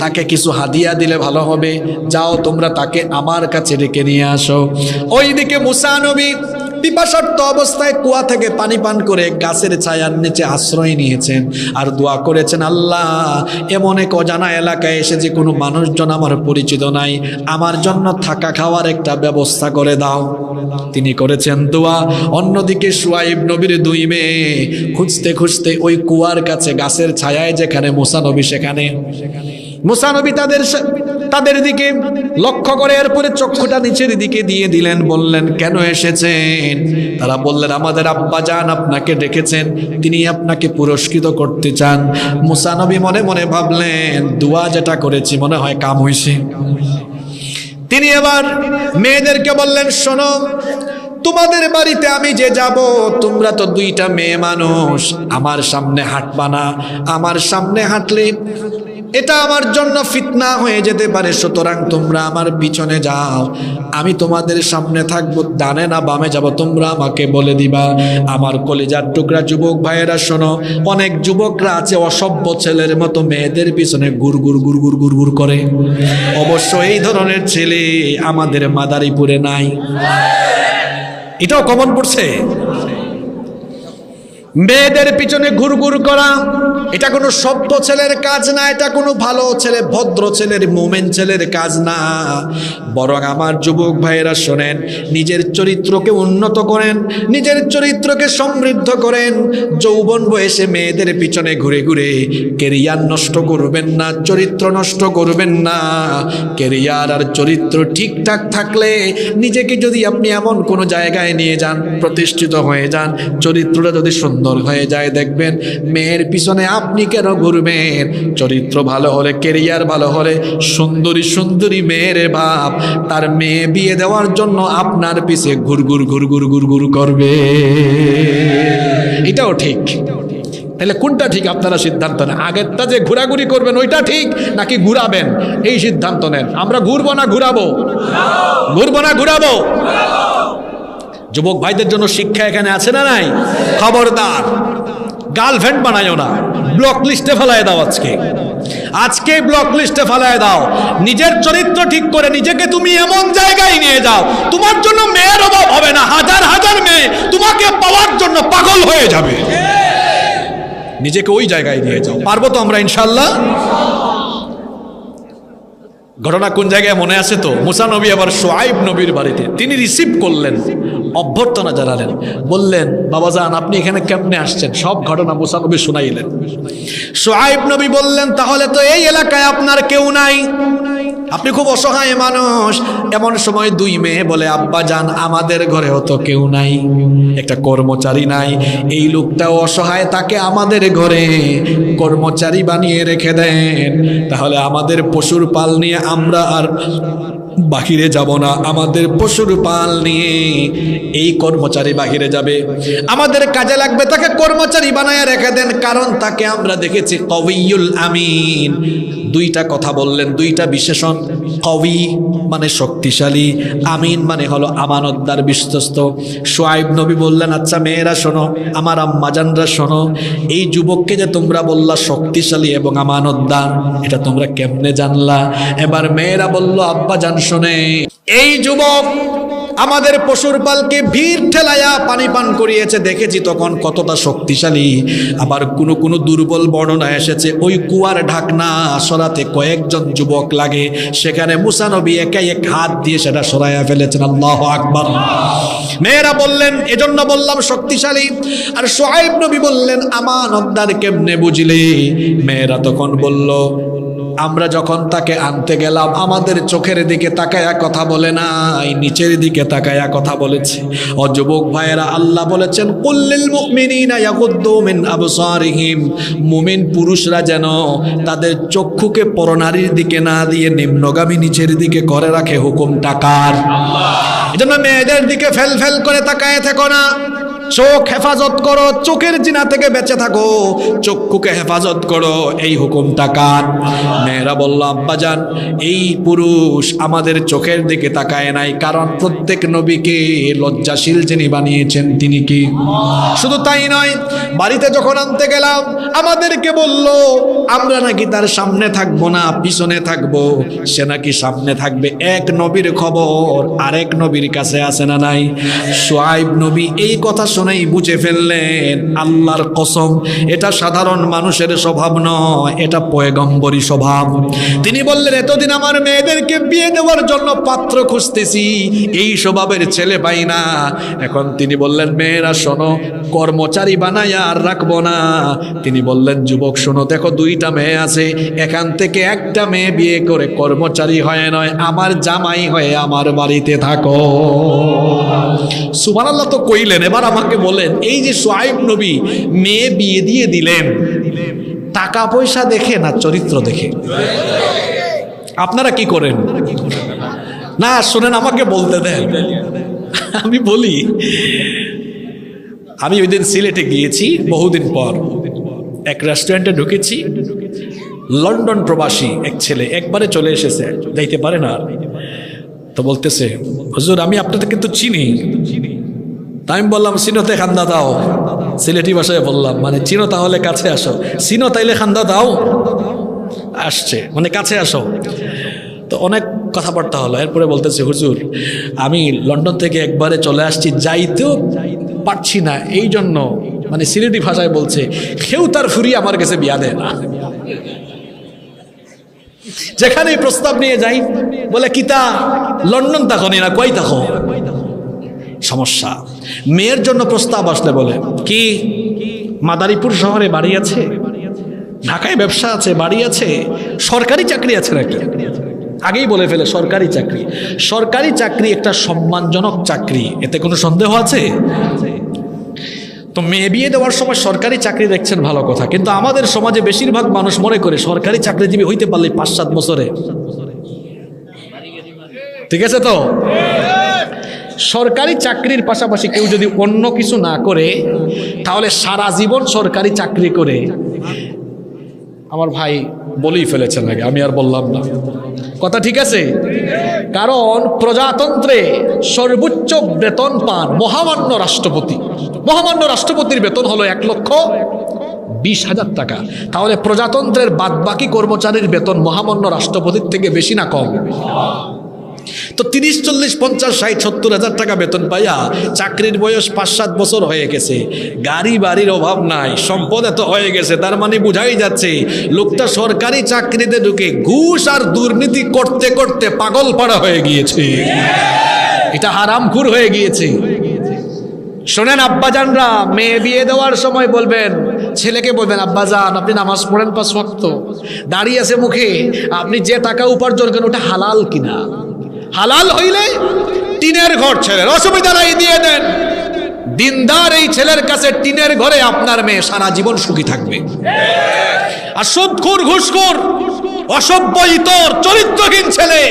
তাকে কিছু হাদিয়া দিলে ভালো হবে, যাও তোমরা তাকে আমার কাছে ডেকে নিয়ে আসো। ওইদিকে মুসা নবী পিপাসার্ত অবস্থায় কুয়া থেকে পানি পান করে গাছের ছায়ার নিচে আশ্রয় নিয়েছেন আর দোয়া করেছেন, আল্লাহ এমন এক অজানা এলাকায় এসে যে কোনো মানুষজন আমার পরিচিত নাই, আমার জন্য থাকা খাওয়ার একটা ব্যবস্থা করে দাও। তিনি করেছেন দোয়া। অন্যদিকে শুআইব নবীর 2 মেয়ে খুঁজতে খুঁজতে ওই কুয়ার কাছে গাছের ছায়ায় যেখানে মুসা নবী, সেখানে মুসা নবী তাদের দিকে লক্ষ্য করে এরপরে চক্ষুটা নিচের দিকে দিয়ে দিলেন, বললেন, কেন এসেছেন? তারা বললেন, আমাদের আব্বাজান আপনাকে ডেকেছেন, তিনি আপনাকে পুরস্কৃত করতে চান। মুসা নবী মনে মনে ভাবলেন, দোয়া যেটা করেছি মনে হয় কাম হইছে। তিনি এবার মেয়েদেরকে বললেন, শোনো, তোমাদের বাড়িতে আমি যে যাব, তোমরা তো 2টা মেয়ে মানুষ, আমার সামনে হাঁটবা না। আমার সামনে হাঁটলে এটা আমার জন্য ফিতনা হয়ে যেতে পারে, সুতরাং তোমরা আমার পিছনে যাও, আমি তোমাদের সামনে থাকবো, ডানে না বামে যাব তোমরা আমাকে বলে দিবা। আমার কলিজার টুকরা যুবক ভাইয়েরা শোনো, অনেক যুবকরা আছে অসভ্য ছেলের মতো মেয়েদের পিছনে গুড়গুড় গুড়গুড় গুড়গুড় করে। অবশ্য এই ধরনের ছেলে আমাদের মাদারীপুরে নাই, এটাও কমন পড়ছে। মেয়েদের পিছনে ঘুরঘুর করা এটা কোনো সভ্য ছেলের কাজ না, এটা কোনো ভালো ছেলে, ভদ্র ছেলের, মোমেন ছেলের কাজ না। বরং আমার যুবক ভাইয়েরা শোনেন, নিজের চরিত্রকে উন্নত করেন, নিজের চরিত্রকে সমৃদ্ধ করেন। যৌবন বয়সে মেয়েদের পিছনে ঘুরে ঘুরে কেরিয়ার নষ্ট করবেন না, চরিত্র নষ্ট করবেন না। কেরিয়ার আর চরিত্র ঠিকঠাক থাকলে, নিজেকে যদি আপনি এমন কোনো জায়গায় নিয়ে যান, প্রতিষ্ঠিত হয়ে যান, চরিত্রটা যদি সুন্দর হয়ে যায়, দেখবেন মেয়ের পিছনে আপনি কেন ঘুরবেন? চরিত্র ভালো হলে, কেরিয়ার ভালো হলে, সুন্দরী সুন্দরী মেয়ের বাপ তার মেয়ে বিয়ে দেওয়ার জন্য আপনার পিছে ঘুরঘুর ঘুরঘুর ঘুরঘুর করবে। এটাও ঠিক। তাহলে কোনটা ঠিক আপনারা সিদ্ধান্ত নেন। আগেরটা যে ঘোরাঘুরি করবেন ওইটা ঠিক, নাকি ঘুরাবেন এই সিদ্ধান্ত নেন। আমরা ঘুরবো না ঘুরাবো? ঘুরবো না ঘুরাবো? যুবক ভাইদের জন্য শিক্ষা এখানে আছে না নাই? খবরদার, গার্লফ্রেন্ড বানায়ও না, ব্লক লিস্টে ফেলায় দাও। আজকে ব্লক লিস্টে ফেলায় দাও। নিজের চরিত্র ঠিক করে নিজেকে তুমি এমন জায়গায় নিয়ে যাও, তোমার জন্য মেয়ের অভাব হবে না। হাজার হাজার মেয়ে তোমাকে পাওয়ার জন্য পাগল হয়ে যাবে। নিজেকে ওই জায়গায় নিয়ে যাও। পারবো তো আমরা ইনশাল্লাহ? ঘটনা কোন জায়গায় মনে আছে তো? মুসা নবী আবার শুআইব নবীর বাড়িতে, তিনি রিসিভ করলেন, অভ্যর্থনা জানালেন, বললেন বাবাজান আপনি এখানে কেমনে আসছেন? সব ঘটনা মুসা নবী শুনাইলেন। শুআইব নবী বললেন তাহলে তো এই এলাকায় আপনার কেউ নাই, আপনি খুব অসহায় মানুষ। এমন সময় দুই মেয়ে বলে আব্বা জান আমাদের ঘরেও তো কেউ নাই, একটা কর্মচারী নাই, এই লোকটাও অসহায়, তাকে আমাদের ঘরে কর্মচারী বানিয়ে রেখে দেন, তাহলে আমাদের পশুর পাল নিয়ে আমরা আর বাহিরে যাব না, আমাদের পশুর পাল নিয়ে এই কর্মচারী বাহিরে যাবে, আমাদের কাজে লাগবে, তাকে কর্মচারী বানায় রেখে দেন, কারণ তাকে আমরা দেখেছি কবিউল আমিন। দুইটা কথা বললেন, দুইটা বিশেষণ। কবি মানে শক্তিশালী, আমিন মানে হলো আমানতদার, বিশ্বস্ত। শুআইব নবী বললেন আচ্ছা মেয়েরা শোনো, আমার আম্মাজানরা শোনো, এই যুবককে যে তোমরা বললা শক্তিশালী এবং আমানতদার, এটা তোমরা কেমনে জানলা? এবার মেয়েরা বলল আব্বা জান শোনে, এই যুবক আমাদের পশুর পালকে ভিড় ঠেলাইয়া পানি পান করিয়েছে, দেখেছি তখন কতটা শক্তিশালী। আবার কোনো দুর্বল বর্ণনা এসেছে ওই কুয়ার ঢাকনা সরাতে কয়েকজন যুবক লাগে, সেখানে মুসা নবী একা এক হাত দিয়ে সেটা সরাইয়া ফেলেছেন। আল্লাহু আকবার। মেয়েরা বললেন এজন্য বললাম শক্তিশালী। আর শুআইব নবী বললেন আমানতদার কেমনে বুঝলে? মেয়েরা তখন বলল আমরা যখন তাকে আনতে গেলাম আমাদের চোখের দিকে তাকায়া কথা বলে নাই, নিচের দিকে তাকায়া কথা বলেছে। ও যুবক ভাইয়েরা, আল্লাহ বলেছেন কুল্লিল মুমিনিনা ইয়াগুদ্দু মিন আবসারিহিম, মুমিন পুরুষরা যেন তাদের চক্ষুকে পরনারীর দিকে না দিয়ে নিম্নগামী নিচের দিকে করে রাখে। হুকুমটা কার? এজন্য মেয়েদের দিকে ফেল ফেল করে তাকায় থেকো না, চোখ হেফাজত করো, চোখের জিনা থেকে বেঁচে থাকো, চক্ষুকে হেফাজত করো, এই হুকুমটা কার? মেয়েরা বলল আব্বাজান এই পুরুষ আমাদের চোখের দিকে তাকায় নাই, কারণ প্রত্যেক নবীকে লজ্জাশীল যিনি বানিয়েছেন তিনি কি? শুধু তাই নয়, বাড়িতে যখন আনতে গেলাম আমাদেরকে বলল আমরা নাকি তার সামনে থাকবো না, পিছনে থাকবো, সে নাকি সামনে থাকবে। এক নবীর খবর আরেক নবীর কাছে আসে না নাই? শুআইব নবী এই কথা শুনেই বুঝে ফেললেন আল্লাহর কসম এটা সাধারণ মানুষের স্বভাব নয়, এটা পয়গম্বরী স্বভাব। তিনি বললেন এতদিন আমার মেয়েদেরকে বিয়ে দেওয়ার জন্য পাত্র খুঁজতেছি, এই স্বভাবের ছেলে পাই না। এখন তিনি বললেন মেয়েরা শোনো, কর্মচারী বানাইয়া আর রাখবো না। তিনি বললেন যুবক শোনো, দেখো দুইটা মেয়ে আছে, এখান থেকে একটা মেয়ে বিয়ে করে কর্মচারী হয় নয় আমার জামাই হয়ে আমার বাড়িতে থাকো। সুবহানাল্লাহ তো কইলেন। এবার আমাকে বলেন এই যে শুআইব নবী মেয়ে বিয়ে দিয়ে দিলেন টাকা পয়সা দেখে না চরিত্র দেখে? আপনারা কি করেন? না শুনেন আমাকে বলতে দেন, আমি বলি। আমি ওই দিন সিলেটে গিয়েছি বহুদিন পর, এক রেস্টুরেন্টে ঢুকেছি, লন্ডন প্রবাসী এক ছেলে একবারে চলে এসেছে, যাইতে পারে না। তো বলতেছে হুজুর আমি আপনাদের কিন্তু চিনি। আমি বললাম চিনোতে খান্দা দাও, সিলেটি ভাষায় বললাম, মানে চিনো তাহলে কাছে আসো, চিনো তাইলে খান্দা দাও। আসছে মানে কাছে আসো। তো অনেক কথাবার্তা হলো, এরপরে বলতেছে হুজুর আমি লন্ডন থেকে একবারে চলে আসছি, যাইতেও পারছি না, এই জন্য মানে সিলেটি ভাষায় বলছে কেউ তার ফুরি আমার কাছে বিয়া দেয় না। যেখানেই প্রস্তাব নিয়ে যাই বলে কিতা লন্ডন থাকো না কই থাকো। সমস্যা। মেয়ের জন্য প্রস্তাব আসলে বলে কি মাদারীপুর শহরে বাড়ি আছে, ঢাকায় ব্যবসা আছে, বাড়ি আছে, সরকারি চাকরি আছে নাকি? আগেই বলে ফেলে সরকারি চাকরি। সরকারি চাকরি একটা সম্মানজনক চাকরি, এতে কোনো সন্দেহ আছে? তো মেয়ে বিয়ে দেওয়ার সময় সরকারি চাকরি দেখছেন ভালো কথা, কিন্তু আমাদের সমাজে বেশিরভাগ মানুষ মনে করে সরকারি চাকরিজীবী হইতে পারলে 5-7 বছরে, ঠিক আছে তো? সরকারি চাকরির পাশাপাশি কেউ যদি অন্য কিছু না করে তাহলে সারা জীবন সরকারি চাকরি করে, আমার ভাই বলেই ফেলেছেন আগে, আমি আর বললাম না, কথা ঠিক আছে? কারণ প্রজাতন্ত্রে সর্বোচ্চ বেতন পান মহামান্য রাষ্ট্রপতি। মহামান্য রাষ্ট্রপতির বেতন হলো 1,20,000 টাকা। তাহলে প্রজাতন্ত্রের বাদবাকি কর্মচারীর বেতন মহামান্য রাষ্ট্রপতির থেকে বেশি না কম? তো 30, 40, 50, 60, 70,000 টাকা বেতন পাইয়া চাকরির বয়স 5-7 বছর হয়ে গেছে, গাড়ি বাড়ির অভাব নাই, সম্পদ এত হয়ে গেছে, তার মানে বুঝাই যাচ্ছে লোকটা সরকারি চাকরিতে ঢুকে ঘুষ আর দুর্নীতি করতে করতে পাগল পাড়া হয়ে গিয়েছে, এটা হারামখোর হয়ে গিয়েছে। শোনেন আব্বাজানরা, মেয়ে বিয়ে দেওয়ার সময় বলবেন, ছেলেকে বলবেন আব্বাজান আপনি নামাজ পড়েন 5 ওয়াক্ত, দাঁড়িয়ে আছে মুখে, আপনি যে টাকা উপার্জন করেন ওটা হালাল কিনা, হালাল হইলে টিনের ঘর ছেলের অসুবিধা নাই দিয়ে দেন। দিনদার এই ছেলের কাছে টিনের ঘরে আপনার মেয়ে সারা জীবন সুখী থাকবে। আর সুদখোর ঘুষখোর অসভ্য ইতর চরিত্রহীন ছেলে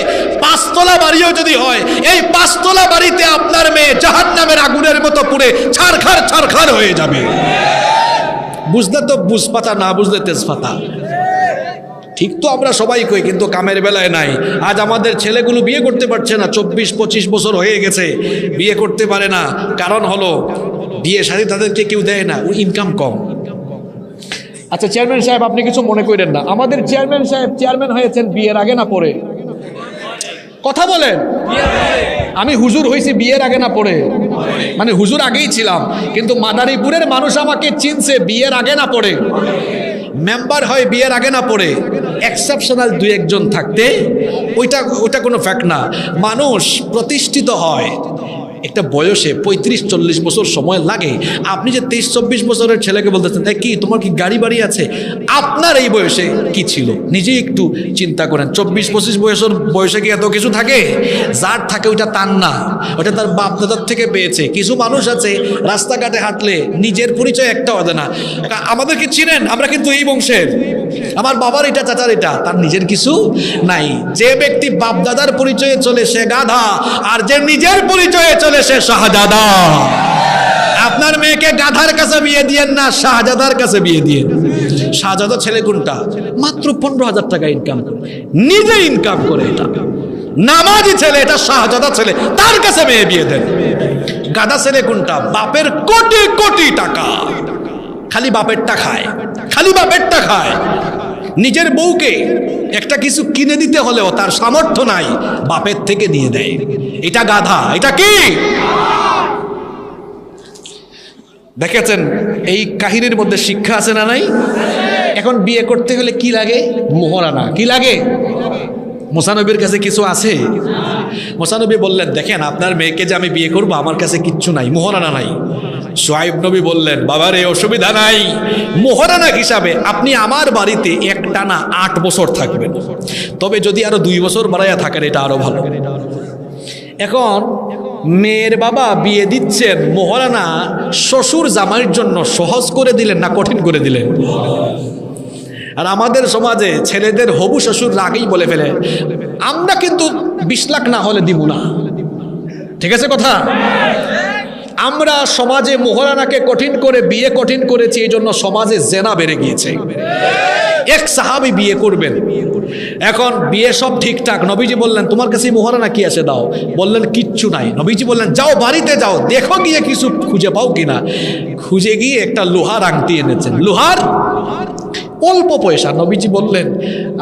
5 তলা বাড়িও যদি হয়, এই 5 তলা বাড়িতে আপনার মেয়ে জাহান্নামের আগুনের মতো পুড়ে ছারখার হয়ে যাবে। বুঝলে তো বুঝপাতা, না বুঝলে তেজপাতা। ঠিক তো আমরা সবাই কই, কিন্তু কামের বেলায় নাই। আজ আমাদের ছেলেগুলো বিয়ে করতে পারছে না, 24-25 বছর হয়ে গেছে বিয়ে করতে পারে না। কারণ হলো বিয়ে শাদী তাদেরকে কেউ দেয় না, ইনকাম কম। আচ্ছা চেয়ারম্যান সাহেব, আপনি কিছু মনে করেন না, আমাদের চেয়ারম্যান সাহেব চেয়ারম্যান হয়েছেন বিয়ের আগে না পরে? কথা বলেন। আমি হুজুর হয়েছি বিয়ের আগে না পরে? মানে হুজুর আগেই ছিলাম, কিন্তু মাদারীপুরের মানুষ আমাকে চিনছে বিয়ের আগে না পরে। মেম্বার হয় বিয়ের আগে না পরে, এক্সেপশনাল 2-1 জন থাকতে ওইটা কোনো ফ্যাক্ট না। মানুষ প্রতিষ্ঠিত হয় একটা বয়সে 35-40 বছর সময় লাগে। আপনি যে 23-24 বছরের ছেলেকে বলতেছেন কি তোমার কি গাড়ি বাড়ি আছে, আপনার এই বয়সে কি ছিল নিজেই একটু চিন্তা করেন। 24-25 বয়সে কি এত কিছু থাকে? যার থাকে ওইটা তার না, ওটা তার বাপ দাদার থেকে পেয়েছে। কিছু মানুষ আছে রাস্তাঘাটে হাঁটলে নিজের পরিচয় একটা হবে না। আমাদেরকে চিনেন, আমরা কিন্তু এই বংশের, আমার বাবার এটা চাচার এটা, তার নিজের কিছু নাই। যে ব্যক্তি বাপ দাদার পরিচয়ে চলে সে গাধা, আর যে নিজের পরিচয়ে চলে সে শাহজাদা। আপনার মেয়েকে গাধার কাছে বিয়ে দিয়েন না, শাহজাদার কাছে বিয়ে দিয়েন। শাহজাদা ছেলে কোনটা? মাত্র 15,000 টাকা ইনকাম করে, নিজে ইনকাম করে, এটা নামাজি ছেলে, এটা শাহজাদা ছেলে, তার কাছে মেয়ে বিয়ে দেন। গাধা ছেলে কোনটা? বাপের কোটি কোটি টাকা, খালি বাপেরটা খায়, খালি বাপেরটা খায়। নিজের বউকে একটা কিছু কিনে দিতে হলেও তার সামর্থ্য নাই, বাপের থেকে নিয়ে দেয়। এটা গাধা। এটা কি দেখেছেন? এই কাহিনীর মধ্যে শিক্ষা আছে না নাই? এখন বিয়ে করতে হলে কি লাগে? মোহরানা। কি লাগে? মুসা নবীর কাছে কিছু আছে? মুসা নবী বললেন দেখেন আপনার মেয়েকে যে আমি বিয়ে করবো আমার কাছে কিচ্ছু নাই, মোহরানা নাই। শুআয়ব নবী বললেন বাবারে অসুবিধা নাই, মোহরানা হিসাবে আপনি আমার বাড়িতে একটানা 8 বছর থাকবেন, তবে যদি আরো 2 বছর বাড়াইয়া থাকেন এটা আরো ভালো। এখন মেয়ের বাবা বিয়ে দিচ্ছেন, মোহরানা শ্বশুর জামাইয়ের জন্য সহজ করে দিলেন না কঠিন করে দিলেন? আর আমাদের সমাজে ছেলেদের হবু শ্বশুর আগেই বলে ফেলে আমরা কিন্তু 20 লাখ না হলে দিব না। ঠিক আছে কথা? আমরা সমাজে মোহরানাকে কঠিন করে বিয়ে কঠিন করেছি, এই জন্য সমাজে জেনা বেড়ে গিয়েছে। এক সাহাবী বিয়ে করবেন, এখন বিয়ে সব ঠিকঠাক, নবীজি বললেন তোমার কাছে মোহরানা কি আছে দাও, বললেন কিচ্ছু নাই। নবীজি বললেন যাও বাড়িতে যাও, দেখো গিয়ে কিছু খুঁজে পাও কিনা। খুঁজে গিয়ে একটা লোহার আংটি এনেছেন, লোহার অল্প পয়সা। নবীজি বললেন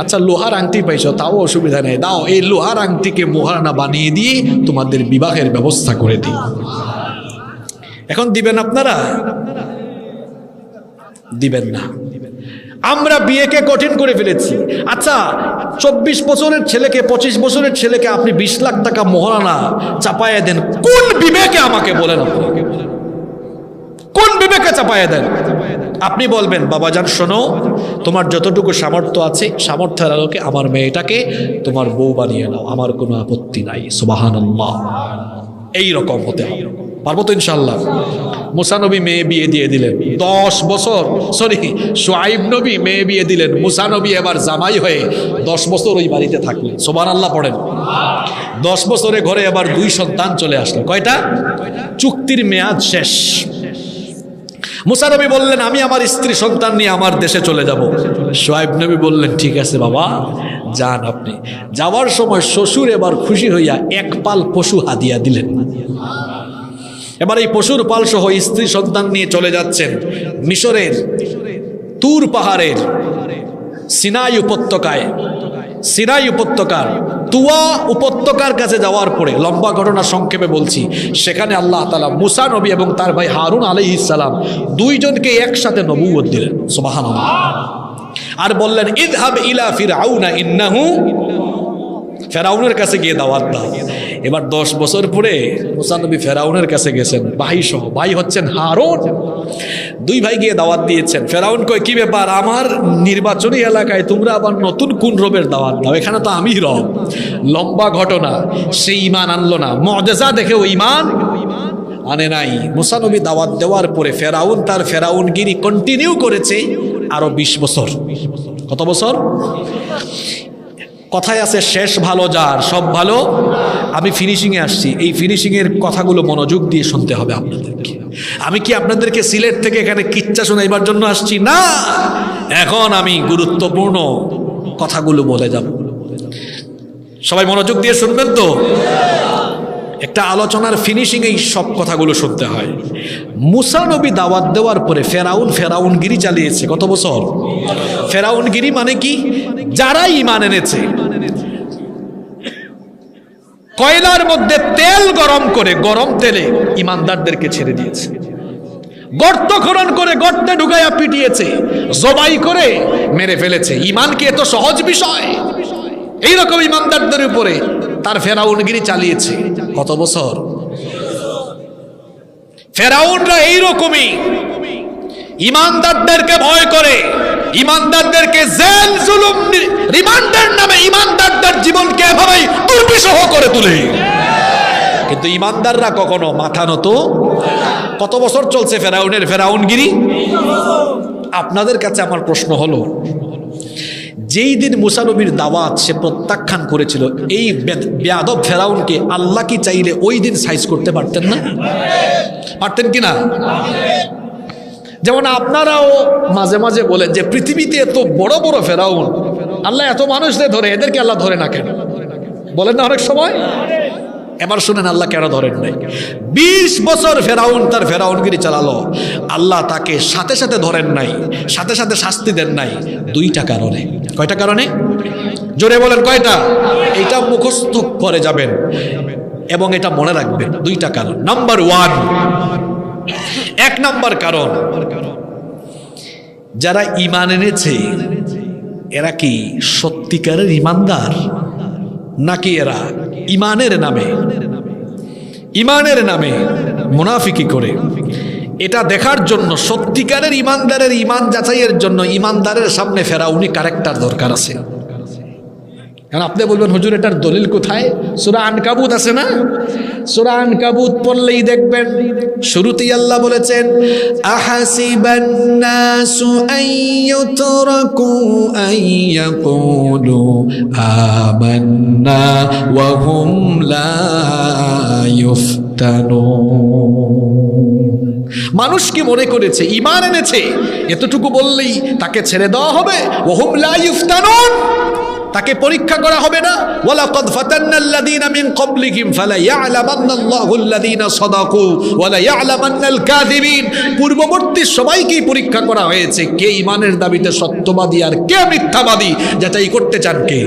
আচ্ছা লোহার আংটি পাইছো, তাও অসুবিধা নেই, দাও এই লোহার আংটিকে মোহরানা বানিয়ে দিয়ে তোমাদের বিবাহের ব্যবস্থা করে দিই। এখন দিবেন আপনারা? দিবেন না। আমরা বিয়েকে কঠিন করে ফেলেছি। আচ্ছা 24 বছরের ছেলেকে 25 বছরের ছেলেকে আপনি 20 লাখ টাকা মোহরানা চাপাইয়া দেন, কোন বিবেকে আমাকে বলেন? কোন বিবেকে চাপাইয়া দেন? আপনি বলবেন বাবাজান শোনো, তোমার যতটুকু সামর্থ্য আছে সামর্থ্যের আলোকে আমার মেয়েটাকে তোমার বউ বানিয়ে নাও, আমার কোনো আপত্তি নাই। সুবহানাল্লাহ। এই রকম হতে হবে, পারবো তো ইনশাআল্লাহ? মুসা নবী মেয়ে বিয়ে দিয়ে দিলেন 10 বছর, শুআয়ব নবী মেয়ে বিয়ে দিলেন, মুসা নবী এবার জামাই হয়ে 10 বছর ওই বাড়িতে থাকলেন। সুবহানাল্লাহ পড়েন। 10 বছরে ঘরে আবার 2 সন্তান চলে আসলো। কয়টা? চুক্তির মেয়াদ শেষ। মুসা নবী বললেন আমি আমার স্ত্রী সন্তান নিয়ে আমার দেশে চলে যাব। শুআয়ব নবী বললেন ঠিক আছে বাবা, যান আপনি। যাওয়ার সময় শ্বশুর এবার খুশি হইয়া এক পাল পশু হাদিয়া দিলেন। এবার এই পশুর পাল সহ স্ত্রী সন্তান নিয়ে চলে যাচ্ছেন মিশরের তুর পাহাড়ের সিনাই উপত্যকার তুয়া উপত্যকার কাছে যাওয়ার পরে, লম্বা ঘটনা সংক্ষেপে বলছি, সেখানে আল্লাহ তাআলা মুসা নবী এবং তার ভাই হারুন আলাইহিস সালাম দুইজনকে একসাথে নবুয়ত দিলেন, সুবহানাল্লাহ। আর বললেন ইযহাব ইলা ফিরআউনা ইন্নাহু, ফেরাউনের কাছে গিয়ে দাওয়াত দাও। এবার 10 বছর পরে মুসা নবী ফেরাউনের কাছে গেছেন ভাই সহ, ভাই হচ্ছেন হারুন। দুই ভাই গিয়ে দাওয়াত দিয়েছেন। ফেরাউন কয় কি ব্যাপার, আমার নির্বাচনী এলাকায় তোমরা আবার নতুন কোন রবের দাওয়াত দাও, এখানে তো আমি রব। লম্বা ঘটনা, সে ঈমান আনলো না, মুআজিজা দেখে ও ঈমান আনে নাই। মুসা নবী দাওয়াত দেওয়ার পরে ফেরাউন তার ফেরাউনগিরি কন্টিনিউ করেছে আরো 20 বছর। কত বছর? কথায় আছে শেষ ভালো যার, সব ভালো। আমি ফিনিশিংয়ে আসছি, এই ফিনিশিংয়ের কথাগুলো মনোযোগ দিয়ে শুনতে হবে আপনাদেরকে। আমি কি আপনাদেরকে সিলেট থেকে এখানে কিচ্ছা শোনাইবার জন্য আসছি না, এখন আমি গুরুত্বপূর্ণ কথাগুলো বলে যাব। সবাই মনোযোগ দিয়ে শুনবেন তো। একটা আলোচনার ফিনিশিং এই সব কথাগুলো শুনতে হয়। মুসা নবী দাওয়াত দেওয়ার পরে ফেরাউনগিরি চালিয়েছে কত বছর? ফেরাউনগিরি মানে কি? যারা ঈমান এনেছে কয়লার মধ্যে তেল গরম করে, গরম তেলে ঈমানদারদেরকে ছেড়ে দিয়েছে, গর্ত খনন করে গর্তে ঢুকাইয়া পিটিয়েছে, জবাই করে মেরে ফেলেছে। ঈমান কি এত সহজ বিষয়? এইরকম ঈমানদারদের উপরে তার ফেরাউনগিরি চালিয়েছে কত বছর? ফেরাউনরা এইরকমই ঈমানদারদেরকে ভয় করে, ঈমানদারদেরকে জেল জুলুম রিমান্ডের নামে ঈমানদারদের জীবনকে এভাবেই দুর্বিষহ করে তোলে। কিন্তু ঈমানদাররা কখনো মাথা নত। কত বছর চলছে ফেরাউনের ফেরাউনগিরি? আপনাদের কাছে আমার প্রশ্ন হলো, যেই দিন মুসা নবীর দাওয়াত সে প্রত্যাখ্যান করেছিল, এই বেয়াদব ফেরাউনকে আল্লাহ কি চাইলে ওই দিন সাইজ করতে পারতেন না? পারতেন কি না? যেমন আপনারাও মাঝে মাঝে বলেন যে পৃথিবীতে এত বড় বড় ফেরাউন, আল্লাহ এত মানুষদের ধরে, এদেরকে আল্লাহ ধরে না কেন? বলেন না অনেক সময়। এবার শুনেন আল্লাহ কেন ধরেন নাই। 20 বছর ফেরাউন তার ফেরাউনগিরি চালালো, আল্লাহ তাকে সাথে সাথে ধরেন নাই, সাথে সাথে শাস্তি দেন নাই। 2টা কারণে। কয়টা কারণে? জোরে বলেন কয়টা? এটা মুখস্থ করে যাবেন এবং এটা মনে রাখবেন। 2টা কারণ। নাম্বার 1, 1 নাম্বার কারণ, যারা ঈমান এনেছে এরা কি সত্যিকারের ঈমানদার, নাকি এরা ঈমানের নামে মুনাফিকি করে? এটা দেখার জন্য, সত্যিকারের ঈমানদারের ঈমান যাচাইয়ের জন্য ঈমানদারের সামনে ফেরাউনি ক্যারেক্টার দরকার আছে। কারণ আপনি বলবেন হুজুর এটার দলিল কোথায়? সূরা আনকাবুত আছে না? সূরা আনকাবুত পড়লেই দেখবেন শুরুতেই আল্লাহ বলেছেন আহাসিবান নাসু আইয়ুতরাকু আইয়াকুলু আমান্না ওয়া হুম লা ইফতানুন। মানুষ কি মনে করেছে ঈমান এনেছে এতটুকু বললেই তাকে ছেড়ে দেওয়া হবে? ওয়া হুম লা ইফতানুন, তাকে পরীক্ষা করা হবে না? ওয়ালাকাদ ফাতান্নাল্লাযীনা মিন ক্বাবলিহিম ফালা ইয়া'লামান্নাল্লাহুল্লাযীনা সাদাকু ওয়ালা ইয়া'লামান্নাল কাযিবিন। পূর্ববর্তী সবাইকেই পরীক্ষা করা হয়েছে, কে ঈমানের দাবিতে সত্যবাদী আর কে মিথ্যাবাদী, যাচাই করতে চান কে?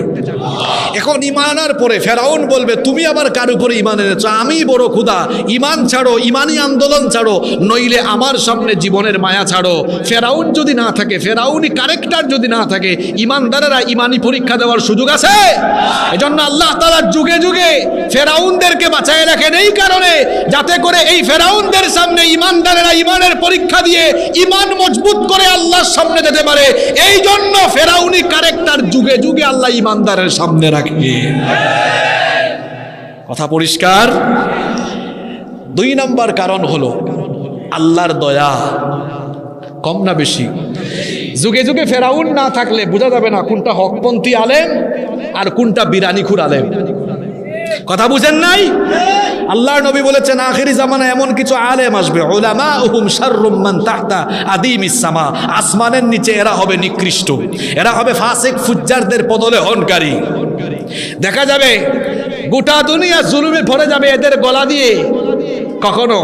এখন ঈমানের পরে ফেরাউন বলবে তুমি আবার কার উপরে ঈমান এনেছো? আমি বড় খোদা, ঈমান ছাড়ো, ঈমানি আন্দোলন ছাড়ো, নইলে আমার সামনে জীবনের মায়া ছাড়ো। ফেরাউন যদি না থাকে, ফেরাউনি ক্যারেক্টার যদি না থাকে, ঈমানদারেরা ঈমানি পরীক্ষা দেওয়ার সুযোগ আছে? এজন্য আল্লাহ তাআলা যুগে যুগে ফেরাউনদেরকে বাঁচায় রাখেন এই কারণে, যাতে করে এই ফেরাউনদের সামনে ঈমানদারেরা ঈমানের পরীক্ষা দিয়ে ঈমান মজবুত করে আল্লাহর সামনে যেতে পারে। এই জন্য ফেরাউনি ক্যারেক্টার যুগে যুগে আল্লাহ ঈমানদারের সামনে রাখে। কথা পরিষ্কার? 2 নাম্বার কারণ হলো আল্লাহর দয়া কম না বেশি? যুগে যুগে ফেরাউন না থাকলে বোঝা যাবে না কোনটা হকপন্থী আলেম আর কোনটা বিরানিখুর আলেম। কথা বুঝেন নাই? আল্লাহর নবী বলেছেন আখিরি জামানা এমন কিছু আলেম আসবে, উলামাউহুম শাররুম মান তাহতা আদিমিস সামা, আসমানের নিচে এরা হবে নিকৃষ্ট, এরা হবে ফাসিক ফুজ্জারদের পদলেহনকারী। দেখা যাবে গোটা দুনিয়া জুলুমে ভরে যাবে এদের গলা দিয়ে, কখনো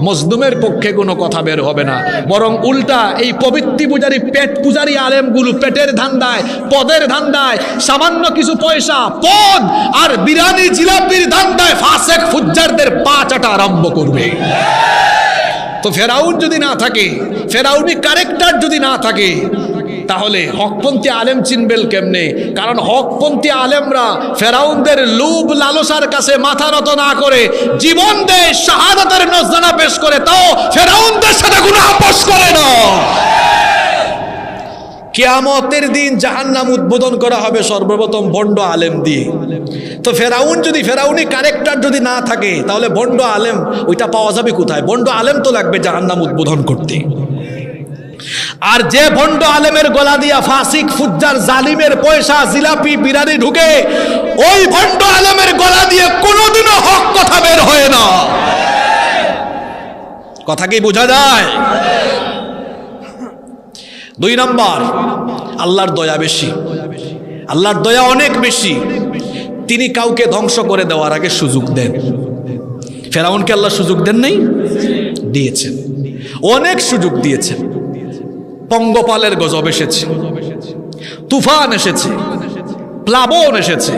মজলুমের পক্ষে কোনো কথা বের হবে না, বরং উল্টা এই প্রবৃত্তি পূজারী পেট পূজারী আলেমগুলো পেটের ধান্দায়, পদের ধান্দায়, সামান্য কিছু পয়সা, পদ আর বিরিয়ানি জিলাপির ধান্দায় ফাসেক ফুজ্জারদের পা চাটা আরম্ভ করবে। তো ফেরাউন যদি না থাকে, ফেরাউনি ক্যারেক্টার যদি না থাকে, তাহলে হকপন্থী আলেম চিনবেন কেমনে? কারণ হকপন্থী আলেমরা ফেরাউনদের লোভ লালসার কাছে মাথা নত না করে জীবন দেয়, শাহাদাতের নজরানা পেশ করে, তাও ফেরাউনদের সাথে গুনাহ আপোষ করে না। কিয়ামতের দিন জাহান্নাম উদ্বোধন করা হবে সর্বপ্রথম ভণ্ড আলেম দিয়ে। তো ফেরাউন যদি, ফেরাউনি ক্যারেক্টার যদি না থাকে, তাহলে ভণ্ড আলেম ওইটা পাওয়া যাবে কোথায়? ভণ্ড আলেম তো লাগবে জাহান্নাম উদ্বোধন করতে। আর যে ভণ্ড আলেমের গলা দিয়া ফাসিক ফুজ্জার জালিমের পয়সা জিলাপি বিরানি ঢুকে, ওই ভণ্ড আলেমের গলা দিয়ে কোনোদিনও হক কথা বের হয় না। কথা কি বোঝা যায়? 2 নম্বর, আল্লাহর দয়া বেশি, আল্লাহর দয়া অনেক বেশি। তিনি কাউকে ধ্বংস করে দেওয়ার আগে সুযোগ দেন। ফেরাউনকে আল্লাহ সুযোগ দেন নাই? দিয়েছেন, অনেক সুযোগ দিয়েছেন। পঙ্গপালের গজব এসেছে, তুফান এসেছে, প্লাবন এসেছে,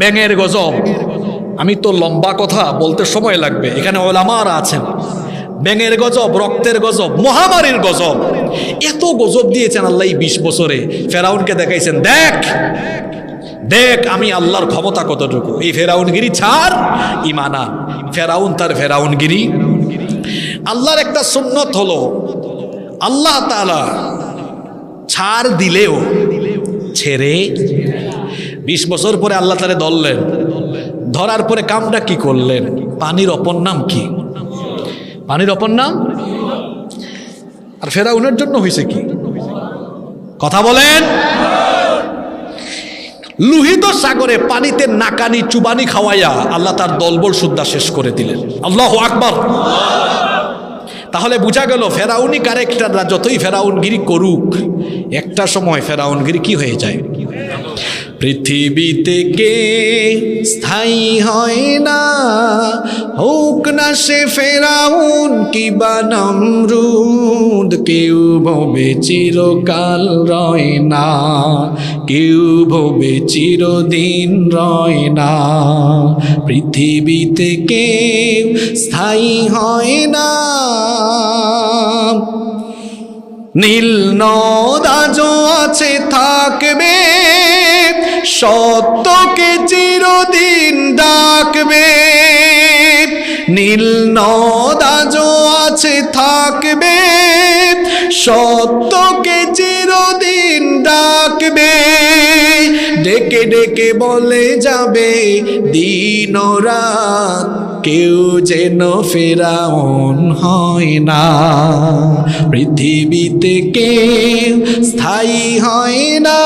ব্যাঙের গজব। আমি তো লম্বা কথা বলতে সময় লাগবে, এখানে ওলামারা আছেন। ব্যাঙের গজব, রক্তের গজব, মহামারীর গজব, এত গজব দিয়েছেন আল্লাহ 20 বছরে। ফেরাউনকে দেখাইছেন, দেখ দেখ আমি আল্লাহর ক্ষমতা কতটুকু। এই ফেরাউনগিরি ছাড়, ঈমান আন। ফেরাউন তার ফেরাউনগিরি। আল্লাহর একটা সুন্নত হলো, আল্লাহ তাআলা ছাড় দিলেও ছেড়ে, 20 বছর পরে আল্লাহ তাআলা ধরলেন, ধরার পরে কামটা কি করলেন? পানির অপর নাম কি? পানির অপর নাম? আর ফেরাউনের জন্য হয়েছে কি? কথা বলেন। লোহিত সাগরে পানিতে নাকানি চুবানি খাওয়াইয়া আল্লাহ তার দলবল সুদ্ধা শেষ করে দিলেন। আল্লাহু আকবার। তাহলে বোঝা গেল ফেরাউনি ক্যারেক্টাররা যতই ফেরাউনগিরি করুক, একটা সময় ফেরাউনগিরি কি হয়ে যায়? পৃথিবীতে কে স্থায়ী হয় না, হোক না সে ফেরাউন কিবা নমরুদ, কেউ ভবে চিরকাল রয় না, কেউ ভবে চিরদিন রয় না। পৃথিবীতে কেউ স্থায়ী হয় না, নীল নদ আজও আছে থাকবে, সত্যকে চিরদিন ডাকবে। নীল নদ আজও আছে থাকবে, সত্যকে চিরদিন ডাকবে। ডেকে ডেকে বলে যাবে দিন ও রাত, কেউ যেন ফেরাউন হয় না। পৃথিবীতে কেউ স্থায়ী হয় না,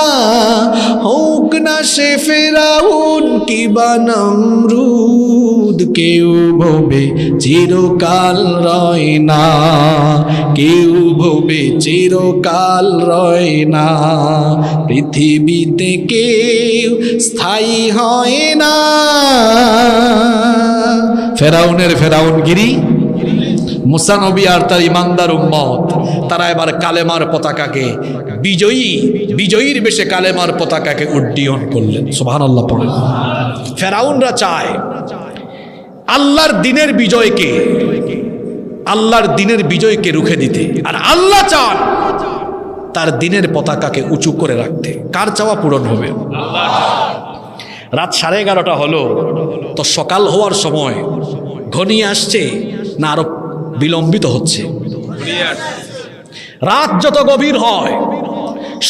হোক না সে ফেরাউন কিবা নমরুদ, কেউ ভবে চিরকাল রয় না, কেউ ভবে চিরকাল রয় না। পৃথিবীতে কেউ স্থায়ী হয় না। ফেরাউনের ফেরাউনগিরি, মুসা নবী আর তার ইমানদার উম্মত, তারা এবার কালেমার পতাকাকে বিজয়ীর বেশে কালেমার পতাকাকে উড্ডীয়ন করলেন। সুবহানাল্লাহ পড়েন। ফেরাউনরা চায় আল্লাহর দিনের বিজয়কে রুখে দিতে, আর আল্লাহ চান তার দিনের পতাকাকে উঁচু করে রাখতে। কার চাওয়া পূরণ হবে? রাত 11:30 হলো, তো সকাল হওয়ার সময় ঘনিয়ে আসছে না আরো বিলম্বিত হচ্ছে? রাত যত গভীর হয়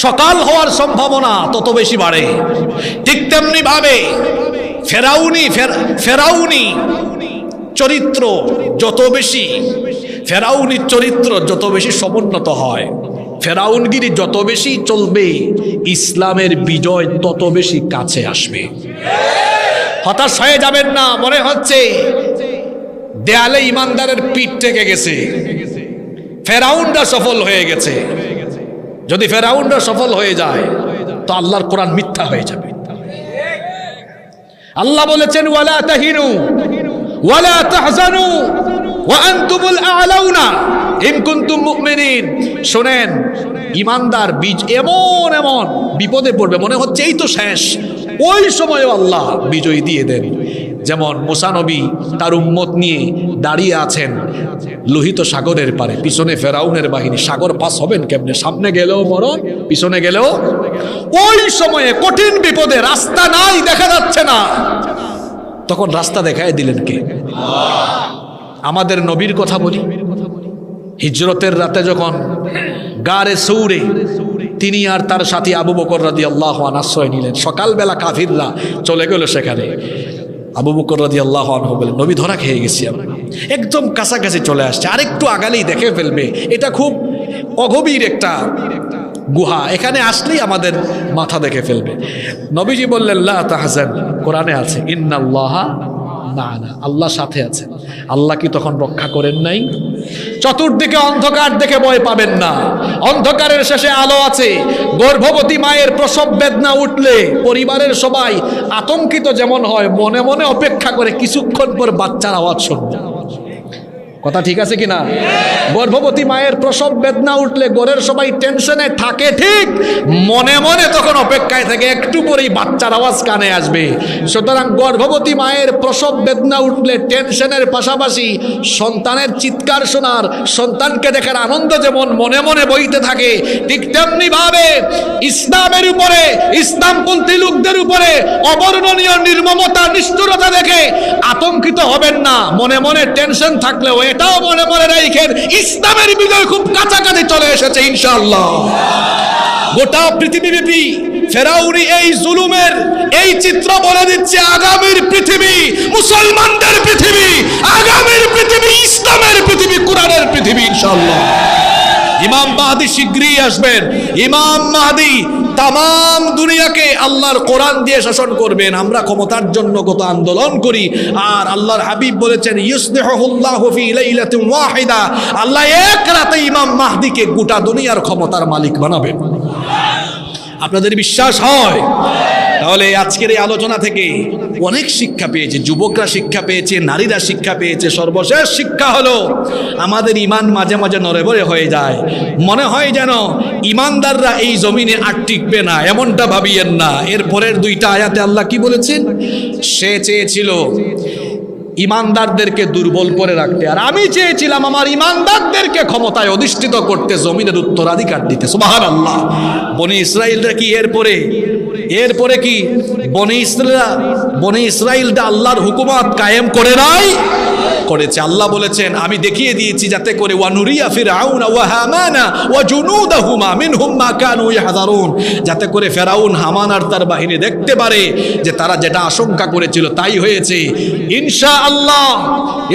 সকাল হওয়ার সম্ভাবনা তত বেশি বাড়ে। ঠিক তেমনি ভাবে ফেরাউনি চরিত্র যত বেশি, ফেরাউনি চরিত্র যত বেশি সমুন্নত হয়, ফেরাউনগিরি যত বেশি চলবে, ইসলামের বিজয় তত বেশি কাছে আসবে। হতাশ হয়ে যাবেন না। মনে হচ্ছে দেয়ালে ইমানদারের পিঠ থেকে গেছে, ফেরাউনরা সফল হয়ে গেছে। যদি ফেরাউনরা সফল হয়ে যায় তো আল্লাহর কোরআন মিথ্যা হয়ে যাবে। আল্লাহ বলেছেন ওয়ালা তাহিনু ওয়ালা তাহজানু ওয়া আনতুমুল আ'লাউনা ইন কুনতুম মুমিনিন। শুনেন, ইমানদার বীজ এমন এমন বিপদে পড়বে, মনে হচ্ছে এই তো শেষ, ওই সময় আল্লাহ বিজয় দিয়ে দেন। যেমন মুসা নবী তার উম্মত নিয়ে দাঁড়িয়ে আছেন লোহিত সাগরের পারে, পিছনে ফেরাউনের বাহিনী। সাগর পাস হবেন কেমনে? সামনে গেলেও মরণ, পিছনে গেলেও। ওই সময়ে কঠিন বিপদে, রাস্তা নাই, দেখা যাচ্ছে না, তখন রাস্তা দেখায় দিলেন কে? আমাদের নবীর কথা বলি, হিজরতের রাতে যখন গারে সৌরে তিনি আর তার সাথী আবু বকর রাদিয়াল্লাহু আনহু আশ্রয় নিলেন। সকালবেলা কাফিররা চলে গেল সেখানে। আবু বকর রাদিয়াল্লাহু আনহু বলেন, নবী ধরা খেয়ে গেছি আমরা, একদম কাছাকাছি চলে আসছে, আরেকটু আগালেই দেখে ফেলবে, এটা খুব অগভীর একটা গুহা, এখানে আসলেই আমাদের মাথা দেখে ফেলবে। নবীজি বললেন লা তাহজান, কোরআনে আছে ইন্নাল্লাহা মা'ানা, আল্লাহ সাথে আছেন। আল্লাহ কি তখন রক্ষা করেন নাই? চতুর্দিকে অন্ধকার দেখে ভয় পাবেন না, অন্ধকারের শেষে আলো আছে। গর্ভবতী মায়ের প্রসব বেদনা উঠলে পরিবারের সবাই আতঙ্কিত যেমন হয়, মনে মনে অপেক্ষা করে কিছুক্ষণ পর বাচ্চার আওয়াজ শুনবে। কথা ঠিক আছে কিনা? গর্ভবতী মায়ের প্রসব বেদনা উঠলে ঘরের সবাই টেনশনে থাকে, ঠিক মনে মনে তখন অপেক্ষায় থাকে একটু পরেই বাচ্চার আওয়াজ কানে আসবে। সুতরাং গর্ভবতী মায়ের প্রসব বেদনা উঠলে টেনশনের পাশাপাশি সন্তানের চিৎকার শোনার, সন্তানকে দেখার আনন্দ যেমন মনে মনে বইতে থাকে, ঠিক তেমনি ভাবে ইসলামের উপরে, ইসলামপন্থী লোকদের উপরে অবর্ণনীয় নির্মমতা, নিষ্ঠুরতা দেখে আতঙ্কিত হবেন না। মনে মনে টেনশন থাকলেও এটাও মনে মনে রাখেন, ইসলামের বিজয় খুব কাছাকাছি চলে এসেছে ইনশাআল্লাহ। গোটা পৃথিবীব্যাপী ফেরাউনি এই জুলুমের এই চিত্র বলে দিচ্ছে, আগামীর পৃথিবী মুসলমানদের পৃথিবী, আগামীর পৃথিবী ইসলামের পৃথিবী, কোরআনের পৃথিবী ইনশাআল্লাহ। ইমাম মাহদী শীঘ্রই আসবেন। ইমাম মাহদী তাম দুনিয়াকে আল্লাহর কোরআন দিয়ে শাসন করবেন। আমরা ক্ষমতার জন্য কত আন্দোলন করি, আর আল্লাহর হাবিব বলেছেন ইউসলিহুল্লাহু ফি লাইলাতিন ওয়াহিদা, আল্লাহ এক রাতে ইমাম মাহদীকে গোটা দুনিয়ার ক্ষমতার মালিক বানাবেন। আপনাদের বিশ্বাস হয়? তাহলে আজকের এই আলোচনা থেকে অনেক শিক্ষা পেয়েছে, যুবকরা শিক্ষা পেয়েছে, নারীরা শিক্ষা পেয়েছে। সর্বশেষ শিক্ষা হলো আমাদের ইমান মাঝে মাঝে নড়বড়ে হয়ে যায়, মনে হয় যেন ইমানদাররা এই জমিনে আর টিকবে না, এমনটা ভাবিয়েন না। এর পরের দুইটা আয়াতে আল্লাহ কি বলেছেন? সে চেয়েছিল ইমানদারদেরকে দুর্বল করে রাখতে, আর আমি চেয়েছিলাম আমার ইমানদারদেরকে ক্ষমতায় অধিষ্ঠিত করতে, জমিনের উত্তরাধিকার দিতে। সুবহানাল্লাহ। বনি ইসরাইলরা কি এরপরে কি বনি ইসরাইলরা আল্লাহর হুকুমত কায়েম করে নাই? করেছে। আল্লাহ বলেছেন আমি দেখিয়ে দিয়েছি যাতে করে ওয়ানুরিয়া ফিরআউনা ওয়া হামানা ওয়া জুনুদাহুমা মিনহুম মা কানু ইয়াহযারুন, যাতে করে ফেরাউন, হামান আর তার বাহিনী দেখতে পারে যে তারা যেটা আশঙ্কা করেছিল তাই হয়েছে। ইনশাআল্লাহ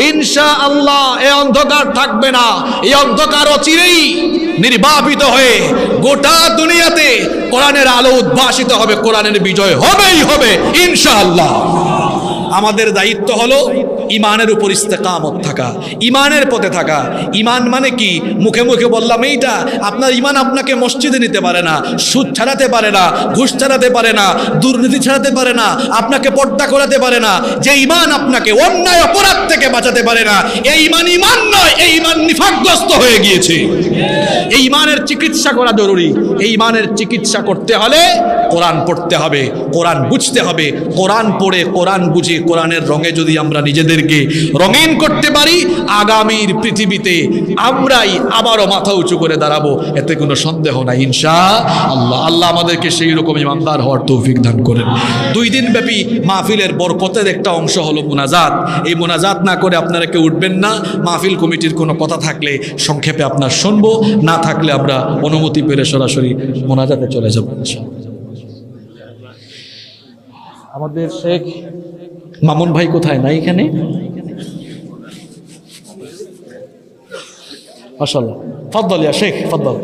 ইনশাআল্লাহ এই অন্ধকার থাকবে না, এই অন্ধকার অচিরেই নির্বাপিত হয়ে গোটা দুনিয়াতে কোরআনের আলো উদ্ভাসিত হবে, কোরআনের বিজয় হবেই হবে ইনশাআল্লাহ। আমাদের দায়িত্ব হলো ইমানের উপর ইস্তেকামত থাকা, ইমানের পথে থাকা। ইমান মানে কি? মুখে মুখে বললাম এইটা, আপনার ইমান আপনাকে মসজিদে নিতে পারে না, সুদ ছাড়াতে পারে না, ঘুষ ছাড়াতে পারে না, দুর্নীতি ছাড়াতে পারে না, আপনাকে পর্দা করাতে পারে না। যে ইমান আপনাকে অন্যায় অপরাধ থেকে বাঁচাতে পারে না, এই ইমান ইমান নয়, এই ইমান নিফাকগ্রস্ত হয়ে গিয়েছে। এই ইমানের চিকিৎসা করা জরুরি। এই ইমানের চিকিৎসা করতে হলে কোরআন পড়তে হবে, কোরআন বুঝতে হবে। কোরআন পড়ে, কোরআন বুঝে, কোরআনের রঙে যদি আমরা নিজেদেরকে রঙিন করতে পারি, আগামীর পৃথিবীতে আমরাই আবারও মাথা উঁচু করে দাঁড়াবো, এতে কোনো সন্দেহ নাই ইনশাআল্লাহ। আল্লাহ আমাদেরকে সেই রকম ইমানদার হওয়ার তৌফিক দান করেন। 2 দিন ব্যাপী মাহফিলের বরকতের একটা অংশ হলো মুনাজাত। এই মুনাজাত না করে আপনারা কেউ উঠবেন না। মাহফিল কমিটির কোনো কথা থাকলে সংক্ষেপে আপনার শুনবো, না থাকলে আমরা অনুমতি পেলে সরাসরি মুনাজাতে চলে যাব। আমাদের শেখ মামুন ভাই কোথায়? নাই এখানে? মাশাআল্লাহ, ফাদ্দাল ইয়া শেখ, ফাদ্দাল।